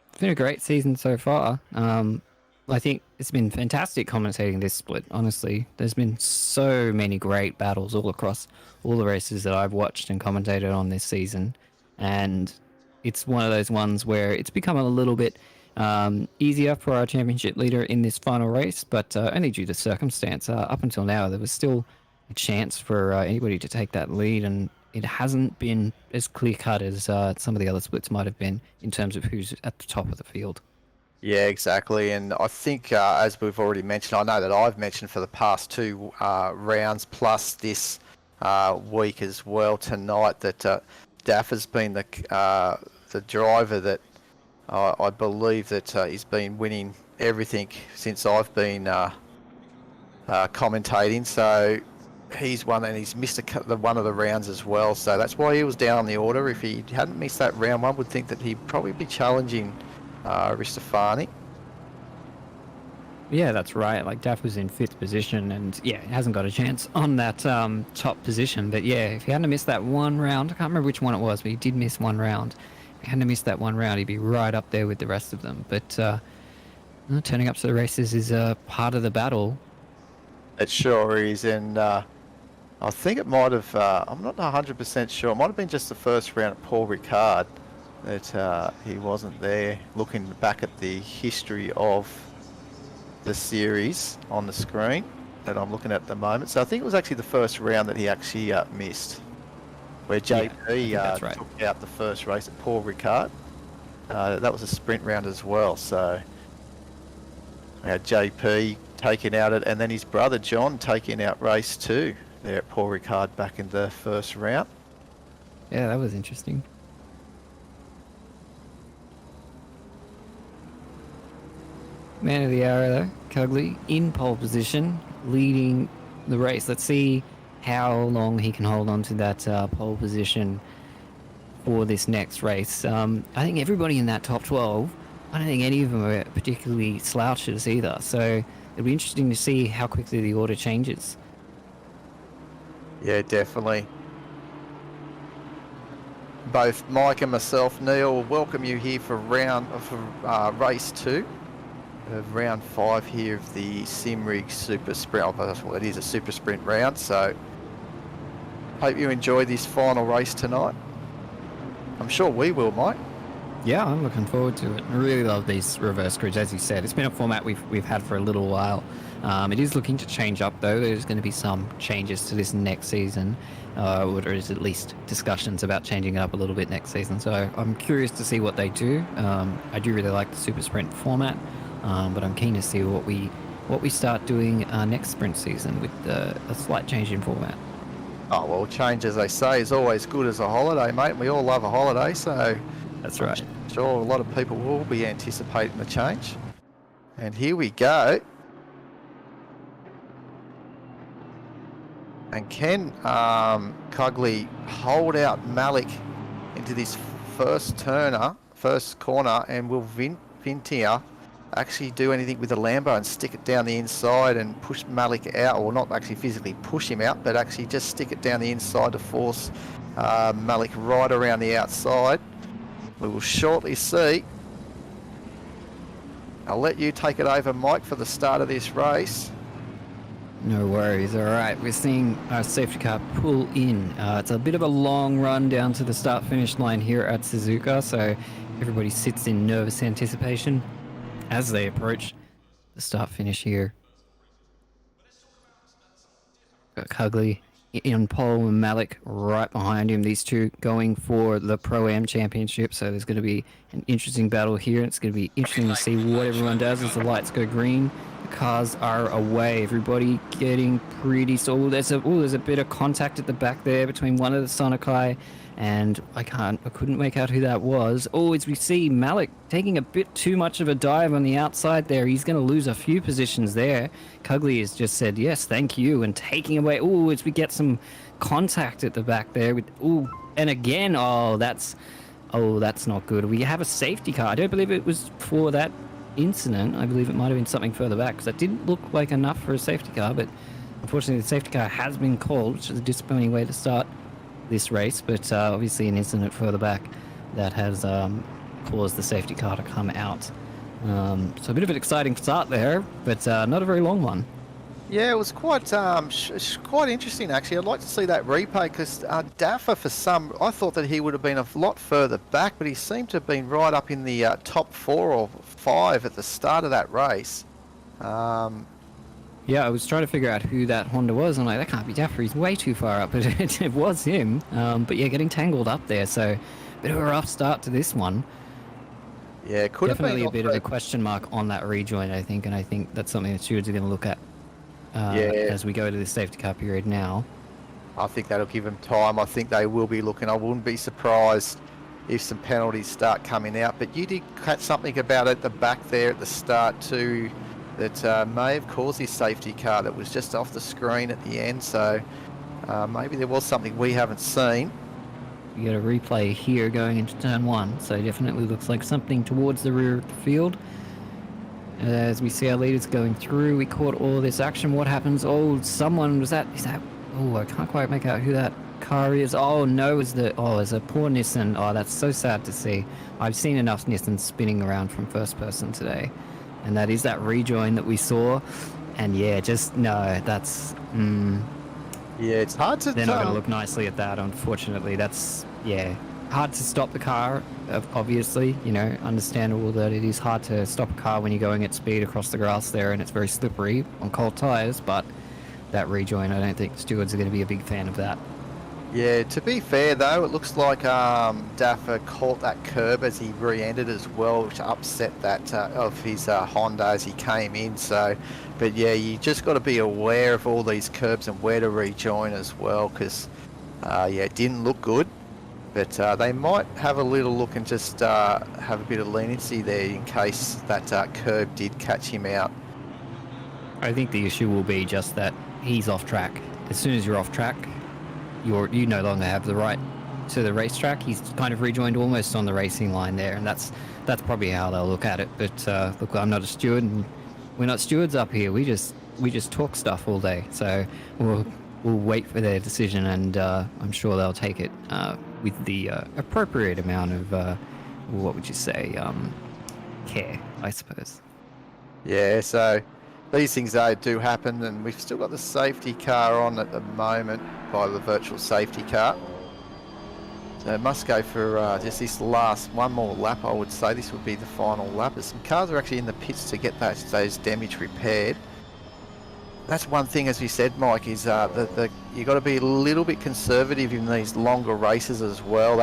It's been a great season so far. I think it's been fantastic commentating this split, honestly. There's been so many great battles all across all the races that I've watched and commentated on this season. And it's one of those ones where it's become a little bit easier for our championship leader in this final race, but only due to circumstance. Up until now, there was still a chance for anybody to take that lead, and it hasn't been as clear-cut as some of the other splits might have been in terms of who's at the top of the field. Yeah, exactly. And I think, as we've already mentioned, I know that I've mentioned for the past 2 rounds plus this week as well tonight that Daff has been the driver that I believe that he's been winning everything since I've been commentating. So he's won, and he's missed one of the rounds as well. So that's why he was down on the order. If he hadn't missed that round, one would think that he'd probably be challenging Ristofani. Yeah, that's right. Like, Daff was in 5th position and, yeah, hasn't got a chance on that top position. But, yeah, if he hadn't missed that one round, I can't remember which one it was, but he did miss one round. If he hadn't missed that one round, he'd be right up there with the rest of them. But turning up to the races is part of the battle. It sure is. And I think it might have, I'm not 100% sure, it might have been just the first round at Paul Ricard that he wasn't there. Looking back at the history of the series on the screen that I'm looking at the moment. So I think it was actually the first round that he actually missed, where JP right. took out the first race at Paul Ricard. That was a sprint round as well. So we had JP taking out it, and then his brother John taking out race 2 there at Paul Ricard back in the first round. Yeah, that was interesting. Man of the hour, though, Cugley, in pole position, leading the race. Let's see how long he can hold on to that pole position for this next race. I think everybody in that top 12, I don't think any of them are particularly slouches either. So it'll be interesting to see how quickly the order changes. Yeah, definitely. Both Mike and myself, Neil, welcome you here for race 2 of round 5 here of the Simrigs Super Sprint. Well, it is a Super Sprint round, so hope you enjoy this final race tonight. I'm sure we will, Mike. Yeah, I'm looking forward to it. I really love these reverse grids, as you said. It's been a format we've had for a little while. It is looking to change up, though. There's going to be some changes to this next season, or there is at least discussions about changing it up a little bit next season. So I'm curious to see what they do. I do really like the Super Sprint format, but I'm keen to see what we start doing next sprint season with a slight change in format. Oh, well, change, as they say, is always good as a holiday, mate. We all love a holiday, so That's right. I'm sure a lot of people will be anticipating the change. And here we go. And can Cugley hold out Malik into this first corner, and will Vintier actually do anything with the Lambo and stick it down the inside and push Malik out, or not actually physically push him out, but actually just stick it down the inside to force Malik right around the outside. We will shortly see. I'll let you take it over, Mike, for the start of this race. No worries. All right, we're seeing our safety car pull in. It's a bit of a long run down to the start-finish line here at Suzuka, so everybody sits in nervous anticipation as they approach the start-finish here. Got Cugley in pole and Malik right behind him. These two going for the Pro-Am Championship. So there's going to be an interesting battle here. It's going to be interesting to see what everyone does as the lights go green. The cars are away. Everybody getting pretty... So there's a bit of contact at the back there between one of the Sonokai and I couldn't make out who that was. Oh, as we see Malik taking a bit too much of a dive on the outside there. He's going to lose a few positions there. Cugley has just said, yes, thank you, and taking away... Oh, as we get some contact at the back there. And again, that's not good. We have a safety car. I don't believe it was for that incident. I believe it might have been something further back, because that didn't look like enough for a safety car, but unfortunately the safety car has been called, which is a disappointing way to start this race, but obviously an incident further back that has caused the safety car to come out. So a bit of an exciting start there, but not a very long one. Yeah, it was quite quite interesting actually. I'd like to see that replay because Daffer, I thought that he would have been a lot further back, but he seemed to have been right up in the top 4 or 5 at the start of that race. Yeah, I was trying to figure out who that Honda was. I'm like, that can't be Daffer. He's way too far up, but it was him. But yeah, getting tangled up there. So bit of a rough start to this one. Yeah, it could definitely have been a bit of a question mark on that rejoin, I think, and I think that's something that stewards are going to look at as we go to the safety car period now. I think that'll give them time. I think they will be looking. I wouldn't be surprised if some penalties start coming out. But you did catch something about it at the back there at the start too, that may have caused this safety car that was just off the screen at the end. So maybe there was something we haven't seen. You got a replay here going into turn 1, so definitely looks like something towards the rear of the field. As we see our leaders going through, we caught all of this action. What happens? Oh, someone is that? Oh, I can't quite make out who that car is. Oh no, it's a poor Nissan. Oh, that's so sad to see. I've seen enough Nissans spinning around from first person today, and that is that rejoin that we saw. And yeah, that's. Yeah, it's hard to They're not going to look nicely at that, unfortunately. That's, hard to stop the car, obviously. Understandable that it is hard to stop a car when you're going at speed across the grass there and it's very slippery on cold tyres, but that rejoin, I don't think stewards are going to be a big fan of that. Yeah, to be fair though, it looks like Daffer caught that curb as he re-entered as well, which upset that of his Honda as he came in. So, but yeah, you just got to be aware of all these curbs and where to rejoin as well, because it didn't look good. But they might have a little look and just have a bit of leniency there in case that curb did catch him out. I think the issue will be just that he's off track. As soon as you're off track, you no longer have the right to the racetrack. He's kind of rejoined almost on the racing line there, and that's probably how they'll look at it. But look, I'm not a steward, and we're not stewards up here. We just talk stuff all day. So we'll wait for their decision, and I'm sure they'll take it with the appropriate amount of what would you say, care, I suppose. Yeah, so these things do happen, and we've still got the safety car on at the moment by the virtual safety car. So it must go for just this last one more lap, I would say. This would be the final lap. As some cars are actually in the pits to get those damage repaired. That's one thing, as you said, Mike, is that you got to be a little bit conservative in these longer races as well.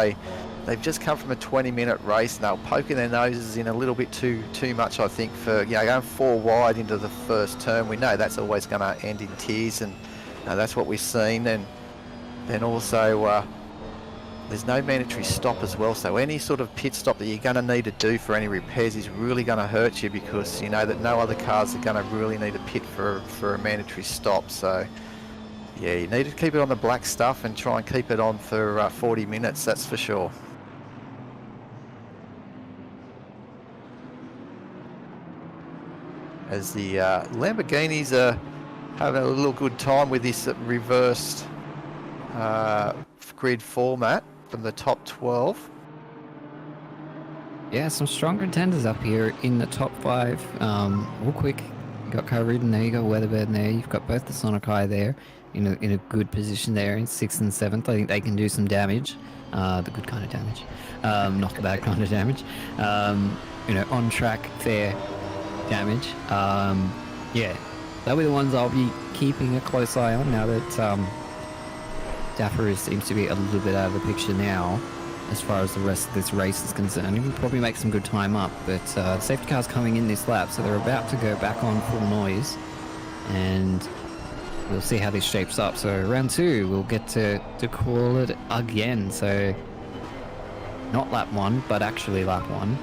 They've just come from a 20-minute race and they're poking their noses in a little bit too much, I think, for going 4 wide into the first turn. We know that's always going to end in tears, and that's what we've seen. And then also there's no mandatory stop as well, so any sort of pit stop that you're going to need to do for any repairs is really going to hurt you, because you know that no other cars are going to really need a pit for a mandatory stop. So yeah, you need to keep it on the black stuff and try and keep it on for 40 minutes, that's for sure. As the Lamborghinis are having a little good time with this reversed grid format from the top 12. Yeah, some strong contenders up here in the top 5. Real quick, you got Kyrie and there, you got Weatherbird in there, you've got both the Sonokai there in a good position there in 6th and 7th. I think they can do some damage, the good kind of damage, not the bad kind of damage. On track, fair damage. They'll be the ones I'll be keeping a close eye on now that Dapper seems to be a little bit out of the picture now as far as the rest of this race is concerned. He will probably make some good time up, but the safety car's coming in this lap, so they're about to go back on full noise, and we'll see how this shapes up. So round 2, we'll get to call it again. So not lap 1, but actually lap 1.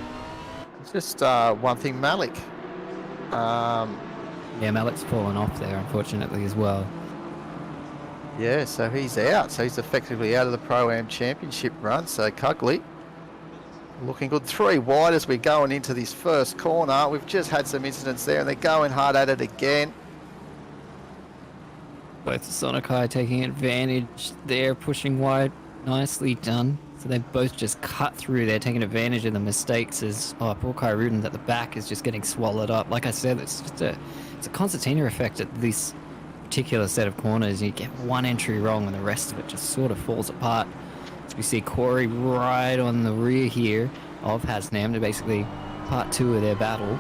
Just one thing, Malik. Yeah, Malik's fallen off there, unfortunately, as well. Yeah, so he's out. So he's effectively out of the Pro-Am Championship run. So Cugley looking good. 3 wide as we're going into this first corner. We've just had some incidents there, and they're going hard at it again. Both Sonokai taking advantage there, pushing wide. Nicely done. So they both just cut through there, taking advantage of the mistakes as poor Kairudin at the back is just getting swallowed up. Like I said, it's just it's a concertina effect at this particular set of corners. You get one entry wrong and the rest of it just sort of falls apart. As we see Corey right on the rear here of Hasnam to basically part 2 of their battle.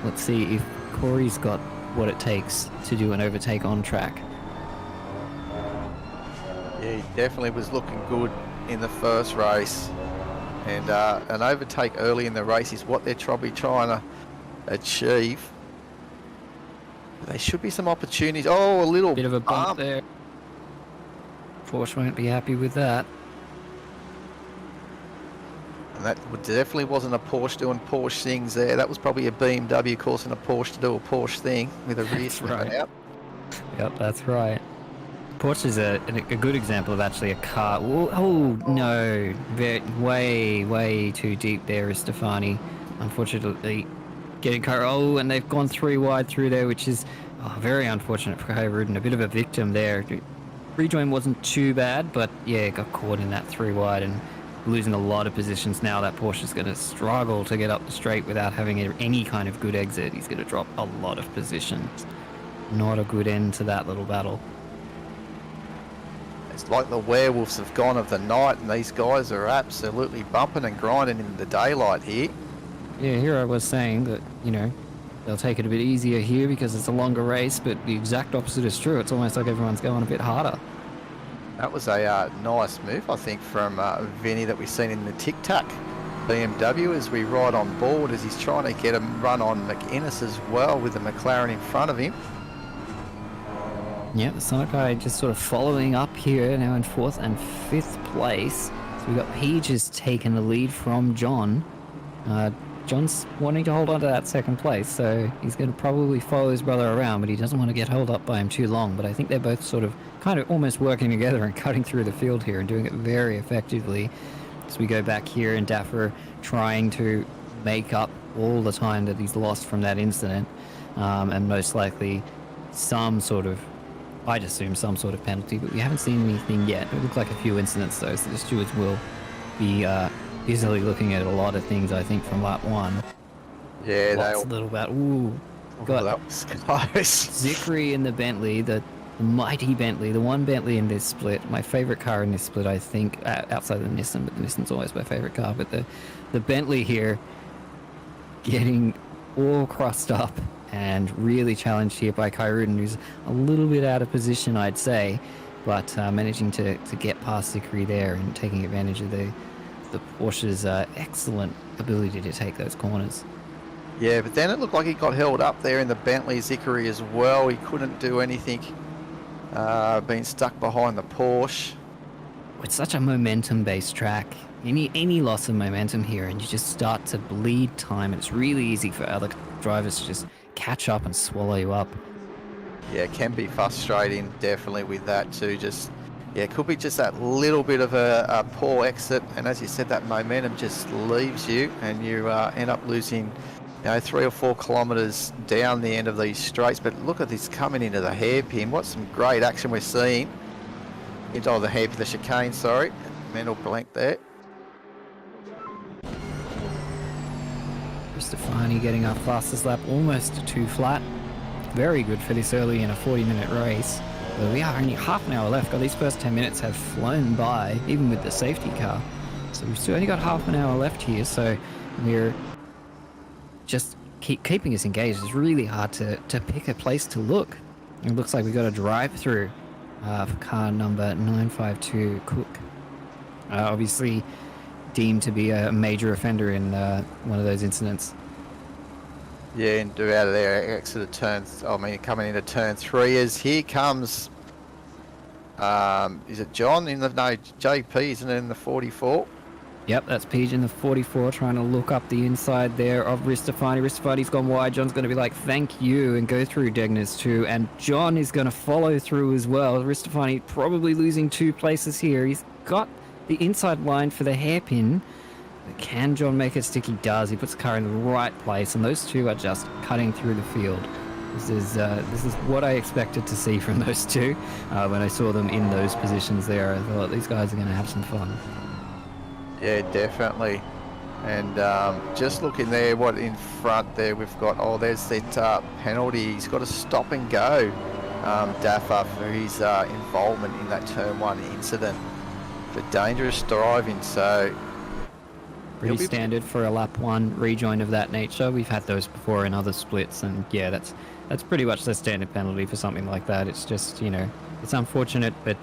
Let's see if Corey's got what it takes to do an overtake on track. Yeah, he definitely was looking good in the first race. And an overtake early in the race is what they're probably trying to achieve. There should be some opportunities. Oh, a little bit of a bump there. Porsche won't be happy with that. And that definitely wasn't a Porsche doing Porsche things there. That was probably a BMW causing a Porsche to do a Porsche thing with a rear swing out. Yep, that's right. Porsche is a good example of actually a car. Oh no, way too deep there is Stefani. Unfortunately, getting car. Oh, and they've gone 3 wide through there, which is very unfortunate for Kai Rudin. A bit of a victim there. Rejoin wasn't too bad, but yeah, got caught in that 3 wide and losing a lot of positions now. That Porsche's going to struggle to get up the straight without having any kind of good exit. He's going to drop a lot of positions. Not a good end to that little battle. It's like the werewolves have gone of the night, and these guys are absolutely bumping and grinding in the daylight here. Yeah, here I was saying that, you know, they'll take it a bit easier here because it's a longer race, but the exact opposite is true. It's almost like everyone's going a bit harder. That was a nice move, I think, from Vinny that we've seen in the Tic Tac BMW as we ride on board, as he's trying to get a run on McInnes as well with the McLaren in front of him. Yeah, the Sonokai just sort of following up here, now in 4th and 5th place. So we've got Peaches taking the lead from John. John's wanting to hold on to that 2nd place, so he's going to probably follow his brother around, but he doesn't want to get held up by him too long. But I think they're both sort of kind of almost working together and cutting through the field here and doing it very effectively. So we go back here, and Daffer trying to make up all the time that he's lost from that incident, and most likely some sort of, I'd assume some sort of penalty, but we haven't seen anything yet. It looks like a few incidents though, so the stewards will be easily looking at a lot of things, I think, from lap 1. Yeah, lots of little bit. Ooh, got that was close. Zikri in the Bentley, the mighty Bentley, the one Bentley in this split. My favorite car in this split, I think, outside of the Nissan, but the Nissan's always my favorite car. But the Bentley here, getting all crossed up and really challenged here by Kairudin, who's a little bit out of position, I'd say, but managing to get past Zikri there and taking advantage of the Porsche's excellent ability to take those corners. Yeah, but then it looked like he got held up there in the Bentley Zikri as well. He couldn't do anything, being stuck behind the Porsche. It's such a momentum-based track. Any loss of momentum here, and you just start to bleed time, and it's really easy for other drivers to just catch up and swallow you up. Yeah, it can be frustrating, definitely, with that too. Just, yeah, it could be just that little bit of a poor exit, and as you said, that momentum just leaves you, and you end up losing, 3 or 4 kilometres down the end of these straights. But look at this coming into the hairpin. What some great action we're seeing. Into the hairpin, the chicane, sorry. Mental blank there. Stefani getting our fastest lap, almost to 2 flat. Very good for this early in a 40-minute race. But we are only half an hour left. God, these first 10 minutes have flown by, even with the safety car. So we've still only got half an hour left here, so we're just keeping us engaged. It's really hard to pick a place to look. It looks like we got a drive-through for car number 952 Cook. Obviously deemed to be a major offender in one of those incidents. Yeah, and do out of there, exit turns. I mean, coming into turn 3 as here comes. Is it John in the no JP? Isn't it in the 44? Yep, that's Peach in the 44 trying to look up the inside there of Ristofani. Ristofani's gone wide. John's going to be like, thank you, and go through Degner's too. And John is going to follow through as well. Ristofani probably losing 2 places here. He's got the inside line for the hairpin. But can John make it stick? He does. He puts the car in the right place, and those two are just cutting through the field. This is what I expected to see from those two. When I saw them in those positions there, I thought these guys are going to have some fun. Yeah, definitely. And just looking there, what in front there we've got, there's that penalty. He's got to stop and go, Daffa, for his involvement in that turn 1 incident for dangerous driving. So pretty standard for a lap 1 rejoin of that nature. We've had those before in other splits, and yeah, that's pretty much the standard penalty for something like that. It's just, it's unfortunate, but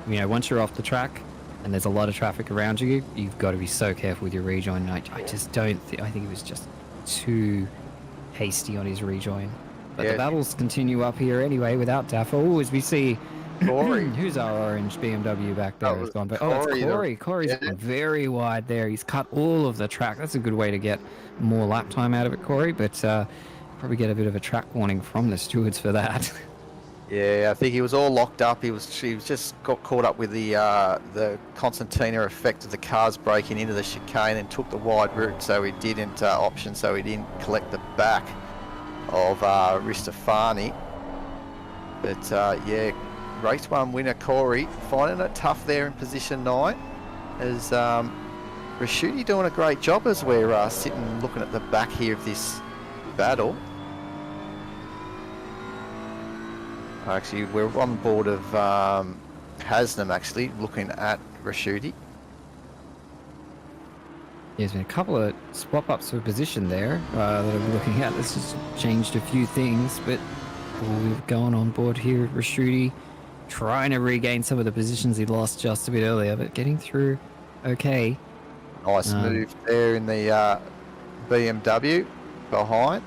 once you're off the track and there's a lot of traffic around you, you've got to be so careful with your rejoin. I just don't think, I think he was just too hasty on his rejoin. But the battles continue up here anyway without Daffa. As we see Corey. Who's our orange BMW back there? It's gone, it's Corey. Corey's gone very wide there. He's cut all of the track. That's a good way to get more lap time out of it, Corey, but probably get a bit of a track warning from the stewards for that. Yeah, I think he was all locked up. He just got caught up with the concertina effect of the cars breaking into the chicane and took the wide route, so he didn't option, so he didn't collect the back of Ristofani. But yeah, race 1 winner Corey finding it tough there in position 9. As Rashuti doing a great job as we're sitting looking at the back here of this battle. Actually, we're on board of Hasnam, actually, looking at Rashuti. There's been a couple of swap-ups for position there that I'm looking at. This has changed a few things, but we've gone on board here. Rashuti trying to regain some of the positions he lost just a bit earlier, but getting through okay. Nice move there in the BMW behind.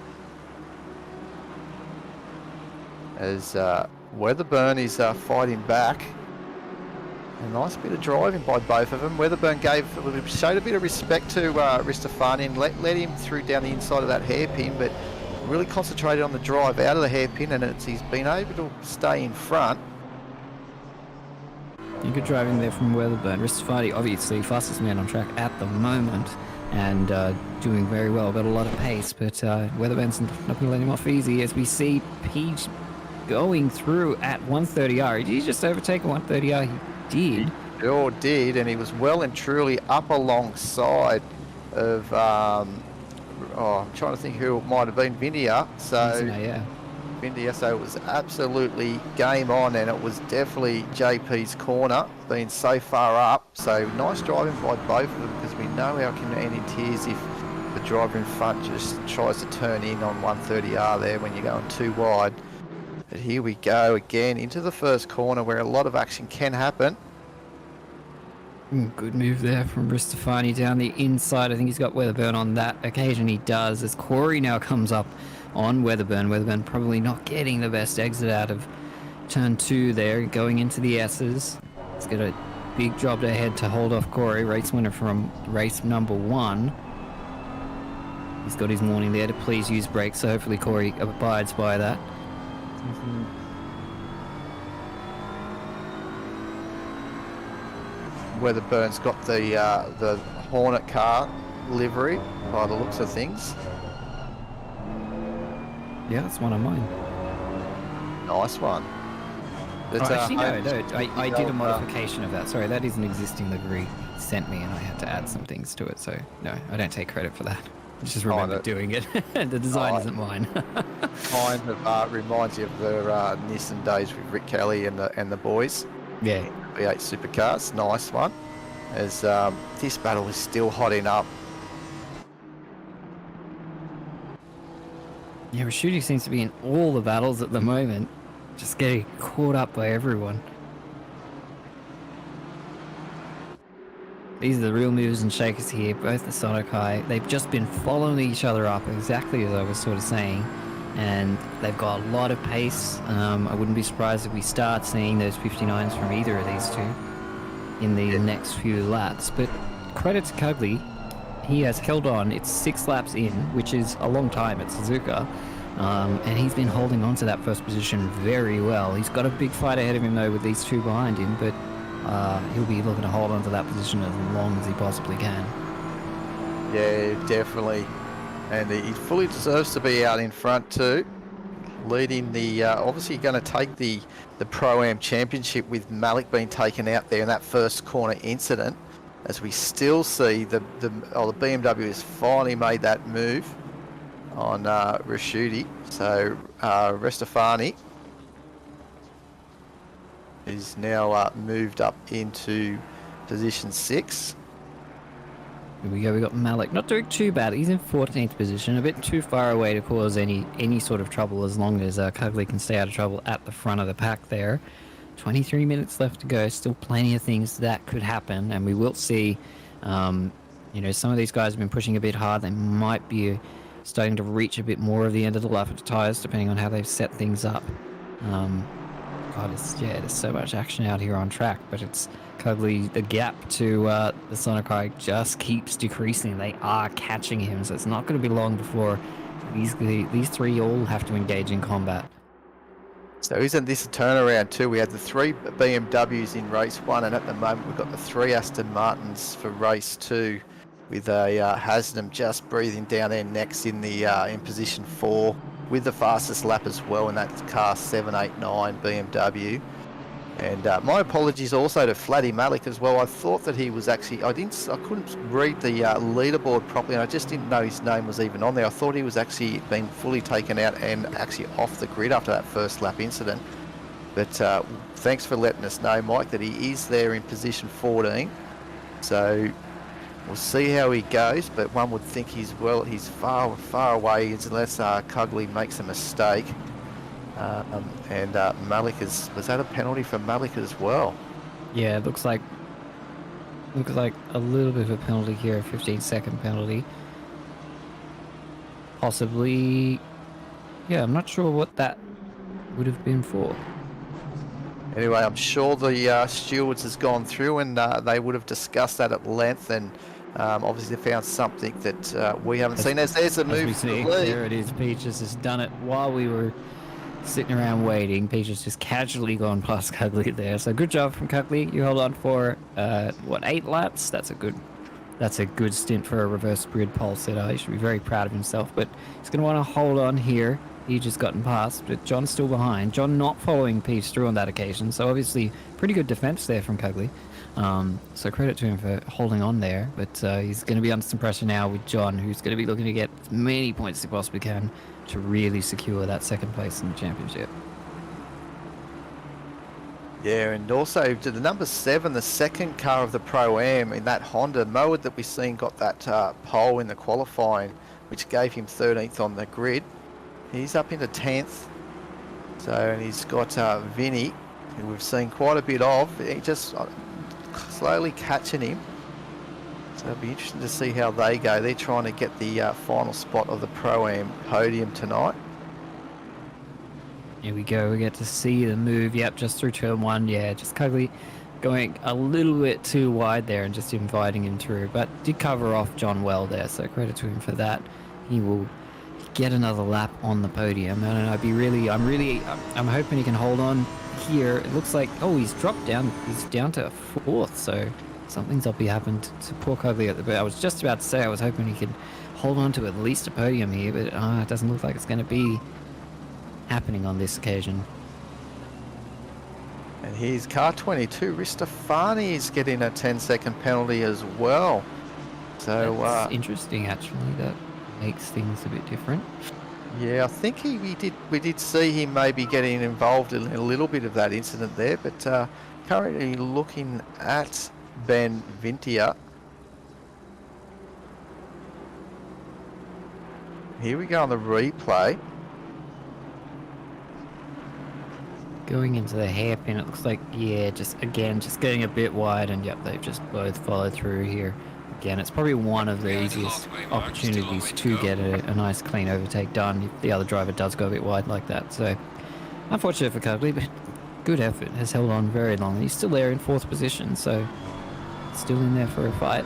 As Weatherburn is fighting back. A nice bit of driving by both of them. Weatherburn showed a bit of respect to Ristofani and let him through down the inside of that hairpin, but really concentrated on the drive out of the hairpin, and he's been able to stay in front. Good driving there from Weatherburn. Ristofani, obviously fastest man on track at the moment, and doing very well. Got a lot of pace, but Weatherburn's not going to let him off easy. As we see Peach going through at 130R. Did he just overtake a 130R? He did. He sure did, and he was well and truly up alongside of, I'm trying to think who it might have been, Vindia. Vindia, so it was absolutely game on, and it was definitely JP's corner, being so far up. So nice driving by both of them, because we know how commanding it is if the driver in front just tries to turn in on 130R there when you're going too wide. But here we go again into the first corner where a lot of action can happen. Good move there from Ristofani down the inside. I think he's got Weatherburn on that occasion. He does, as Corey now comes up on Weatherburn. Weatherburn probably not getting the best exit out of turn 2 there, going into the S's. He's got a big job ahead to hold off Corey, race winner from race number 1. He's got his warning there to please use brakes, so hopefully Corey abides by that. Weatherburn's got the Hornet car livery by the looks of things. Yeah, that's one of mine. Nice one. Actually, no, I did a modification of that. Sorry, that is an existing livery he sent me, and I had to add some things to it. So, no, I don't take credit for that. I just remember doing it. The design isn't mine. Kind of reminds you of the Nissan days with Rick Kelly and the boys. Yeah. V8 supercars. Nice one. As this battle is still hotting up. Yeah, Rashuti seems to be in all the battles at the moment, just getting caught up by everyone. These are the real movers and shakers here, both the Sonic High. They've just been following each other up, exactly as I was sort of saying, and they've got a lot of pace. I wouldn't be surprised if we start seeing those 59s from either of these two in the next few laps. But credit to Cugley, he has held on. It's 6 laps in, which is a long time at Suzuka, and he's been holding on to that first position very well. He's got a big fight ahead of him though with these two behind him, but he'll be looking to hold on to that position as long as he possibly can. Yeah, definitely. And he fully deserves to be out in front too, leading the, obviously going to take the Pro-Am Championship with Malik being taken out there in that first corner incident, as we still see the BMW has finally made that move on Rashuti. So Restafani is now moved up into position 6. Here we go, we got Malik. Not doing too bad. He's in 14th position, a bit too far away to cause any sort of trouble, as long as Cugley can stay out of trouble at the front of the pack there. 23 minutes left to go. Still plenty of things that could happen, and we will see. You know, some of these guys have been pushing a bit hard. They might be starting to reach a bit more of the end of the lap of the tyres, depending on how they've set things up. God, there's so much action out here on track, but it's Cugley, the gap to the Sonic High just keeps decreasing. They are catching him, so it's not going to be long before these three all have to engage in combat. So isn't this a turnaround too? We had the 3 BMWs in race 1, and at the moment we've got the 3 Aston Martins for race 2, with Haslam just breathing down there next in position 4, with the fastest lap as well, and that's car 789 BMW. And my apologies also to Flatty Malik as well. I thought that he was actually, I couldn't read the leaderboard properly, and I just didn't know his name was even on there. I thought he was actually being fully taken out and actually off the grid after that first lap incident. But thanks for letting us know, Mike, that he is there in position 14. So we'll see how he goes, but one would think he's far away unless Cugley makes a mistake. And Malik was that a penalty for Malik as well? Yeah, it looks like a little bit of a penalty here, a 15-second penalty. Possibly, yeah, I'm not sure what that would have been for. Anyway, I'm sure the stewards has gone through, and they would have discussed that at length, and obviously they found something that we haven't seen. There's a move to the lead. There it is. Peaches has done it while we were sitting around waiting. Peaches just casually gone past Cugley there. So good job from Cugley. You hold on for 8 laps? That's a good stint for a reverse grid pole sitter. He should be very proud of himself, but he's going to want to hold on here. He just gotten past, but John's still behind. John not following Peach through on that occasion, so obviously pretty good defense there from Cugley. So credit to him for holding on there, but he's going to be under some pressure now with John, who's going to be looking to get as many points as he possibly can to really secure that second place in the championship. Yeah, and also to the number 7, the second car of the Pro-Am in that Honda, Mowat that we've seen got that pole in the qualifying, which gave him 13th on the grid. He's up into 10th. So, and he's got Vinny, who we've seen quite a bit of. He just slowly catching him. So it'll be interesting to see how they go. They're trying to get the final spot of the Pro-Am podium tonight. Here we go. We get to see the move. Yep, just through turn 1. Yeah, just Cugley going a little bit too wide there and just inviting him through. But did cover off John well there, so credit to him for that. He will get another lap on the podium, and I'm hoping he can hold on here. It looks like, oh, he's dropped down. He's down to 4th, so something's up happened to poor Cugley at the bit. I was just about to say I was hoping he could hold on to at least a podium here, but it doesn't look like it's going to be happening on this occasion. And here's car 22, Ristafani is getting a 10-second penalty as well. So that's interesting, actually. That makes things a bit different. Yeah, I think we did see him maybe getting involved in a little bit of that incident there, but currently looking at Ben Vintia. Here we go on the replay. going into the hairpin, it looks like, yeah, just getting a bit wide, and yep, they've just both followed through here. Again, it's probably one of the We are at easiest halfway mark, still a opportunities way to to go. get a nice clean overtake done if the other driver does go a bit wide like that. So, unfortunate for Cugley, but good effort, has held on very long. He's still there in 4th position, so still in there for a fight.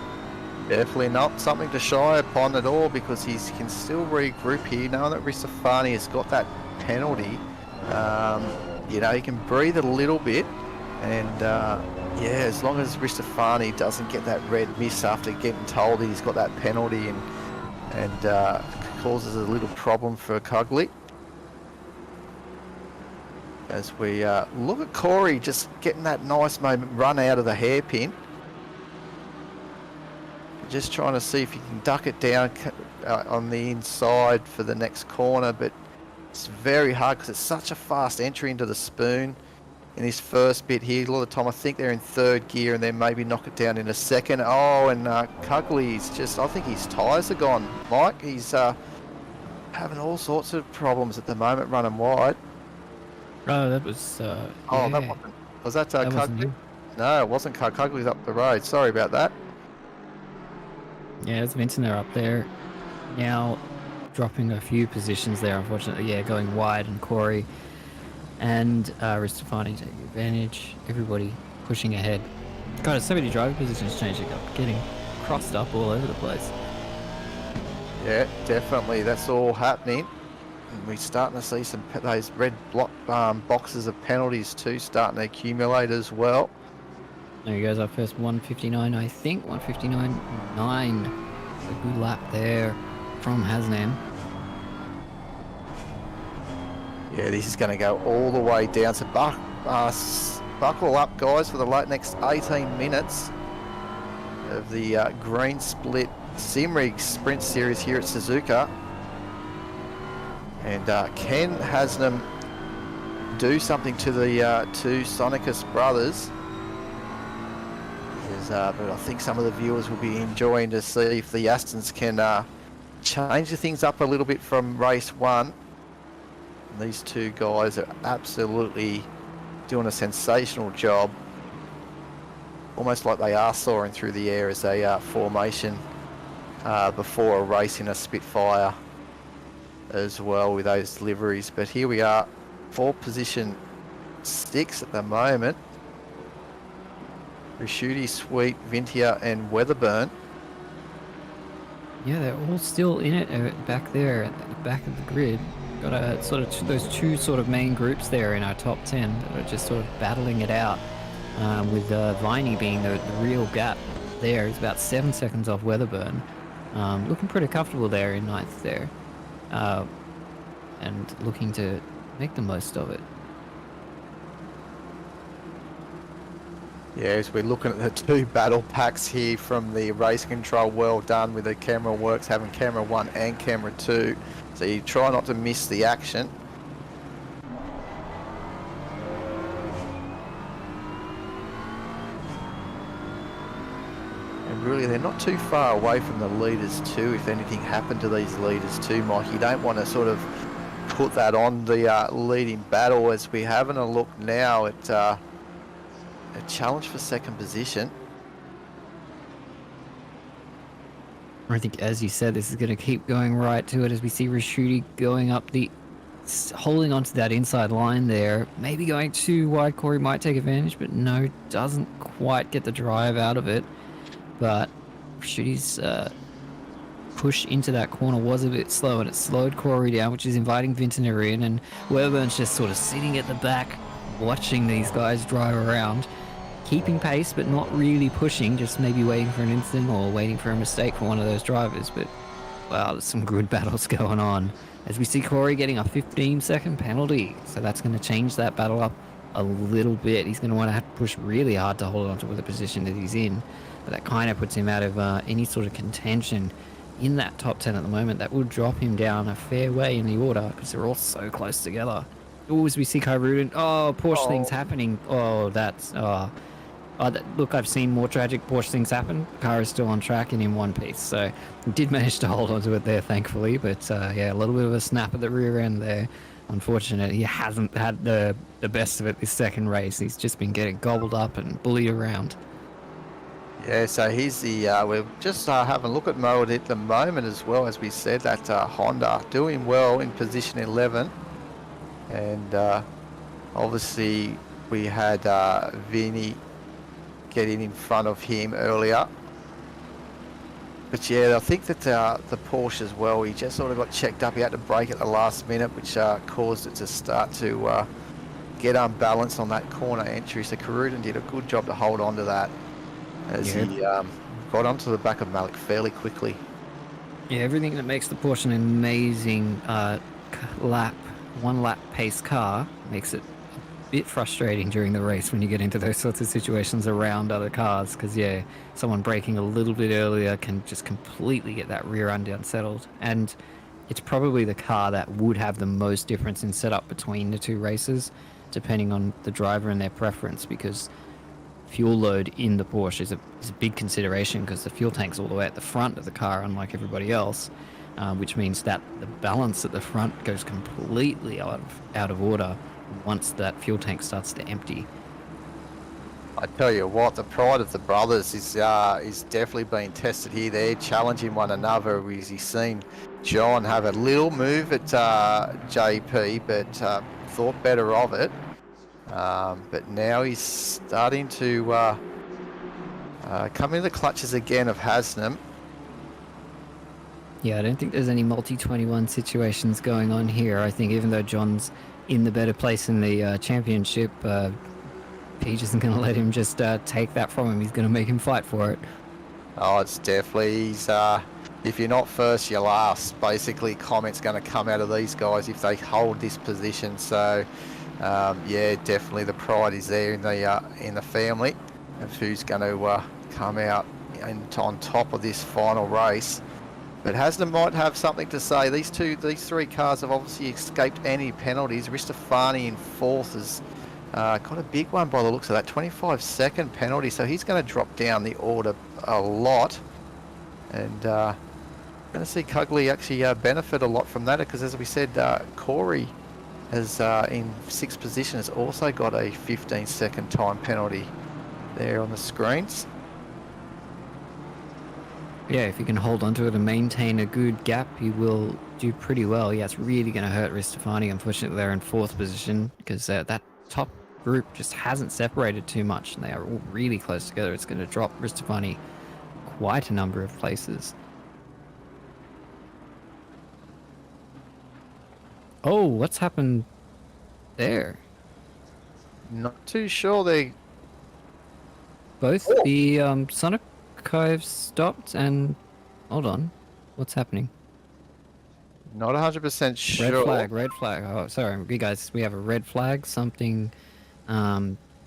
Definitely not something to shy upon at all, because he can still regroup here, knowing that Ristofani has got that penalty. You know, he can breathe a little bit, and yeah, as long as Ristofani doesn't get that red miss after getting told that he's got that penalty and causes a little problem for Cugley. As we look at Corey just getting that nice moment run out of the hairpin. Just trying to see if he can duck it down on the inside for the next corner, but it's very hard because it's such a fast entry into the spoon in this first bit here. A lot of the time I think they're in 3rd gear and then maybe knock it down in a 2nd. Oh, and Cugley's just, I think his tyres are gone, Mike. He's having all sorts of problems at the moment running wide. Oh, that was, Oh, yeah. that wasn't, was that That wasn't Cugley? him. No, it wasn't Cugley's up the road. Sorry about that. Yeah, it's Vintner up there. Now dropping a few positions there, unfortunately. Yeah, going wide, and Corey and Ristofani taking advantage. Everybody pushing ahead. God, so many driver positions changing up, getting crossed up all over the place. Yeah, definitely. That's all happening. And we're starting to see some those red block boxes of penalties too starting to accumulate as well. There he goes up first, 159, I think. 159.9. A good lap there from Hasnam. Yeah, this is going to go all the way down. So buckle up, guys, for the next 18 minutes of the green split Simrigs Sprint Series here at Suzuka. And can Haslam do something to the two Sonicus brothers? But I think some of the viewers will be enjoying to see if the Astons can change the things up a little bit from race 1. And these two guys are absolutely doing a sensational job. Almost like they are soaring through the air as a formation before a race in a Spitfire as well with those liveries. But here we are, 4 position 6 at the moment. Rishuti, Sweet, Vintia and Weatherburn. Yeah, they're all still in it back there at the back of the grid. Got a sort of those two sort of main groups there in our top 10 that are just sort of battling it out, with Viney being the real gap there. He's about 7 seconds off Weatherburn. Looking pretty comfortable there in 9th there, and looking to make the most of it. Yeah, as we're looking at the 2 battle packs here from the race control, well done with the camera works, having camera 1 and camera 2. So you try not to miss the action. And really, they're not too far away from the leaders too. If anything happened to these leaders too, Mike, you don't want to sort of put that on the leading battle. As we're having a look now at a challenge for 2nd position. I think, as you said, this is going to keep going right to it as we see Rishuti going up holding onto that inside line there. Maybe going too wide. Corey might take advantage, but no, doesn't quite get the drive out of it. But Rishuti's push into that corner was a bit slow, and it slowed Corey down, which is inviting Vintner in, and Webburn's just sort of sitting at the back watching these guys drive around, keeping pace but not really pushing, just maybe waiting for an instant or waiting for a mistake from one of those drivers. But wow, there's some good battles going on as we see Corey getting a 15-second penalty, so that's going to change that battle up a little bit. He's going to want to have to push really hard to hold on to the position that he's in, but that kind of puts him out of any sort of contention in that top 10 at the moment. That would drop him down a fair way in the order because they're all so close together. Oh, as we see Kai Rudin. Oh, Porsche things happening. Oh, that's... look, I've seen more tragic Porsche things happen. Car is still on track and in one piece, so he did manage to hold on to it there, thankfully. But yeah, a little bit of a snap at the rear end there. unfortunate. He hasn't had the best of it this second race. He's just been getting gobbled up and bullied around. Yeah, so here's the, we're just having a look at mode at the moment as well. As we said, that Honda doing well in position 11. And obviously we had Vinny getting in front of him earlier. But yeah, I think that the Porsche as well, he just sort of got checked up. He had to brake at the last minute, which caused it to start to get unbalanced on that corner entry. So Karudin did a good job to hold on to that as he got onto the back of Malik fairly quickly. Yeah, everything that makes the Porsche an amazing one lap pace car makes it a bit frustrating during the race when you get into those sorts of situations around other cars, because yeah, someone braking a little bit earlier can just completely get that rear end unsettled. And it's probably the car that would have the most difference in setup between the two races, depending on the driver and their preference, because fuel load in the Porsche is a big consideration, because the fuel tank's all the way at the front of the car, unlike everybody else, which means that the balance at the front goes completely out of order once that fuel tank starts to empty. I tell you what, the pride of the brothers is definitely being tested here. They're challenging one another. We've seen John have a little move at JP, but thought better of it. But now he's starting to come into the clutches again of Hasnam. Yeah, I don't think there's any multi-21 situations going on here. I think even though John's in the better place in the championship, Peach isn't going to let him just take that from him. He's going to make him fight for it. Oh, it's definitely, if you're not first, you're last. Basically, comments going to come out of these guys if they hold this position. So, yeah, definitely the pride is there in the family of who's going to come out on top of this final race. But Haslam might have something to say. These three cars have obviously escaped any penalties. Ristofani in fourth has got a big one by the looks of that, 25-second penalty. So he's going to drop down the order a lot. And going to see Cugley actually benefit a lot from that, because as we said, Corey has in sixth position has also got a 15-second time penalty there on the screens. Yeah, if you can hold onto it and maintain a good gap, you will do pretty well. Yeah, it's really going to hurt Ristofani. Unfortunately, they're in fourth position, because that top group just hasn't separated too much, and they are all really close together. It's going to drop Ristofani quite a number of places. Oh, what's happened there? Not too sure. They Both the Sonic Cove stopped, and hold on, what's happening? not 100% sure. Red flag. Oh, sorry, you guys, we have a red flag. Something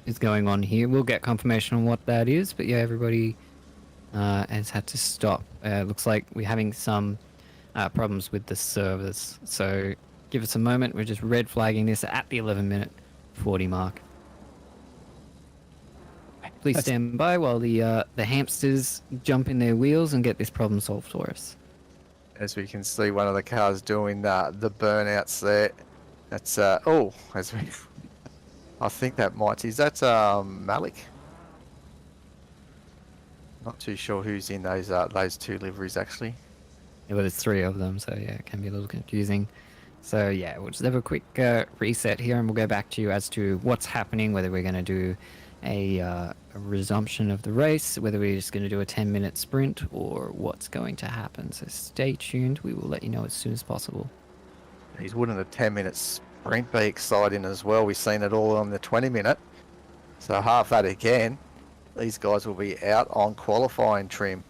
is going on here. We'll get confirmation on what that is, but yeah, everybody has had to stop. Looks like we're having some problems with the servers, so give us a moment. We're just red flagging this at the 11-minute 40 mark. Please stand by while the hamsters jump in their wheels and get this problem solved for us. As we can see, one of the cars doing the burnouts there. That's I think that is that Malik? Not too sure who's in those two liveries actually. Yeah, well, there's three of them, so yeah, it can be a little confusing. So yeah, we'll just have a quick reset here, and we'll go back to you as to what's happening, whether we're going to do a resumption of the race, whether we're just going to do a 10-minute sprint, or what's going to happen. So stay tuned. We will let you know as soon as possible. Wouldn't a 10-minute sprint be exciting as well? We've seen it all on the 20-minute. So half that again. These guys will be out on qualifying trim.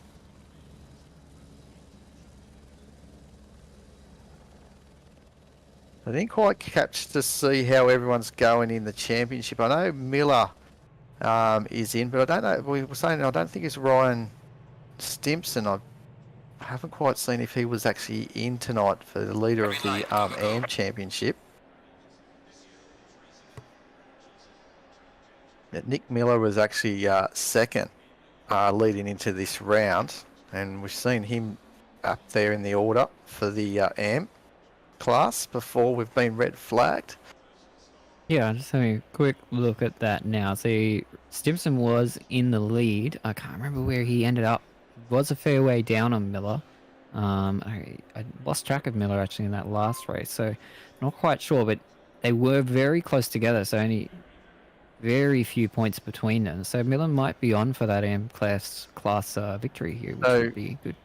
I didn't quite catch to see how everyone's going in the championship. I know Miller is in, but I don't know. We were saying I don't think it's Ryan Stimpson. I haven't quite seen if he was actually in tonight for the leader of the AM Championship. Nick Miller was actually second leading into this round, and we've seen him up there in the order for the AM. class before we've been red flagged. Yeah, I'm just having a quick look at that now. See, Stimson was in the lead. I can't remember where he ended up. Was a fair way down on Miller. I lost track of Miller actually in that last race, so not quite sure, but they were very close together, so only very few points between them. So Miller might be on for that AM class victory here, which So- would be good.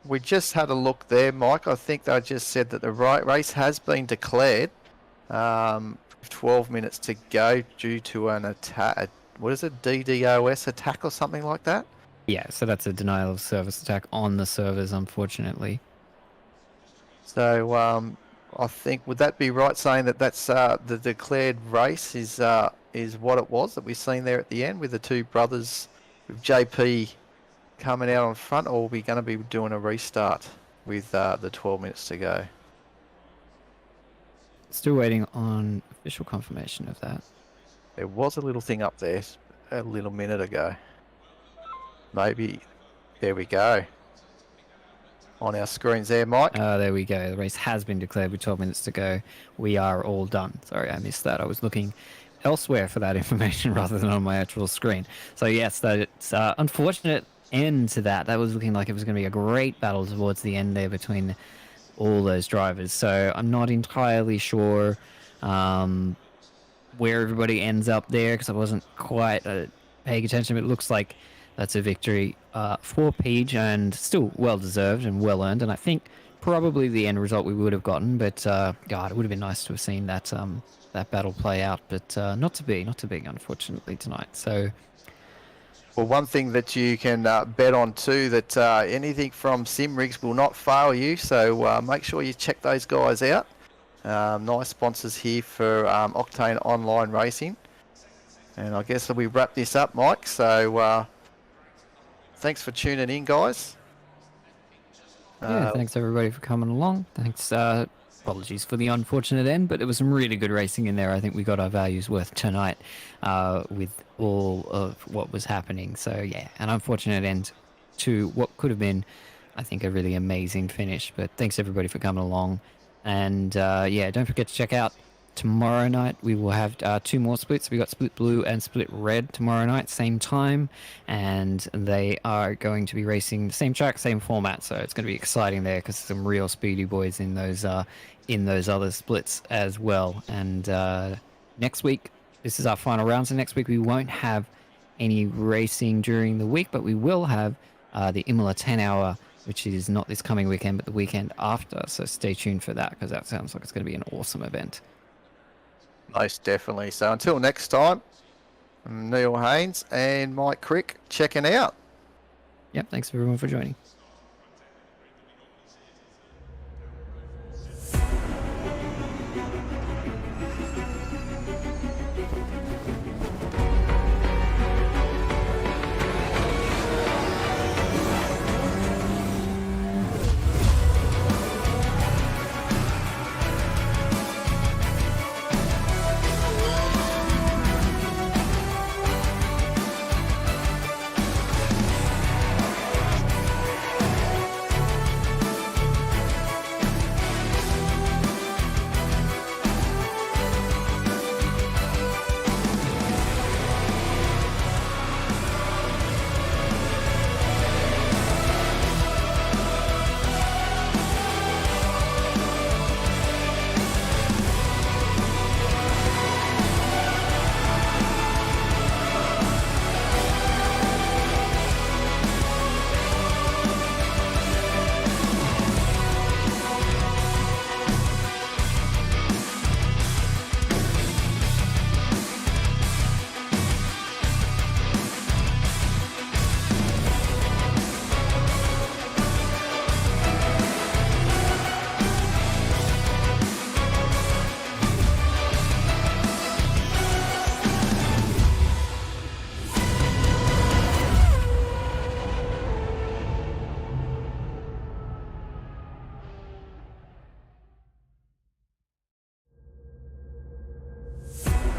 We just had a look there, Mike. I think they just said that the race has been declared. 12 minutes to go due to an attack. What is it? DDoS attack or something like that? Yeah, so that's a denial of service attack on the servers, unfortunately. So I think, would that be right saying that that's the declared race is what it was that we've seen there at the end with the two brothers, with JP coming out on front, or are we going to be doing a restart with the 12 minutes to go? Still waiting on official confirmation of that. There was a little thing up there a little minute ago. Maybe, there we go. On our screens there, Mike. There we go. The race has been declared with 12 minutes to go. We are all done. Sorry, I missed that. I was looking elsewhere for that information rather than on my actual screen. So yes, that's unfortunate end to that. That was looking like it was going to be a great battle towards the end there between all those drivers. So I'm not entirely sure where everybody ends up there because I wasn't quite paying attention. But it looks like that's a victory for Peach, and still well deserved and well earned. And I think probably the end result we would have gotten, but God, it would have been nice to have seen that that battle play out. But not to be, unfortunately tonight. So. Well, one thing that you can bet on too, that anything from Simrigs will not fail you. So make sure you check those guys out. Nice sponsors here for Octane Online Racing. And I guess we wrap this up, Mike. So thanks for tuning in, guys. Yeah, thanks everybody for coming along. Thanks. Apologies for the unfortunate end, but there was some really good racing in there. I think we got our values worth tonight with all of what was happening. So yeah, an unfortunate end to what could have been, I think, a really amazing finish. But thanks everybody for coming along. And yeah, don't forget to check out tomorrow night. We will have 2 more splits. We got Split Blue and Split Red tomorrow night, same time, and they are going to be racing the same track, same format. So it's going to be exciting there because some real speedy boys in those other splits as well. And next week, this is our final round. So next week we won't have any racing during the week, but we will have the Imola 10-hour, which is not this coming weekend, but the weekend after. So stay tuned for that because that sounds like it's going to be an awesome event. Most definitely. So until next time, I'm Neil Haynes and Mike Crick checking out. Yep, thanks everyone for joining.